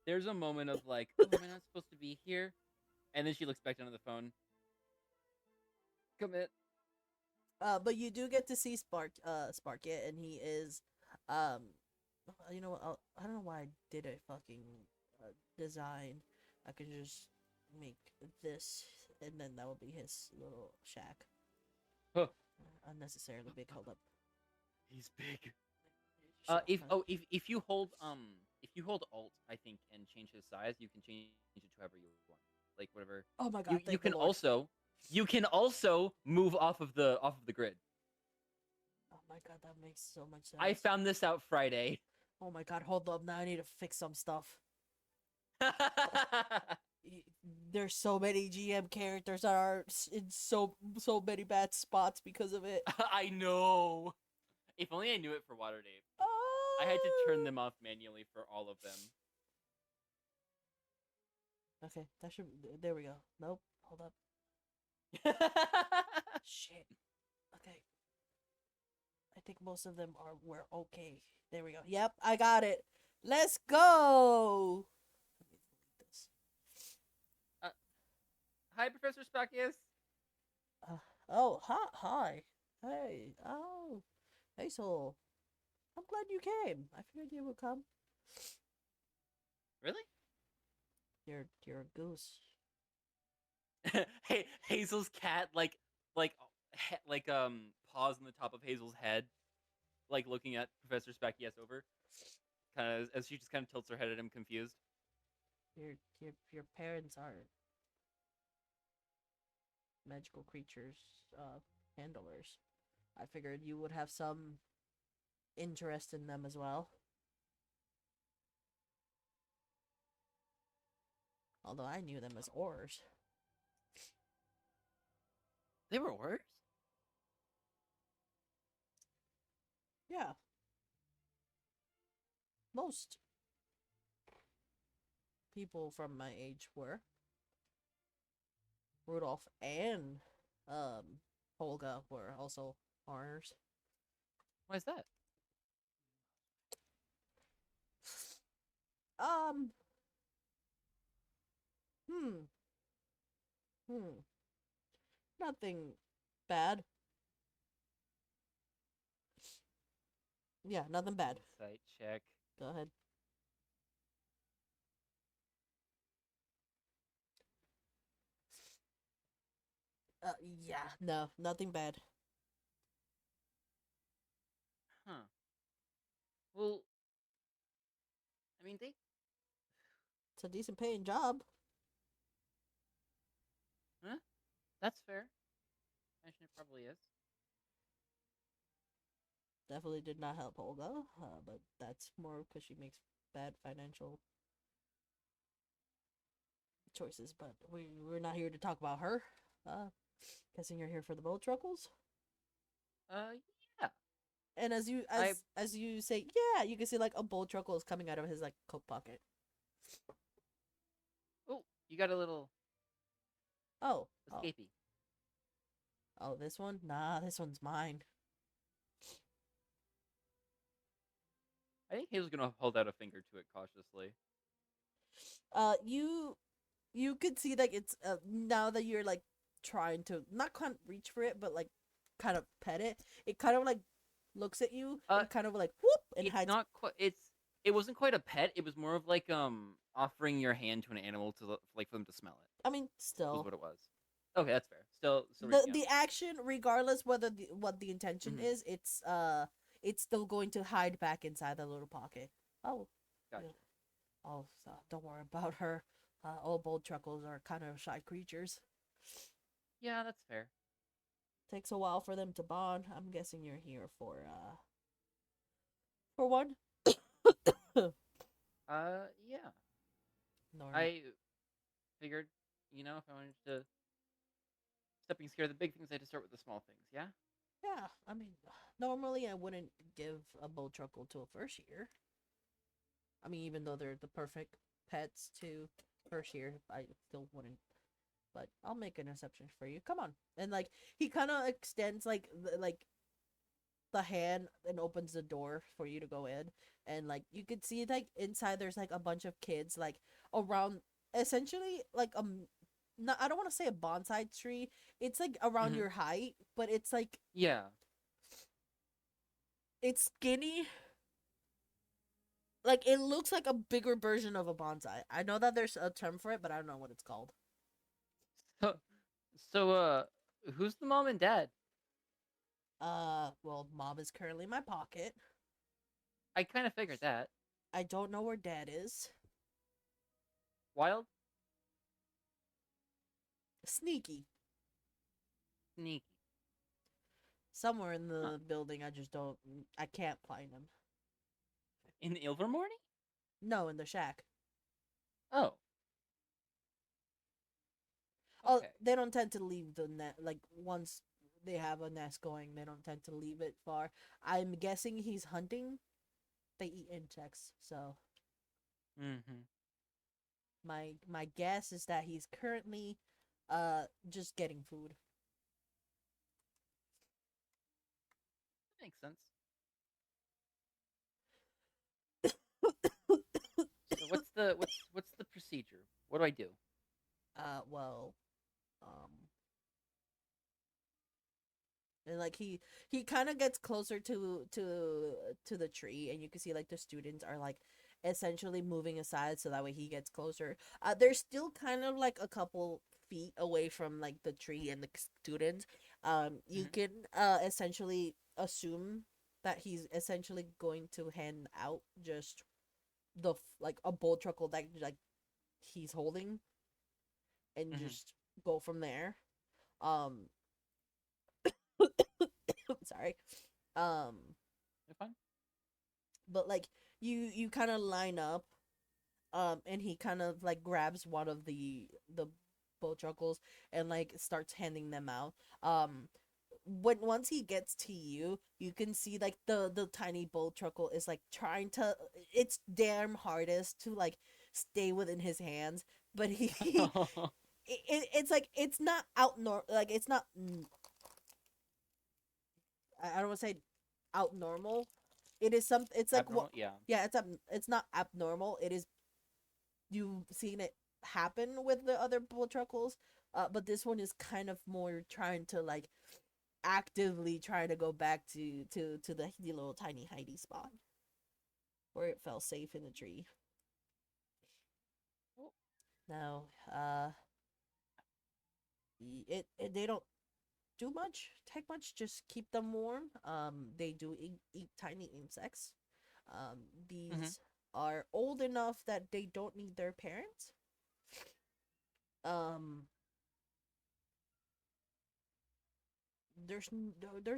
There's a moment of like, oh, am I not supposed to be here? And then she looks back down at the phone. Commit. But you do get to see Sparkit, and he is, you know what? I don't know why I did a fucking design. I can just make this, and then that will be his little shack. Huh. Unnecessarily big. Hold up. He's big. Shut If up. if you hold Alt, I think, and change his size, you can change it to however you want. Like whatever. Oh my god! You thank the can Lord. also move off of the grid. Oh my god, that makes so much sense. I found this out Friday. Oh my god, hold up! Now I need to fix some stuff. There's so many GM characters that are in so many bad spots because of it. I know. If only I knew it for Waterdeep. I had to turn them off manually for all of them. Okay, that should. There we go. Nope. Hold up. Shit. Okay. I think most of them were okay. There we go. Yep, I got it. Let's go. Let me delete this. Hi, Professor Spacius. Oh, hi. Hey. Oh. Hey, Soul. I'm glad you came. I figured you would come. Really? You're a goose. Hey, Hazel's cat paws on the top of Hazel's head, like looking at Professor Spacius over, kind of as she just kind of tilts her head at him, confused. Your parents are magical creatures, handlers. I figured you would have some interest in them as well. Although I knew them as Aurors. They were worse. Yeah. Most people from my age were. Rudolph and Olga were also Aurors. Why is that? Um. Hmm. Hmm. Nothing bad. Yeah, nothing bad. Site check. Go ahead. Yeah, no, nothing bad. Huh. Well, I mean, It's a decent paying job. that's fair. Imagine it probably is. Definitely did not help Olga, but that's more because she makes bad financial choices. But we're not here to talk about her. Guessing you're here for the boat truckles. Yeah. And as you say, yeah, you can see like a bolt truckle is coming out of his like coat pocket. Oh, you got a little Oh, escapee. oh, this one? Nah, this one's mine. I think Hazel's gonna hold out a finger to it cautiously. You could see like it's now that you're like trying to not kind of reach for it, but like kind of pet it. It kind of like looks at you and kind of like whoop and It's hides. not quite. It wasn't quite a pet. It was more of like offering your hand to an animal to like for them to smell it. I mean, Was still what it was. Okay, that's fair. Still the action, regardless whether what the intention Mhm. is, it's still going to hide back inside the little pocket. Oh, Gotcha. yeah. Oh, so don't worry about her. All bold truckles are kind of shy creatures. Yeah, that's fair. Takes a while for them to bond. I'm guessing you're here for one. Yeah. Norm. I figured, if I wanted to stepping scare the big things, I had to start with the small things. Yeah. Yeah, I mean, normally I wouldn't give a bull truckle to a first year. I mean, even though they're the perfect pets to first year, I still wouldn't. But I'll make an exception for you. Come on, and like he kind of extends like the hand and opens the door for you to go in, and like you could see like inside there's like a bunch of kids like around, essentially like not, I don't want to say a bonsai tree. It's like around Mhm. your height, but it's like Yeah. it's skinny. Like it looks like a bigger version of a bonsai. I know that there's a term for it, but I don't know what it's called. So, so, who's the mom and dad? Well, mom is currently in my pocket. I kind of figured that. I don't know where dad is. Wild, Sneaky. sneaky. Somewhere in the Huh. building, I can't find him. In Ilvermorny? No, in the shack. Oh. Oh, Okay. they don't tend to leave the net. Like once they have a nest going, they don't tend to leave it far. I'm guessing he's hunting. They eat insects, so Mm-hmm. my guess is that he's currently just getting food. That makes sense. So what's the procedure? What do I do? Well, and like he kind of gets closer to the tree, and you can see like the students are like essentially moving aside so that way he gets closer. They're still kind of like a couple feet away from like the tree and the students. You Mhm. can essentially assume that he's essentially going to hand out just like a bowl truckle that like he's holding, and Mhm. just go from there. Um, sorry. Um, You're fine. but like you kind of line up, and he kind of like grabs one of the bow truckles and like starts handing them out. When once he gets to you, you can see like the tiny bow truckle is like trying to its damn hardest to like stay within his hands, but it's like it's not like it's not I don't want to say out normal. It is some. It's like what? Abnormal. Yeah. Yeah, it's not abnormal. It is you've seen it happen with the other bull truckles, but this one is kind of more trying to like actively try to go back to the little tiny hidey spot where it felt safe in the tree. Cool. Now, they don't do much, take much, just keep them warm. They do eat tiny insects. Mhm. These are old enough that they don't need their parents. Um, there's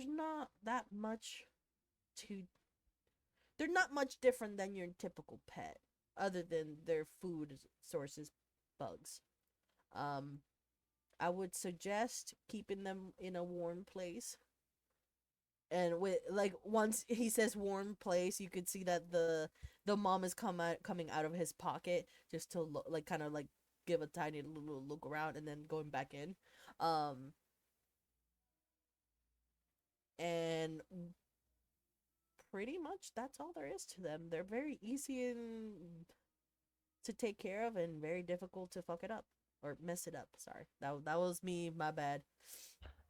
not that much to. They're not much different than your typical pet, other than their food sources, bugs. Um, I would suggest keeping them in a warm place. And with like once he says warm place, you could see that the mom is coming out of his pocket just to look, like kind of like give a tiny little look around and then going back in. Um, and pretty much that's all there is to them. They're very easy and to take care of and very difficult to fuck it up or mess it up. Sorry, that was me. My bad.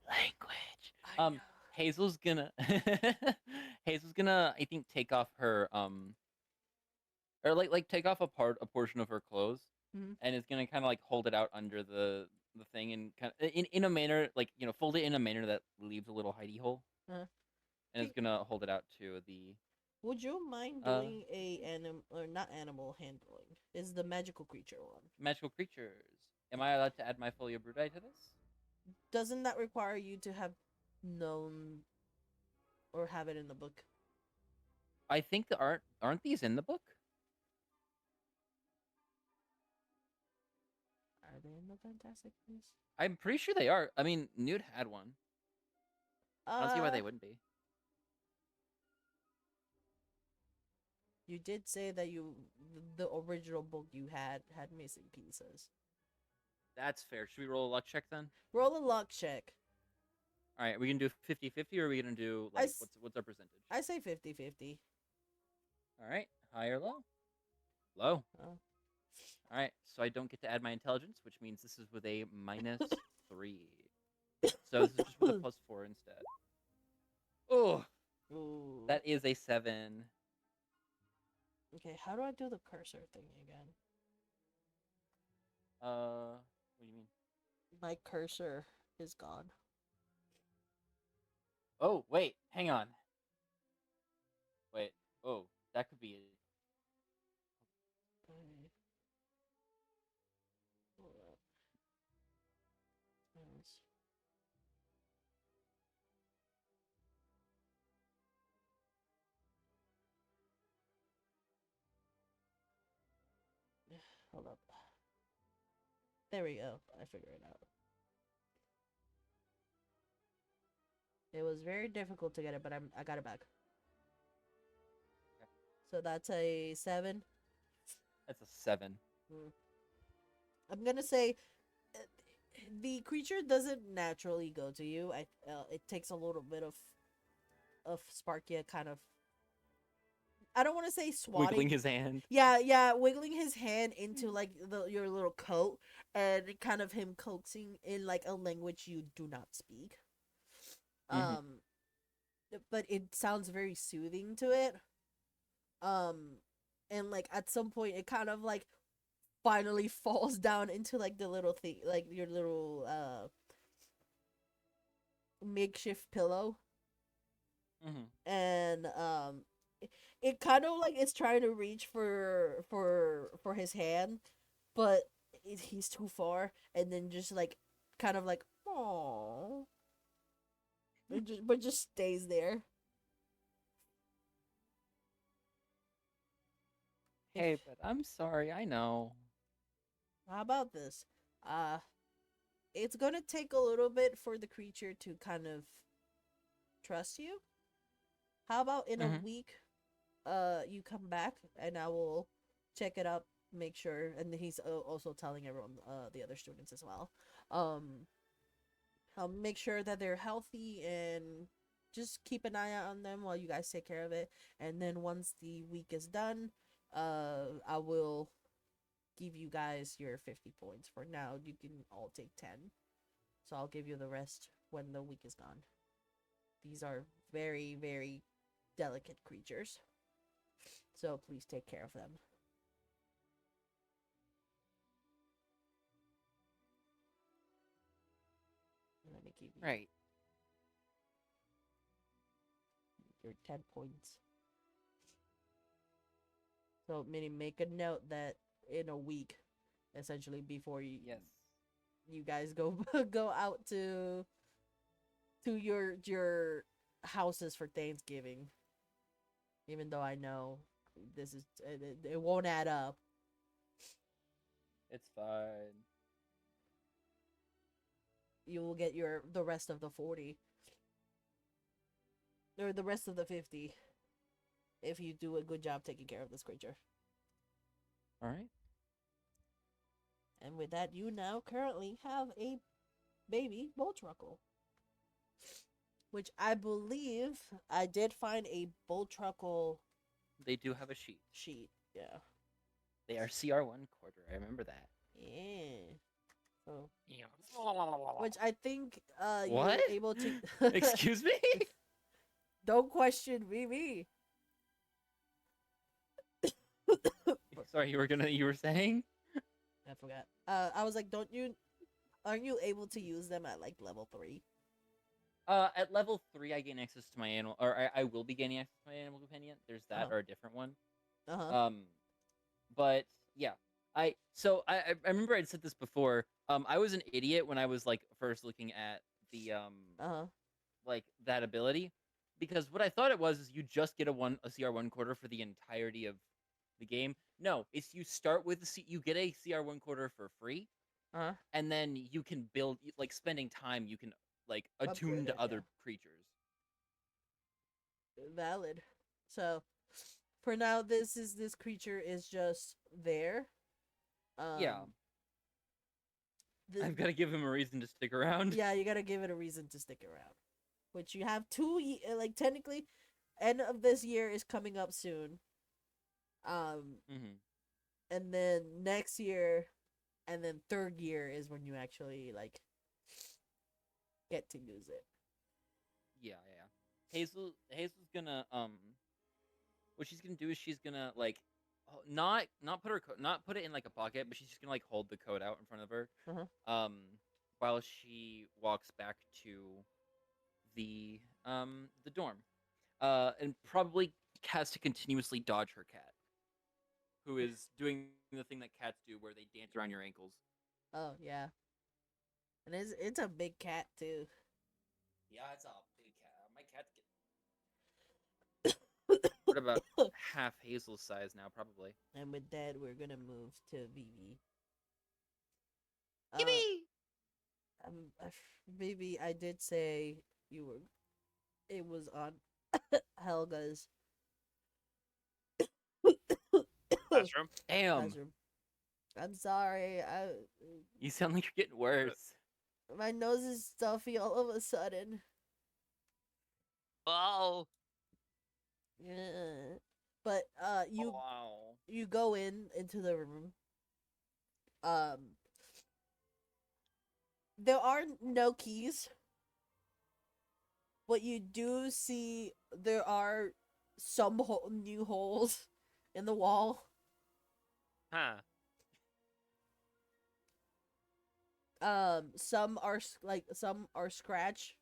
Language. I know. Hazel's gonna Hazel's gonna I think take off her or like take off a portion of her clothes, Mhm. and is gonna kind of like hold it out under the thing and kind of in a manner like fold it in a manner that leaves a little hidey hole, Uh, and is gonna hold it out to the would you mind doing a anim or not animal handling? Is the magical creature one? magical creatures. Am I allowed to add my Folia Brudai to this? Doesn't that require you to have known or have it in the book? I think the aren't these in the book? they in the Fantastic Beasts? I'm pretty sure they are. I mean, Newt had one. I don't see why they wouldn't be. You did say that the original book you had missing pieces. That's fair. Should we roll a luck check then? Roll a luck check. All right, we can do 50-50, or are we gonna do I like s- what's our percentage? I say 50-50. All right, high or low? Low. Oh. All right, so I don't get to add my intelligence, which means this is with a -3. So this is just with a +4 instead. Oh, Ooh. that is a 7. Okay, how do I do the cursor thing again? What do you mean? My cursor is gone. Oh, wait, hang on. Wait, oh, that could be it. Okay. Hold up. Yes. Hold up. There we go. I figured it out. It was very difficult to get it, but I got it back. Okay. So that's a 7. That's a 7. I'm gonna say uh, the creature doesn't naturally go to you. It takes a little bit of Sparkia kind of. I don't want to say swatting. Wiggling his hand. Yeah, wiggling his hand into like your little coat and kind of him coaxing in like a language you do not speak. Mhm. But it sounds very soothing to it. And like at some point it kind of like finally falls down into like the little thing, like your little makeshift pillow, and it kind of like it's trying to reach for his hand, but he's too far, and then just like kind of like oh, but just stays there. Hey, but I'm sorry. I know. How about this? It's gonna take a little bit for the creature to kind of trust you. How about in a Mhm. week, you come back and I will check it up, make sure, and he's also telling everyone, the other students as well. I'll make sure that they're healthy and just keep an eye out on them while you guys take care of it. And then once the week is done, I will give you guys your 50 points. For now, you can all take 10. So I'll give you the rest when the week is gone. These are very, very delicate creatures. So please take care of them. Let me give you Right. your 10 points. So, meaning make a note that in a week, essentially before Yes. you guys go go out to your houses for Thanksgiving. Even though I know this is it won't add up. It's fine. You will get the rest of the 40 or the rest of the 50 if you do a good job taking care of this creature. All right. And with that, you now currently have a baby Boltruckle. Which I believe I did find a Boltruckle They do have a sheet. sheet. Yeah. They are CR1 quarter. I remember that. Yeah. So, Yeah. which I think you What? were able to Excuse me? Don't question me. Sorry, you were saying? I forgot. I was like, aren't you able to use them at like level 3? At level 3, I gain access to my animal, or I will be gaining access to my animal companion. There's that, Uh-huh. or a different one. Uh-huh. But yeah, I remember I'd said this before. I was an idiot when I was like first looking at the Uh-huh. like that ability, because what I thought it was is you just get a CR1 quarter for the entirety of the game. No, it's you start with you get a CR1 quarter for free, Uh-huh. and then you can build like spending time. You can like attune Upgrade to it, other yeah. creatures. Valid. So, for now, this creature is just there. Yeah, The, I've got to give him a reason to stick around. yeah, you gotta give it a reason to stick around. Which you have like technically, end of this year is coming up soon. Hmm. And then next year, and then third year is when you actually like get to use it. Yeah, yeah. Hazel's gonna what she's gonna do is she's gonna like not put her not put it in like a pocket, but she's just gonna like hold the coat out in front of her, Uh-huh. while she walks back to the dorm, and probably has to continuously dodge her cat, who is doing the thing that cats do, where they dance around your ankles. Oh yeah, and it's a big cat too. Yeah, it's a big cat. My cat's what about half Hazel's size now, probably. And with that, we're gonna move to Vivi. Yippee! Vivi, I did say you were. It was on Helga's Classroom. Damn, classroom. I'm sorry. you sound like you're getting worse. My nose is stuffy all of a sudden. Oh, Yeah. But Oh, wow. you go into the room. There are no keys, but you do see there are some new holes in the wall. huh. Some are scratch.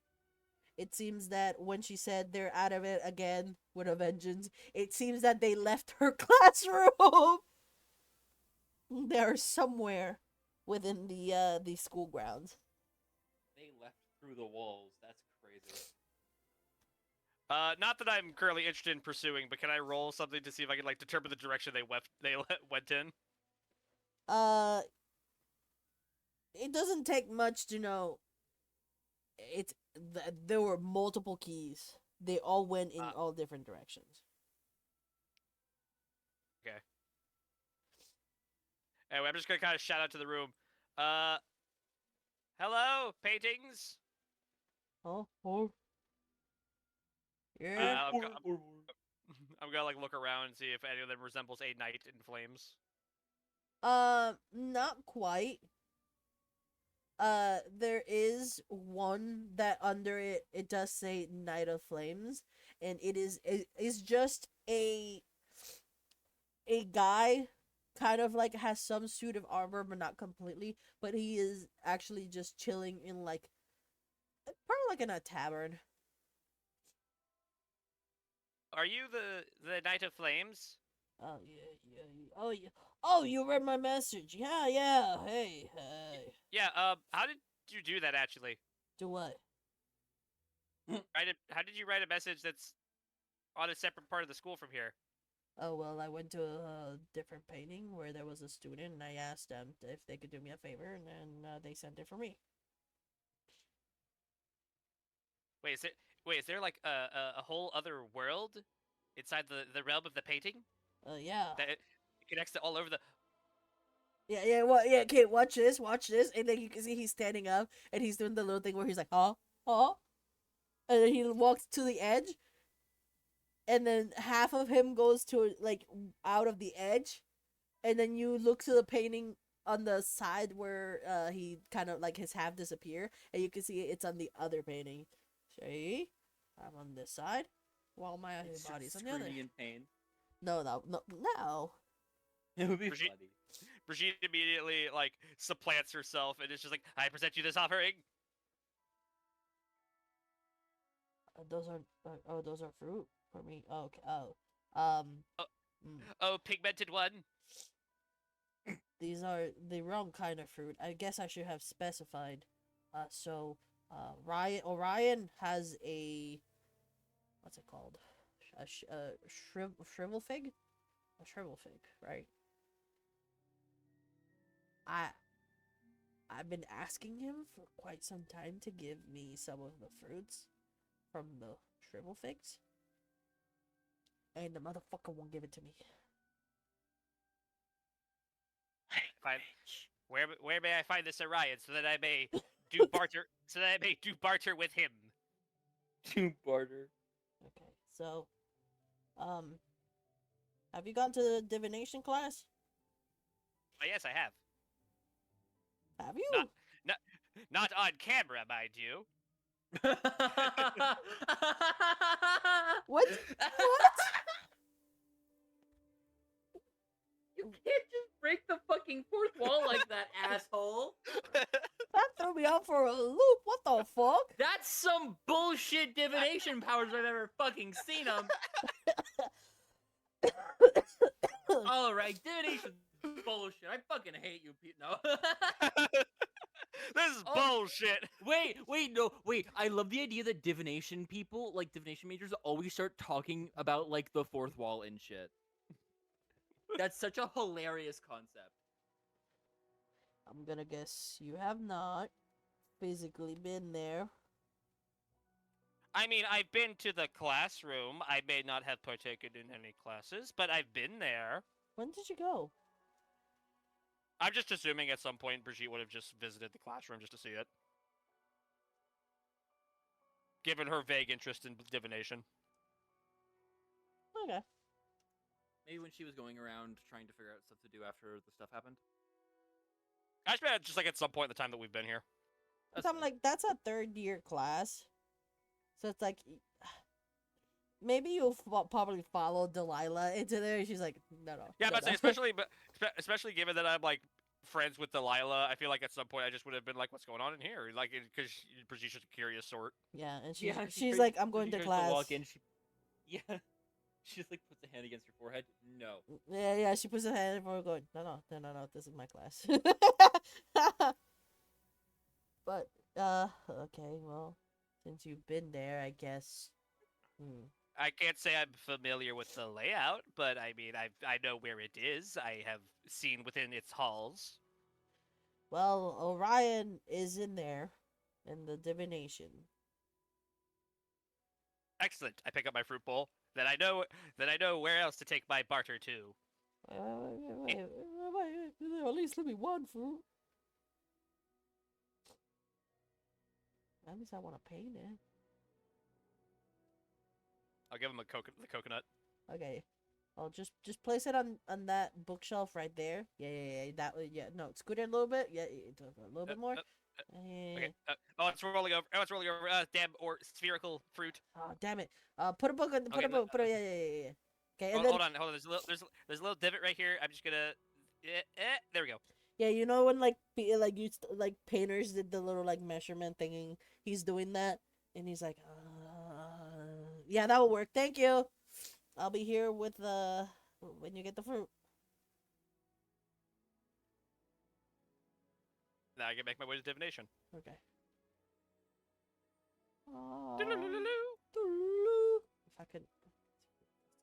It seems that when she said they're out of it again with a vengeance, it seems that they left her classroom. They're somewhere within the school grounds. They left through the walls. That's crazy. Not that I'm currently interested in pursuing, but can I roll something to see if I can like determine the direction they went in? Uh, it doesn't take much to know. There were multiple keys. They all went in all different directions. Anyway, I'm just gonna kind of shout out to the room. Hello, paintings. Oh, Uh, yeah. I'm gonna like look around and see if any of them resembles a knight in flames. Not quite. There is one that under it does say Knight of Flames, and it is just a guy, kind of like has some suit of armor but not completely, but he is actually just chilling in like probably like in a tavern. Are you the Knight of Flames? Oh yeah. Oh yeah. Oh, you read my message. Yeah. Hey. Yeah. How did you do that actually? Do what? How did you write a message that's on a separate part of the school from here? Oh, well, I went to a different painting where there was a student, and I asked them if they could do me a favor, and then they sent it for me. Wait, is there like a whole other world inside the realm of the painting Yeah. that it connects to all over the? Yeah, what? Yeah, okay, watch this, and then you can see he's standing up, and he's doing the little thing where he's like, huh? And then he walks to the edge, and then half of him goes to, like, out of the edge, and then you look to the painting on the side where he kind of, like, his half disappear, and you can see it's on the other painting. See? I'm on this side, while my body's on the other. Screaming in pain. No. It would be Brigitte- funny. Brigitte immediately like supplants herself and is just like, "I present you this offering." Those are fruit for me. Oh, okay. Oh, pigmented one. These are the wrong kind of fruit. I guess I should have specified. Orion has a, what's it called? Shrivel fig? A shrivel fig, right? I've been asking him for quite some time to give me some of the fruits from the shrivel figs. And the motherfucker won't give it to me. Fine. Where may I find this Orion so that I may do barter with him? To barter. Okay, so, have you gone to the divination class? Oh, yes, I have. Have you? Not on camera, mind you. What? What? You can't just break the fucking fourth wall like that, asshole. That threw me out for a loop. What the fuck? That's some bullshit divination powers I've ever fucking seen them. All right, divination bullshit. I fucking hate you, Pete. No. This is Oh. bullshit. Wait. I love the idea that divination people, like divination majors, always start talking about like the fourth wall and shit. That's such a hilarious concept. I'm gonna guess you have not physically been there. I mean, I've been to the classroom. I may not have partaken in any classes, but I've been there. When did you go? I'm just assuming at some point Brigitte would have just visited the classroom just to see it. Given her vague interest in divination. Okay. Maybe when she was going around trying to figure out stuff to do after the stuff happened. I just meant just like at some point in the time that we've been here. That's So I'm fair. like, that's a third year class. So it's like, maybe you'll probably follow Delilah into there. She's like, no. Yeah, no, but no." especially given that I'm like friends with Delilah, I feel like at some point I just would have been like, "What's going on in here?" Like, because Brigitte's just a curious sort. Yeah, and Yeah, she's like, I'm going to class. Walk in, yeah. She just like puts a hand against her forehead. No. Yeah, she puts her hand for going, no, this is my class. But, okay, well, since you've been there, I guess. I can't say I'm familiar with the layout, but I mean, I know where it is. I have seen within its halls. Well, Orion is in there, in the divination. Excellent. I pick up my fruit bowl. Then I know where else to take my barter to. Wait, at least let me one fruit. At least I want to paint it. I'll give him the coconut. Okay. I'll just place it on that bookshelf right there. Yeah. That way, yeah. No, scoot it a little bit. Yeah, a little bit more. Okay. Oh, it's rolling over. Oh, it's rolling over. Damn, or spherical fruit. Oh, damn it. Put a book on. Put Okay, a book. Put a yeah. Okay, and Hold, then hold on. There's a little divot right here. I'm just gonna. There we go. yeah, you know when like like painters did the little like measurement thingy. He's doing that, and he's like, yeah, that will work. Thank you. I'll be here with when you get the fruit. Now I can make my way to divination. Okay. If I could,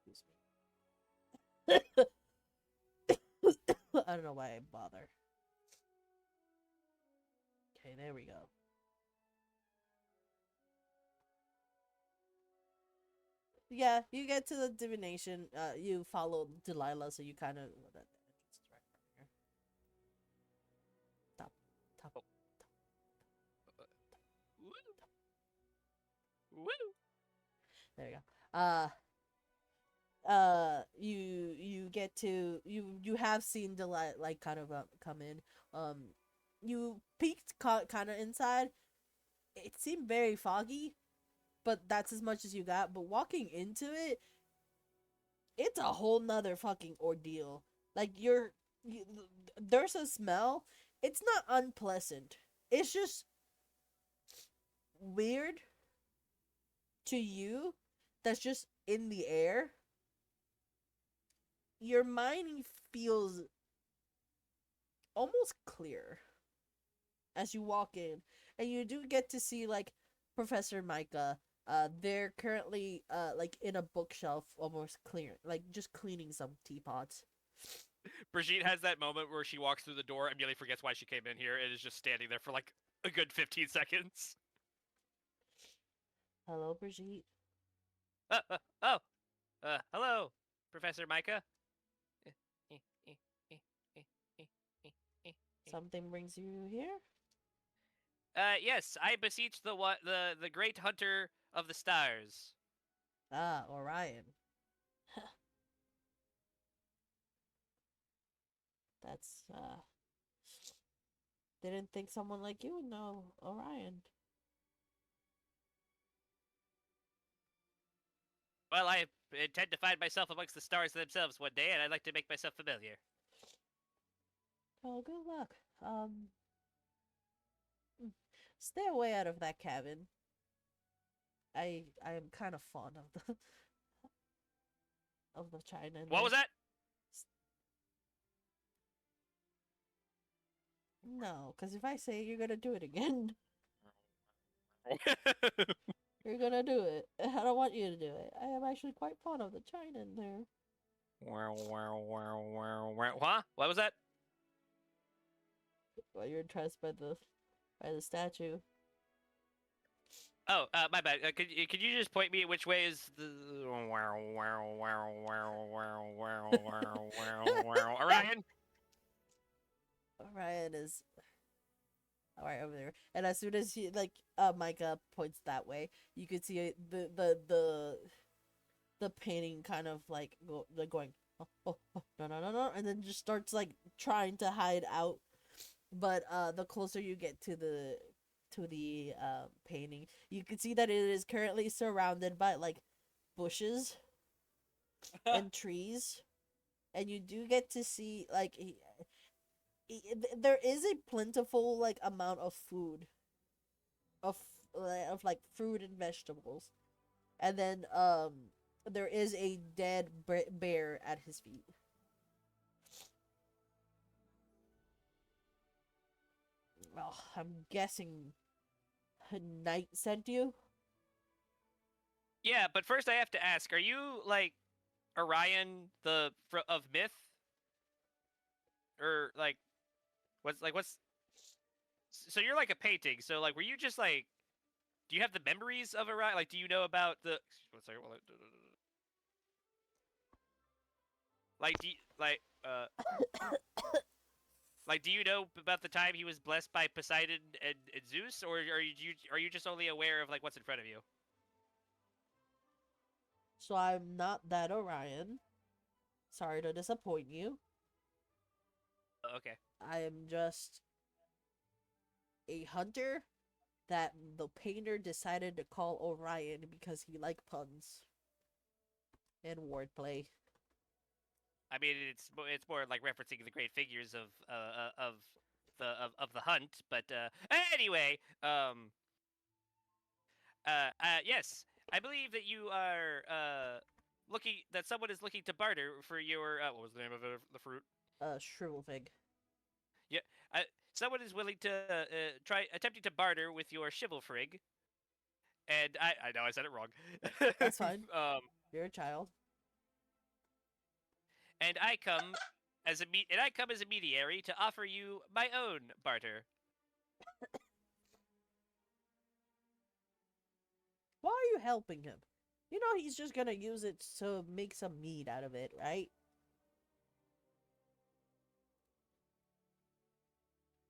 excuse me. I don't know why I bother. Okay, there we go. Yeah, you get to the divination. You follow Delilah, so you kind of. That entrance is right here. Top. Woo! There you go. You get to you have seen Delight like kind of come in. You peeked kind of inside. It seemed very foggy, but that's as much as you got. But walking into it, it's a whole nother fucking ordeal. Like there's a smell. It's not unpleasant. It's just weird to you. That's just in the air. Your mind feels almost clear as you walk in, and you do get to see like Professor Micah. They're currently like in a bookshelf, almost clear, like just cleaning some teapots. Brigitte has that moment where she walks through the door, immediately forgets why she came in here, and is just standing there for like a good 15 seconds. Hello, Brigitte. Oh, hello, Professor Micah. Something brings you here? Yes, I beseech the great hunter of the stars. Ah, Orion. That's, didn't think someone like you would know Orion. Well, I intend to find myself amongst the stars themselves one day, and I'd like to make myself familiar. Oh, good luck. Stay away out of that cabin. I am kind of fond of the of the China. What was that? No, because if I say it, you're gonna do it again. You're gonna do it. I don't want you to do it. I am actually quite fond of the China in there. Huh? What was that? Well, you're impressed by the statue. Oh, my bad. Could you just point me which way is the Orion? Orion is right over there, and as soon as he Micah points that way, you could see the painting kind of like going oh, no, and then just starts like trying to hide out. But the closer you get to the painting, you can see that it is currently surrounded by like bushes and trees, and you do get to see like there is a plentiful like amount of food of like fruit and vegetables, and then there is a dead bear at his feet. Well, I'm guessing a knight sent you. Yeah, but first I have to ask: are you like Orion of myth, or like what's? So you're like a painting. So like, were you just like? Do you have the memories of Orion? Like, do you know about the? One second. Like, like, do you know about the time he was blessed by Poseidon and Zeus, or are you just only aware of like what's in front of you? So I'm not that Orion. Sorry to disappoint you. Okay. I am just a hunter that the painter decided to call Orion because he liked puns and wordplay. I mean, it's more like referencing the great figures of the hunt, but anyway, yes, I believe that you are that someone is looking to barter for your what was the name of the fruit? Shrivelfig. Yeah, someone is willing to attempting to barter with your Shivelfrig, and I know I said it wrong. That's fine. You're a child. And I come as a mediary to offer you my own barter. Why are you helping him? You know he's just gonna use it to make some meat out of it, right?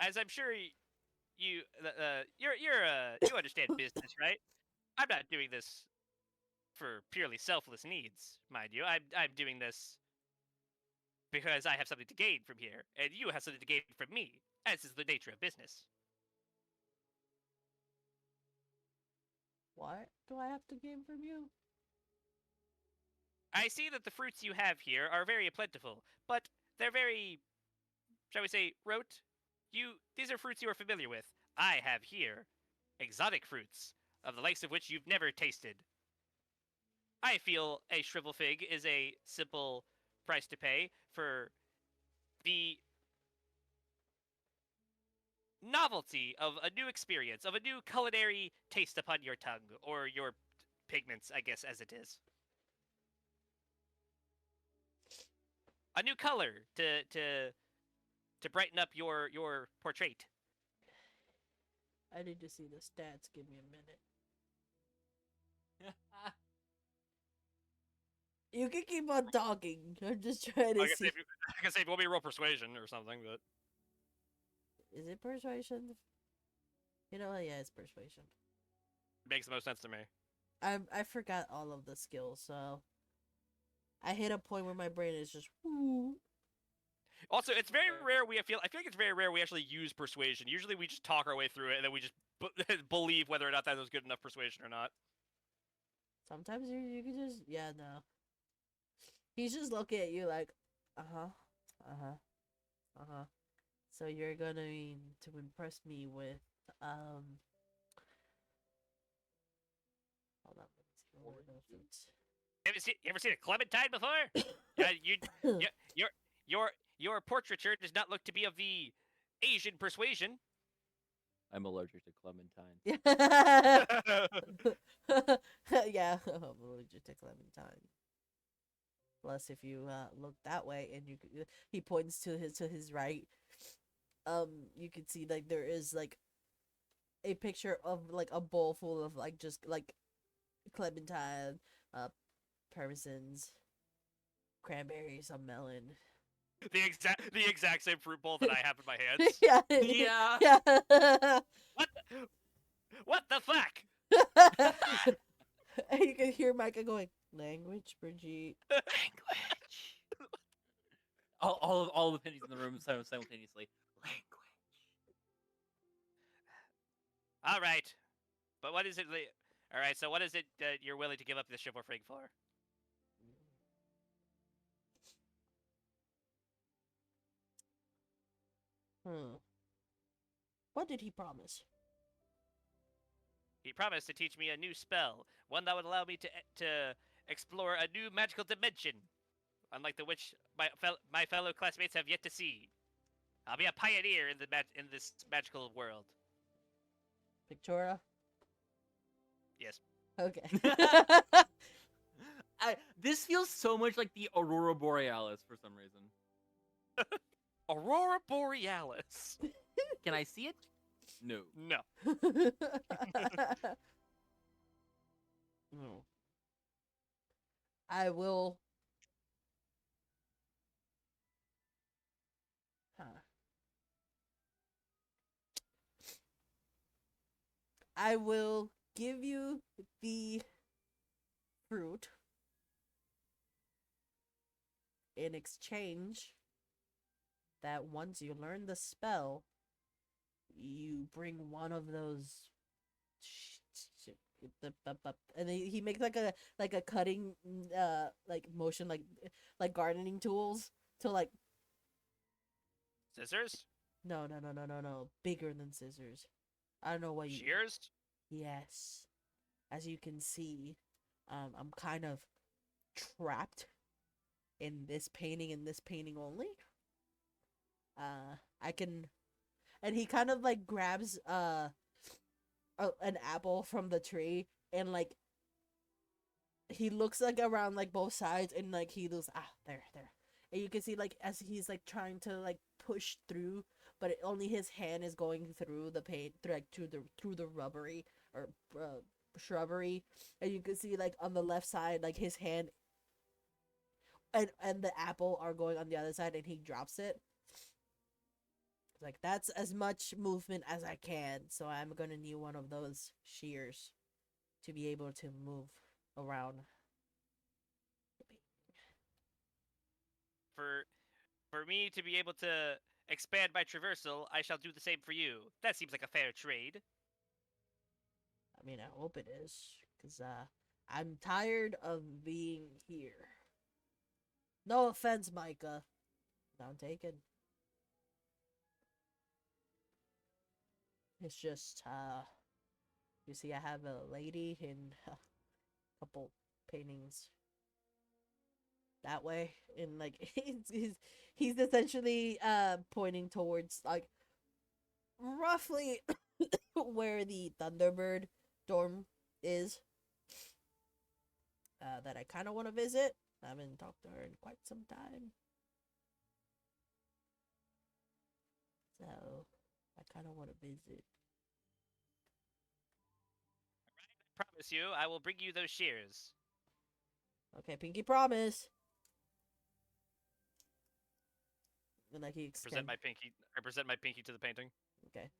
As I'm sure you understand business, right? I'm not doing this for purely selfless needs, mind you. I'm doing this because I have something to gain from here, and you have something to gain from me, as is the nature of business. What do I have to gain from you? I see that the fruits you have here are very plentiful, but they're very, shall we say, rote. These are fruits you are familiar with. I have here exotic fruits, of the likes of which you've never tasted. I feel a shrivel fig is a simple price to pay for the novelty of a new experience, of a new culinary taste upon your tongue, or your pigments, I guess, as it is. a new color to brighten up your portrait. I need to see the stats. Give me a minute. You can keep on talking. I'm just trying to I can see. say if you want me to roll persuasion or something, but Is it persuasion? You know what? Yeah, it's persuasion. it makes the most sense to me. I forgot all of the skills, so I hit a point where my brain is just. Whoo. Also, it's very rare I feel like it's very rare we actually use persuasion. Usually we just talk our way through it and then we just believe whether or not that was good enough persuasion or not. Sometimes you can just no. He's just looking at you like, So you're gonna mean to impress me with Hold on, let me see what are those fruits. You ever seen a clementine before? Your portraiture does not look to be of the Asian persuasion. I'm allergic to clementine. Yeah, I'm allergic to clementine. Plus, if you look that way, and he points to his right, you can see like there is like a picture of like a bowl full of like just like clementine, parmesan, cranberries, some melon. The exact same fruit bowl that I have in my hands. Yeah, Yeah. yeah. What the fuck? And you can hear Micah going, "Language, Brigitte." Language. all the pennies in the room simultaneously. Language. All right, but what is it? All right, so what is it that you're willing to give up the chivalry ring for? What did he promise? He promised to teach me a new spell, one that would allow me to explore a new magical dimension, unlike the which my fellow classmates have yet to see. I'll be a pioneer in in this magical world. Victoria? Yes. Okay. This feels so much like the Aurora Borealis for some reason. Aurora Borealis. Can I see it? No. No. No. I will. I will give you the fruit in exchange that once you learn the spell, you bring one of those and he makes like a cutting like motion like gardening tools to like Scissors? no, bigger than scissors. I don't know what you Shears? Yes. As you can see, I'm kind of trapped in this painting only. I can, and he kind of like grabs an apple from the tree and like he looks like around like both sides and like he looks there, and you can see like as he's like trying to like push through, but only his hand is going through the paint through the rubbery or shrubbery, and you can see like on the left side like his hand and the apple are going on the other side, and he drops it. Like, that's as much movement as I can, so I'm gonna need one of those shears to be able to move around. For me to be able to expand my traversal, I shall do the same for you. That seems like a fair trade. I mean, I hope it is, because I'm tired of being here. No offense, Micah. Not taken. It's just, you see, I have a lady and a couple paintings that way, and like he's essentially pointing towards like roughly where the Thunderbird dorm is. That I kind of want to visit. I haven't talked to her in quite some time. So I kind of want to visit. Promise you, I will bring you those shears. Okay, pinky promise. And like he Present extend. my pinky. I present my pinky to the painting. Okay.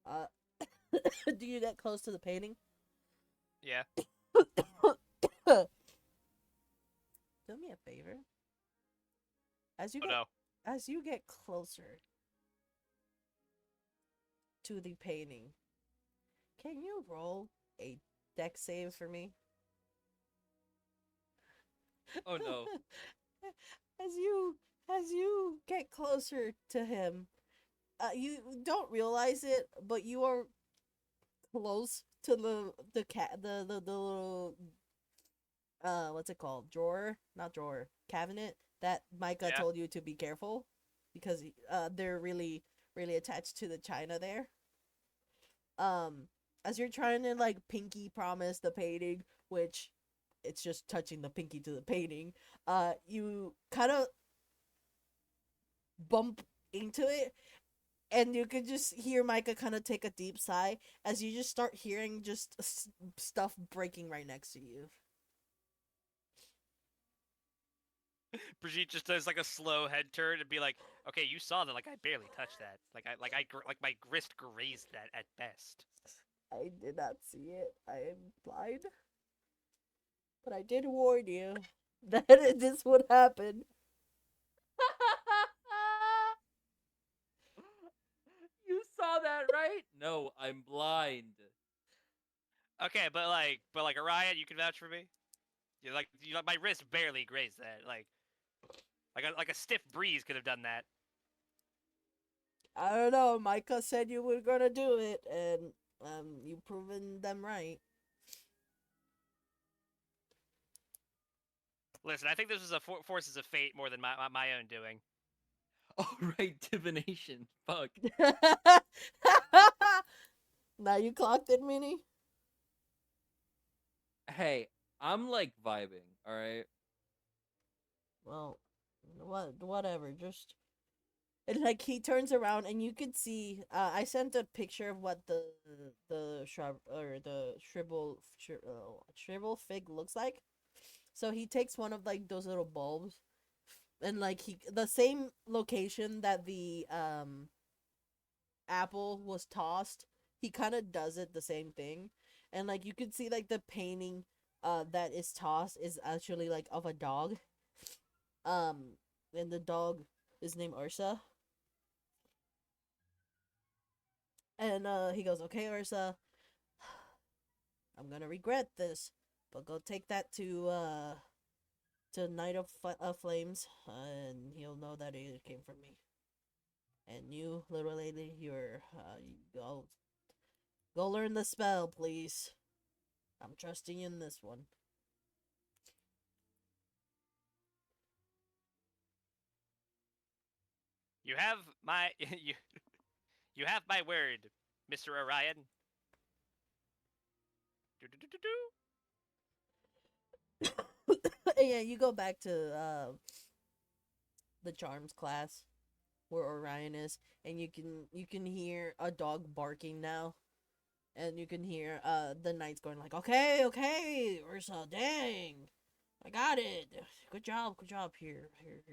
Uh, do you get close to the painting? Yeah. Do me a favor. As you Oh get no. as you get closer to the painting, can you roll a deck save for me? Oh no. As you get closer to him, you don't realize it, but you are close to the cat the little what's it called, drawer, not drawer, cabinet that Micah Yeah. told you to be careful because they're really attached to the china there. As you're trying to like pinky promise the painting, which it's just touching the pinky to the painting, you kind of bump into it, and you could just hear Micah kind of take a deep sigh as you just start hearing just stuff breaking right next to you. Brigitte just does like a slow head turn and be like, "Okay, you saw that. Like I barely touched that. Like my wrist grazed that at best." I did not see it. I am blind. But I did warn you that this would happen. You saw that, right? No, I'm blind. Okay, but like Orion, you can vouch for me. You like my wrist barely grazed that. Like a stiff breeze could have done that. I don't know. Micah said you were gonna do it, and you've proven them right. Listen, I think this was a forces of fate more than my own doing. All right, divination. Fuck. Now you clocked it, Minnie? Hey, I'm like vibing. All right. Well, whatever. Just and like he turns around and you could see. I sent a picture of what the shrub or the shrivel fig looks like. So he takes one of like those little bulbs, and like the same location that the apple was tossed. He kind of does it the same thing, and like you could see like the painting that is tossed is actually like of a dog. And the dog is named Ursa. And he goes, "Okay, Ursa, I'm gonna regret this, but go take that to Night of Flames, and he'll know that it came from me. And you, little lady, you go learn the spell, please. I'm trusting you in this one." You have my you have my word, Mr. Orion. And yeah, you go back to the charms class where Orion is, and you can hear a dog barking now, and you can hear the knights going like, "Okay, okay, Ursa, dang, I got it. Good job, here. Here's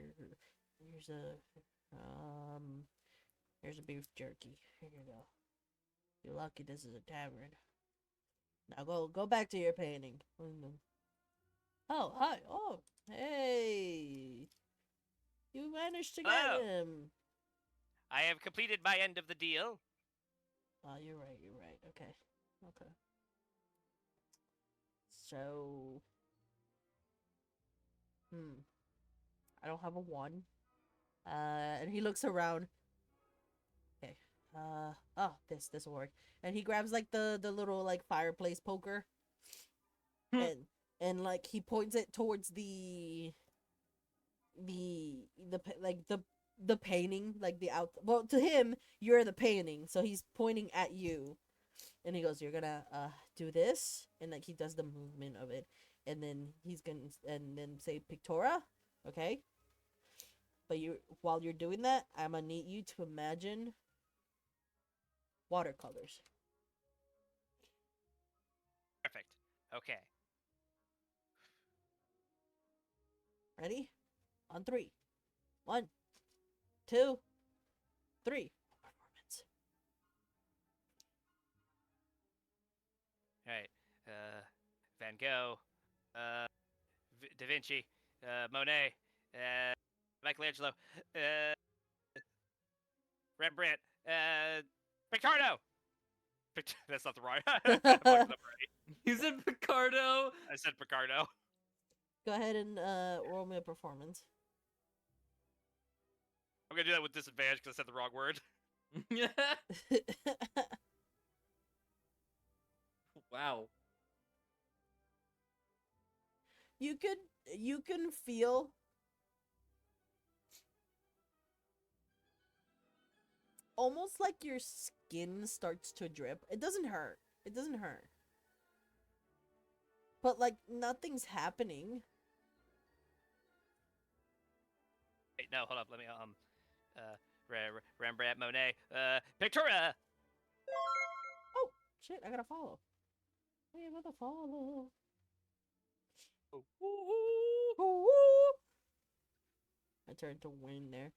here's a beef jerky. Here you go. You're lucky this is a tavern. Now go back to your painting." Oh, hi. Oh, hey. You managed to get Hello. him. I have completed my end of the deal. Oh, you're right. Okay. So, I don't have a one. And he looks around. Okay. Oh, this will work. And he grabs like the little like fireplace poker. and like he points it towards the like the painting, like the out. Well, to him, you're the painting, so he's pointing at you, and he goes, "You're gonna do this," and like he does the movement of it, and then he's gonna and then say Pictora, okay. But while you're doing that, I'm gonna need you to imagine watercolors. Perfect. Okay. Ready? On 3. 1, 2, 3. Performance. All right. Van Gogh, Da Vinci, Monet, Michelangelo, Rembrandt, Picardo. That's not the right. I fucked it up already. You said Picardo. I said Picardo. Go ahead and roll me a performance. I'm gonna do that with disadvantage because I said the wrong word. Yeah. Wow. you can feel almost like your skin starts to drip. It doesn't hurt. It doesn't hurt. But like nothing's happening. Wait, no, hold up. Let me Rembrandt, Monet, Pictura. Oh shit! I gotta follow. Hey, I gotta follow. Ooh. I turned to win there.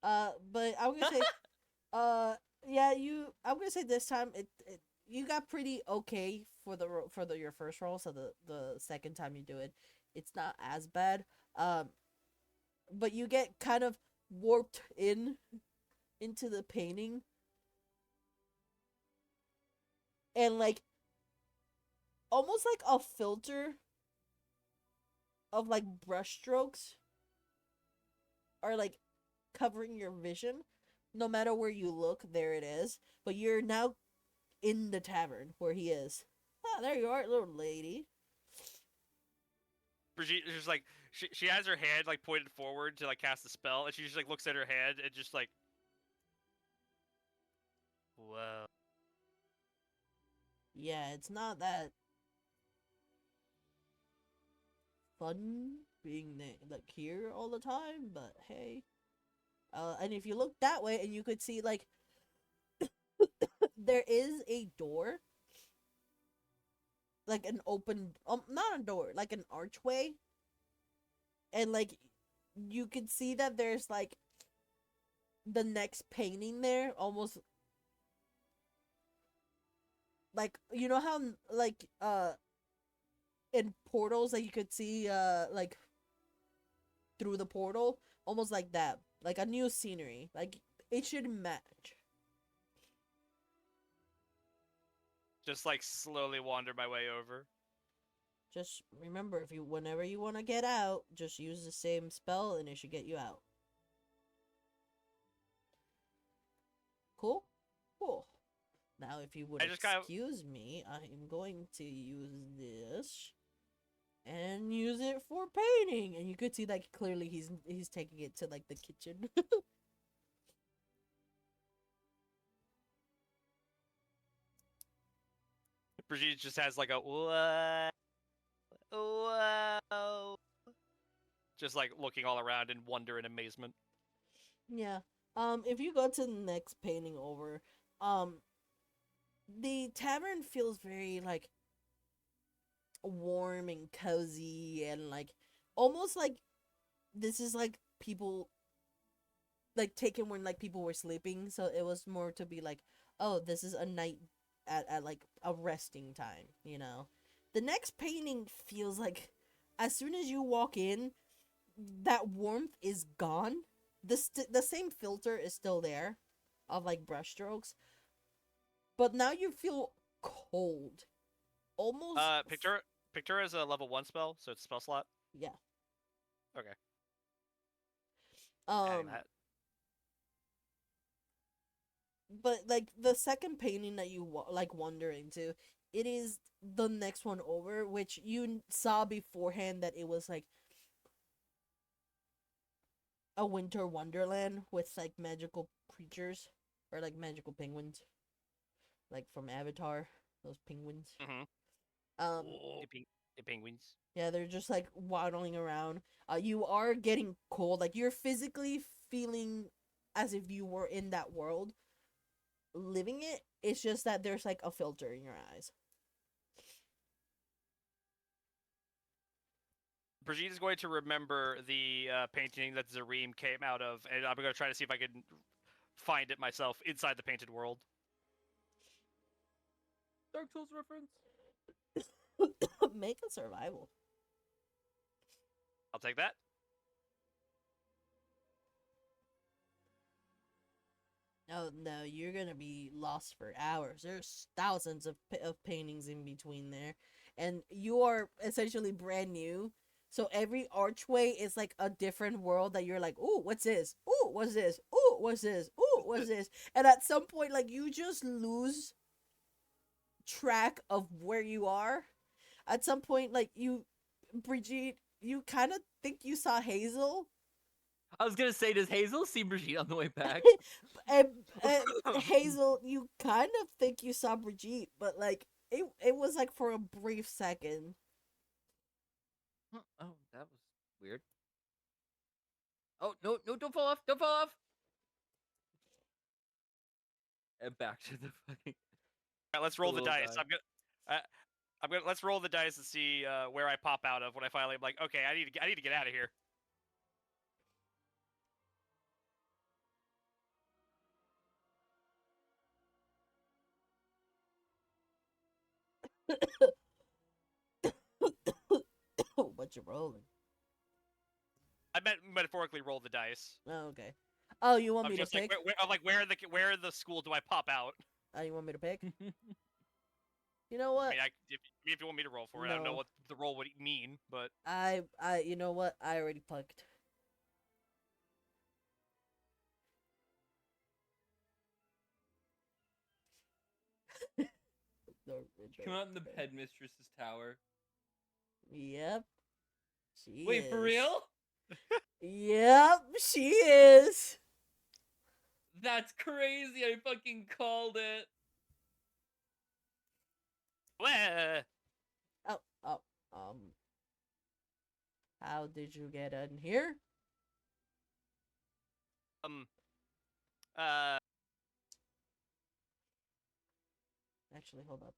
But I'm gonna say, yeah, I'm gonna say this time you got pretty okay for your first roll. So the second time you do it, it's not as bad. But you get kind of warped into the painting, and like almost like a filter of like brush strokes are like covering your vision. No matter where you look, there it is. But you're now in the tavern where he is. Ah, there you are, little lady. Brigitte is just like she has her hand like pointed forward to like cast a spell, and she just like looks at her hand and just like, whoa. Yeah, it's not that fun being like here all the time, but hey. And if you look that way, and you could see like there is a door, like an open, not a door, like an archway, and like you could see that there's like the next painting there, almost like you know how like in portals that you could see like through the portal, almost like that, like a new scenery, like it should match. Just like slowly wander my way over. Just remember, if you whenever you want to get out, just use the same spell and it should get you out. Cool? Cool. Now if you would I just kind of- excuse me, I am going to use this and use it for painting. And you could see like clearly he's taking it to like the kitchen. Brigitte just has like a whoa, whoa, just like looking all around in wonder and amazement. Yeah. If you go to the next painting over, the tavern feels very like warm and cozy and like almost like this is like people like taken when like people were sleeping, so it was more to be like, oh, this is a night at like a resting time, you know. The next painting feels like as soon as you walk in, that warmth is gone. The same filter is still there of like brushstrokes, but now you feel cold, almost. Pictura is a level 1 spell, so it's a spell slot. Yeah. Okay. Adding that. But like the second painting that you like wander into, it is the next one over, which you saw beforehand that it was like a winter wonderland with like magical creatures or like magical penguins, like from Avatar, those penguins. Mm-hmm. The penguins. Yeah, they're just like waddling around. You are getting cold, like you're physically feeling as if you were in that world, living it, It's just that there's like a filter in your eyes. Brigitte is going to remember the painting that Zareem came out of, and I'm going to try to see if I can find it myself inside the painted world. Dark Souls reference. Make a survival. I'll take that. Oh no, you're gonna be lost for hours. There's thousands of paintings in between there, and you are essentially brand new. So every archway is like a different world that you're like, ooh, what's this? Ooh, what's this? Ooh, what's this? Ooh, what's this? And at some point, like you just lose track of where you are. At some point, like Brigitte, you kind of think you saw Hazel, I was gonna say, does Hazel see Brigitte on the way back? and Hazel, you kind of think you saw Brigitte, but like it was like for a brief second. Huh, oh, that was weird. Oh no, no! Don't fall off! Don't fall off! And back to the fucking. All right, let's roll the little dice. guy. I'm gonna let's roll the dice and see where I pop out of when I finally am like, okay, I need to get out of here. What you rolling? I meant metaphorically roll the dice. Oh, okay. Oh, you want I'm me to just like, pick? where in the school do I pop out? Oh, you want me to pick? You know what? I mean, if you want me to roll for it, I don't know No. what the roll would mean, but You know what? I already picked. Come out in the headmistress's tower. Yep. She Wait, for is. real? Yep, she is. That's crazy! I fucking called it. Well, Oh, how did you get in here? uh, Actually, hold up.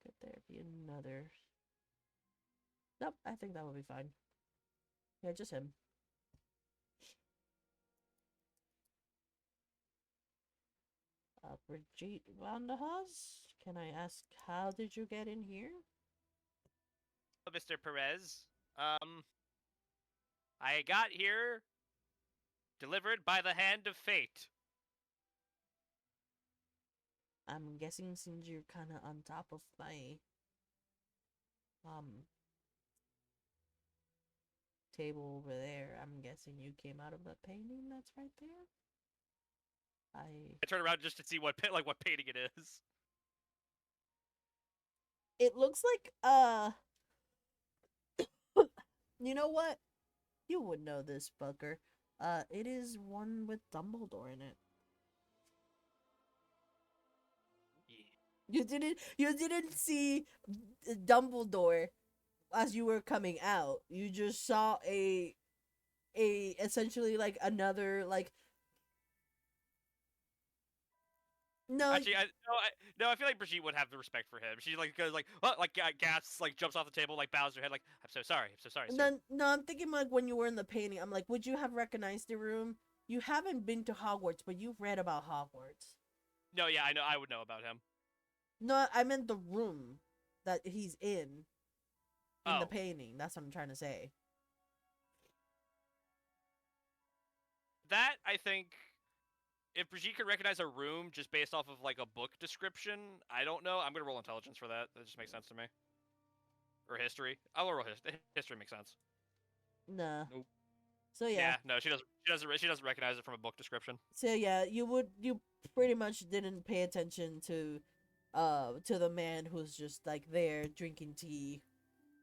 Could there be another? Nope, I think that will be fine. Yeah, just him. Brigitte Vanderhaas, can I ask how did you get in here? Mr. Perez, I got here delivered by the hand of fate. I'm guessing since you're kind of on top of my table over there, I'm guessing you came out of the painting that's right there. I turn around just to see what painting it is. It looks like you know what? You would know this, Bucker. It is one with Dumbledore in it. You didn't see Dumbledore as you were coming out. You just saw a essentially like another like. No, Actually, I feel like Brigitte would have the respect for him. She like goes like, oh, like gasps, like jumps off the table, like bows her head, like, I'm so sorry, sir. no, I'm thinking like when you were in the painting. I'm like, would you have recognized the room? You haven't been to Hogwarts, but you've read about Hogwarts. No, yeah, I know, I would know about him. No, I meant the room that he's in the Oh. painting. That's what I'm trying to say. That, I think, if Brigitte could recognize a room just based off of like a book description, I don't know. I'm gonna roll intelligence for that. That just makes sense to me. Or history. I'll roll history. Makes sense. Nah. Nope. So yeah. No, she doesn't recognize it from a book description. So yeah, you pretty much didn't pay attention to the man who's just like there drinking tea.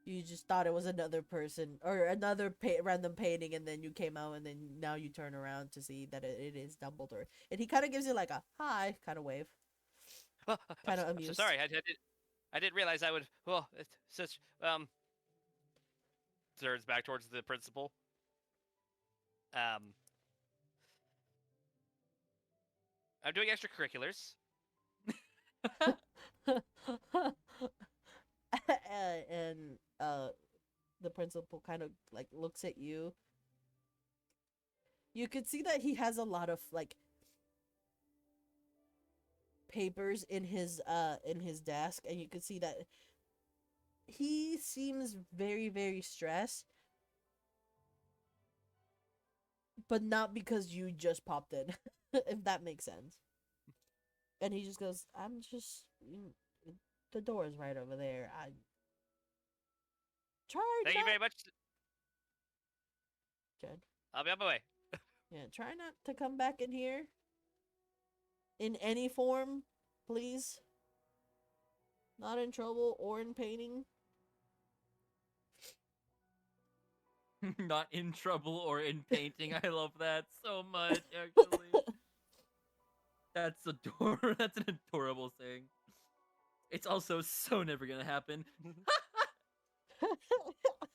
You just thought it was another person or another random painting, and then you came out, and then now you turn around to see that it is Dumbledore, and he kind of gives you like a hi kind of wave. Kinda I'm so amused. sorry. I didn't realize I would. Well, it's such turns back towards the principal. I'm doing extracurriculars. And the principal kind of like looks at you. You could see that he has a lot of like papers in his desk, and you could see that he seems very, very stressed, but not because you just popped in, if that makes sense. And he just goes, I'm just, the door is right over there. I try Thank you not, very much. Jed. I'll be on my way. Yeah, try not to come back in here in any form, please. Not in trouble or in painting. Not in trouble or in painting. I love that so much, actually. That's That's an adorable saying. It's also so never gonna happen.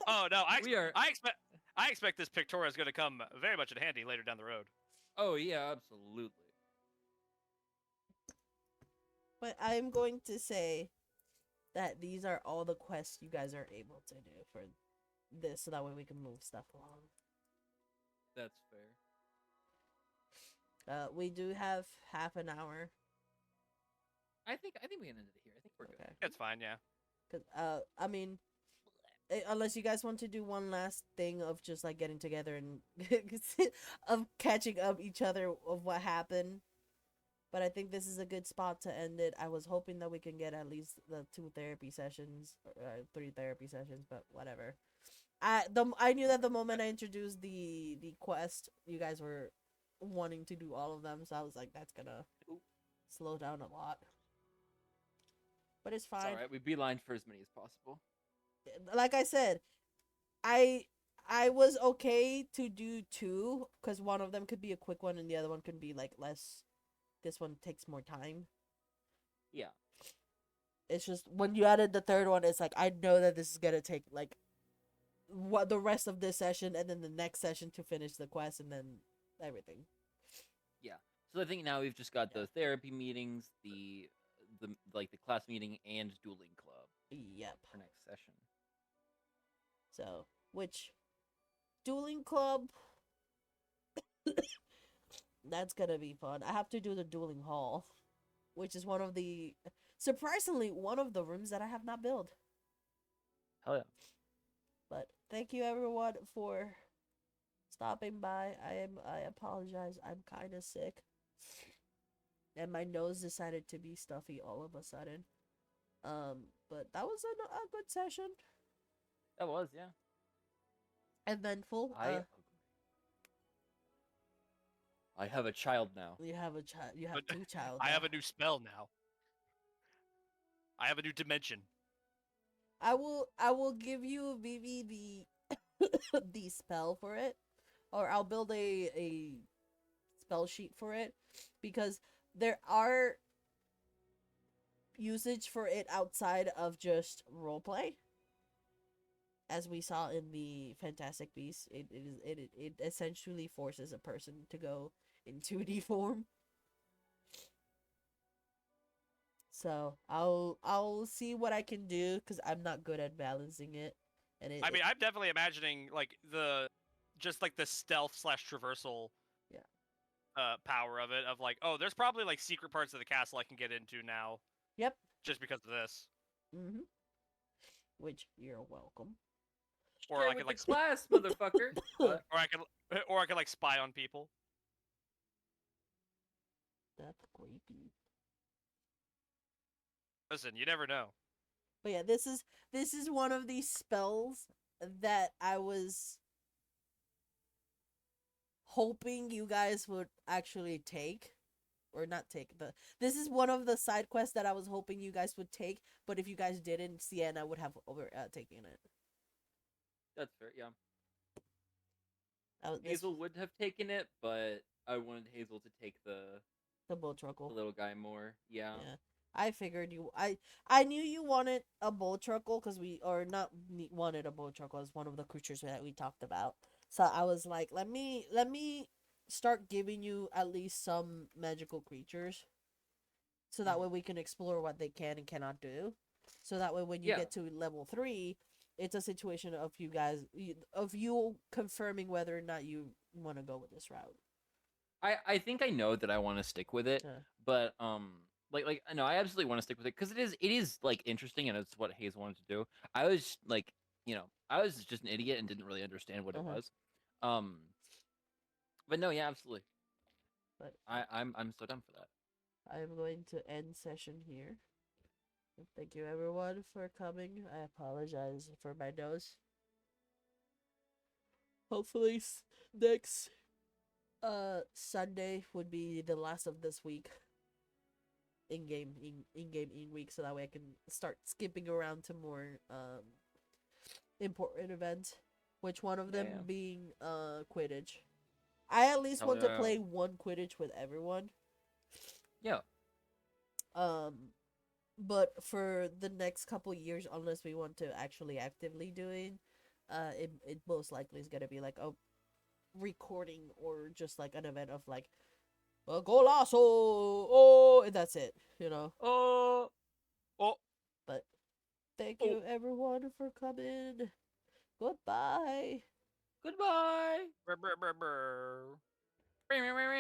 Oh no, We are. I expect this Pictora is going to come very much in handy later down the road. Oh yeah, absolutely. But I'm going to say that these are all the quests you guys are able to do for this, so that way we can move stuff along. That's fair. We do have half an hour. I think we can end it here. I think we're good. Okay. That's fine, yeah. 'Cause, I mean, unless you guys want to do one last thing of just like getting together and of catching up each other of what happened. But I think this is a good spot to end it. I was hoping that we can get at least the 2 therapy sessions, or 3 therapy sessions, but whatever. I knew that the moment I introduced the quest, you guys were wanting to do all of them, so I was like, that's gonna slow down a lot. But it's It's fine. alright. We beeline for as many as possible. Like I said, I was okay to do 2 because one of them could be a quick one and the other one could be like less. This one takes more time. Yeah. It's just when you added the third one, it's like I know that this is gonna take like what the rest of this session and then the next session to finish the quest and then everything. So I think now we've just got Yeah. the therapy meetings, the like the class meeting, and dueling club Yep. for next session. So, which dueling club? That's gonna be fun. I have to do the dueling hall, which is surprisingly one of the rooms that I have not built. Hell yeah. But thank you everyone for stopping by. I apologize. I'm kind of sick. And my nose decided to be stuffy all of a sudden. But that was a good session. That was, yeah. Eventful. I have a child now. You have a child. You have But 2 child. I have now. a new spell now. I have a new dimension. I will give you Vivi the spell for it, or I'll build a spell sheet for it, because there are usage for it outside of just roleplay. As we saw in the Fantastic Beasts, it essentially forces a person to go in 2D form. So I'll see what I can do because I'm not good at balancing it. And I mean, I'm definitely imagining like the stealth / traversal power of it, of like, oh, there's probably like secret parts of the castle I can get into now Yep. just because of this. Mm-hmm. Which you're welcome. Or Share I with could like the class, motherfucker. What? or I could like spy on people. That's creepy. Listen, you never know. But yeah, this is one of these spells that I was hoping you guys would actually take. Or not take. This is one of the side quests that I was hoping you guys would take, but if you guys didn't, Sienna would have taken it. That's fair, yeah. This- Hazel would have taken it, but I wanted Hazel to take the bull truckle. little guy more. Yeah. Yeah. I figured you. I knew you wanted a bull truckle because wanted a bull truckle as one of the creatures that we talked about. So I was like, let me start giving you at least some magical creatures, so that way we can explore what they can and cannot do. So that way, when you Yeah. get to level 3, it's a situation of you confirming whether or not you want to go with this route. I think I know that I want to stick with it, Yeah. but like no, I absolutely want to stick with it because it is like interesting and it's what Hayes wanted to do. I was like, I was just an idiot and didn't really understand what it Uh-huh. was. Um, but no, yeah, absolutely. But I'm so down for that. I'm going to end session here. Thank you everyone for coming. I apologize for my nose. Hopefully next Sunday would be the last of this week. In-game week, so that way I can start skipping around to more important events. Which one of them Yeah. being Quidditch. I at least Oh, want to yeah. play one Quidditch with everyone. Yeah. But for the next couple years, unless we want to actually actively doing, it most likely is gonna be like a recording or just like an event of like, golazo, oh, and that's it, Oh. But thank Oh. you everyone for coming. Goodbye. Goodbye. Brr, brr, brr, brr. Meow, meow, meow,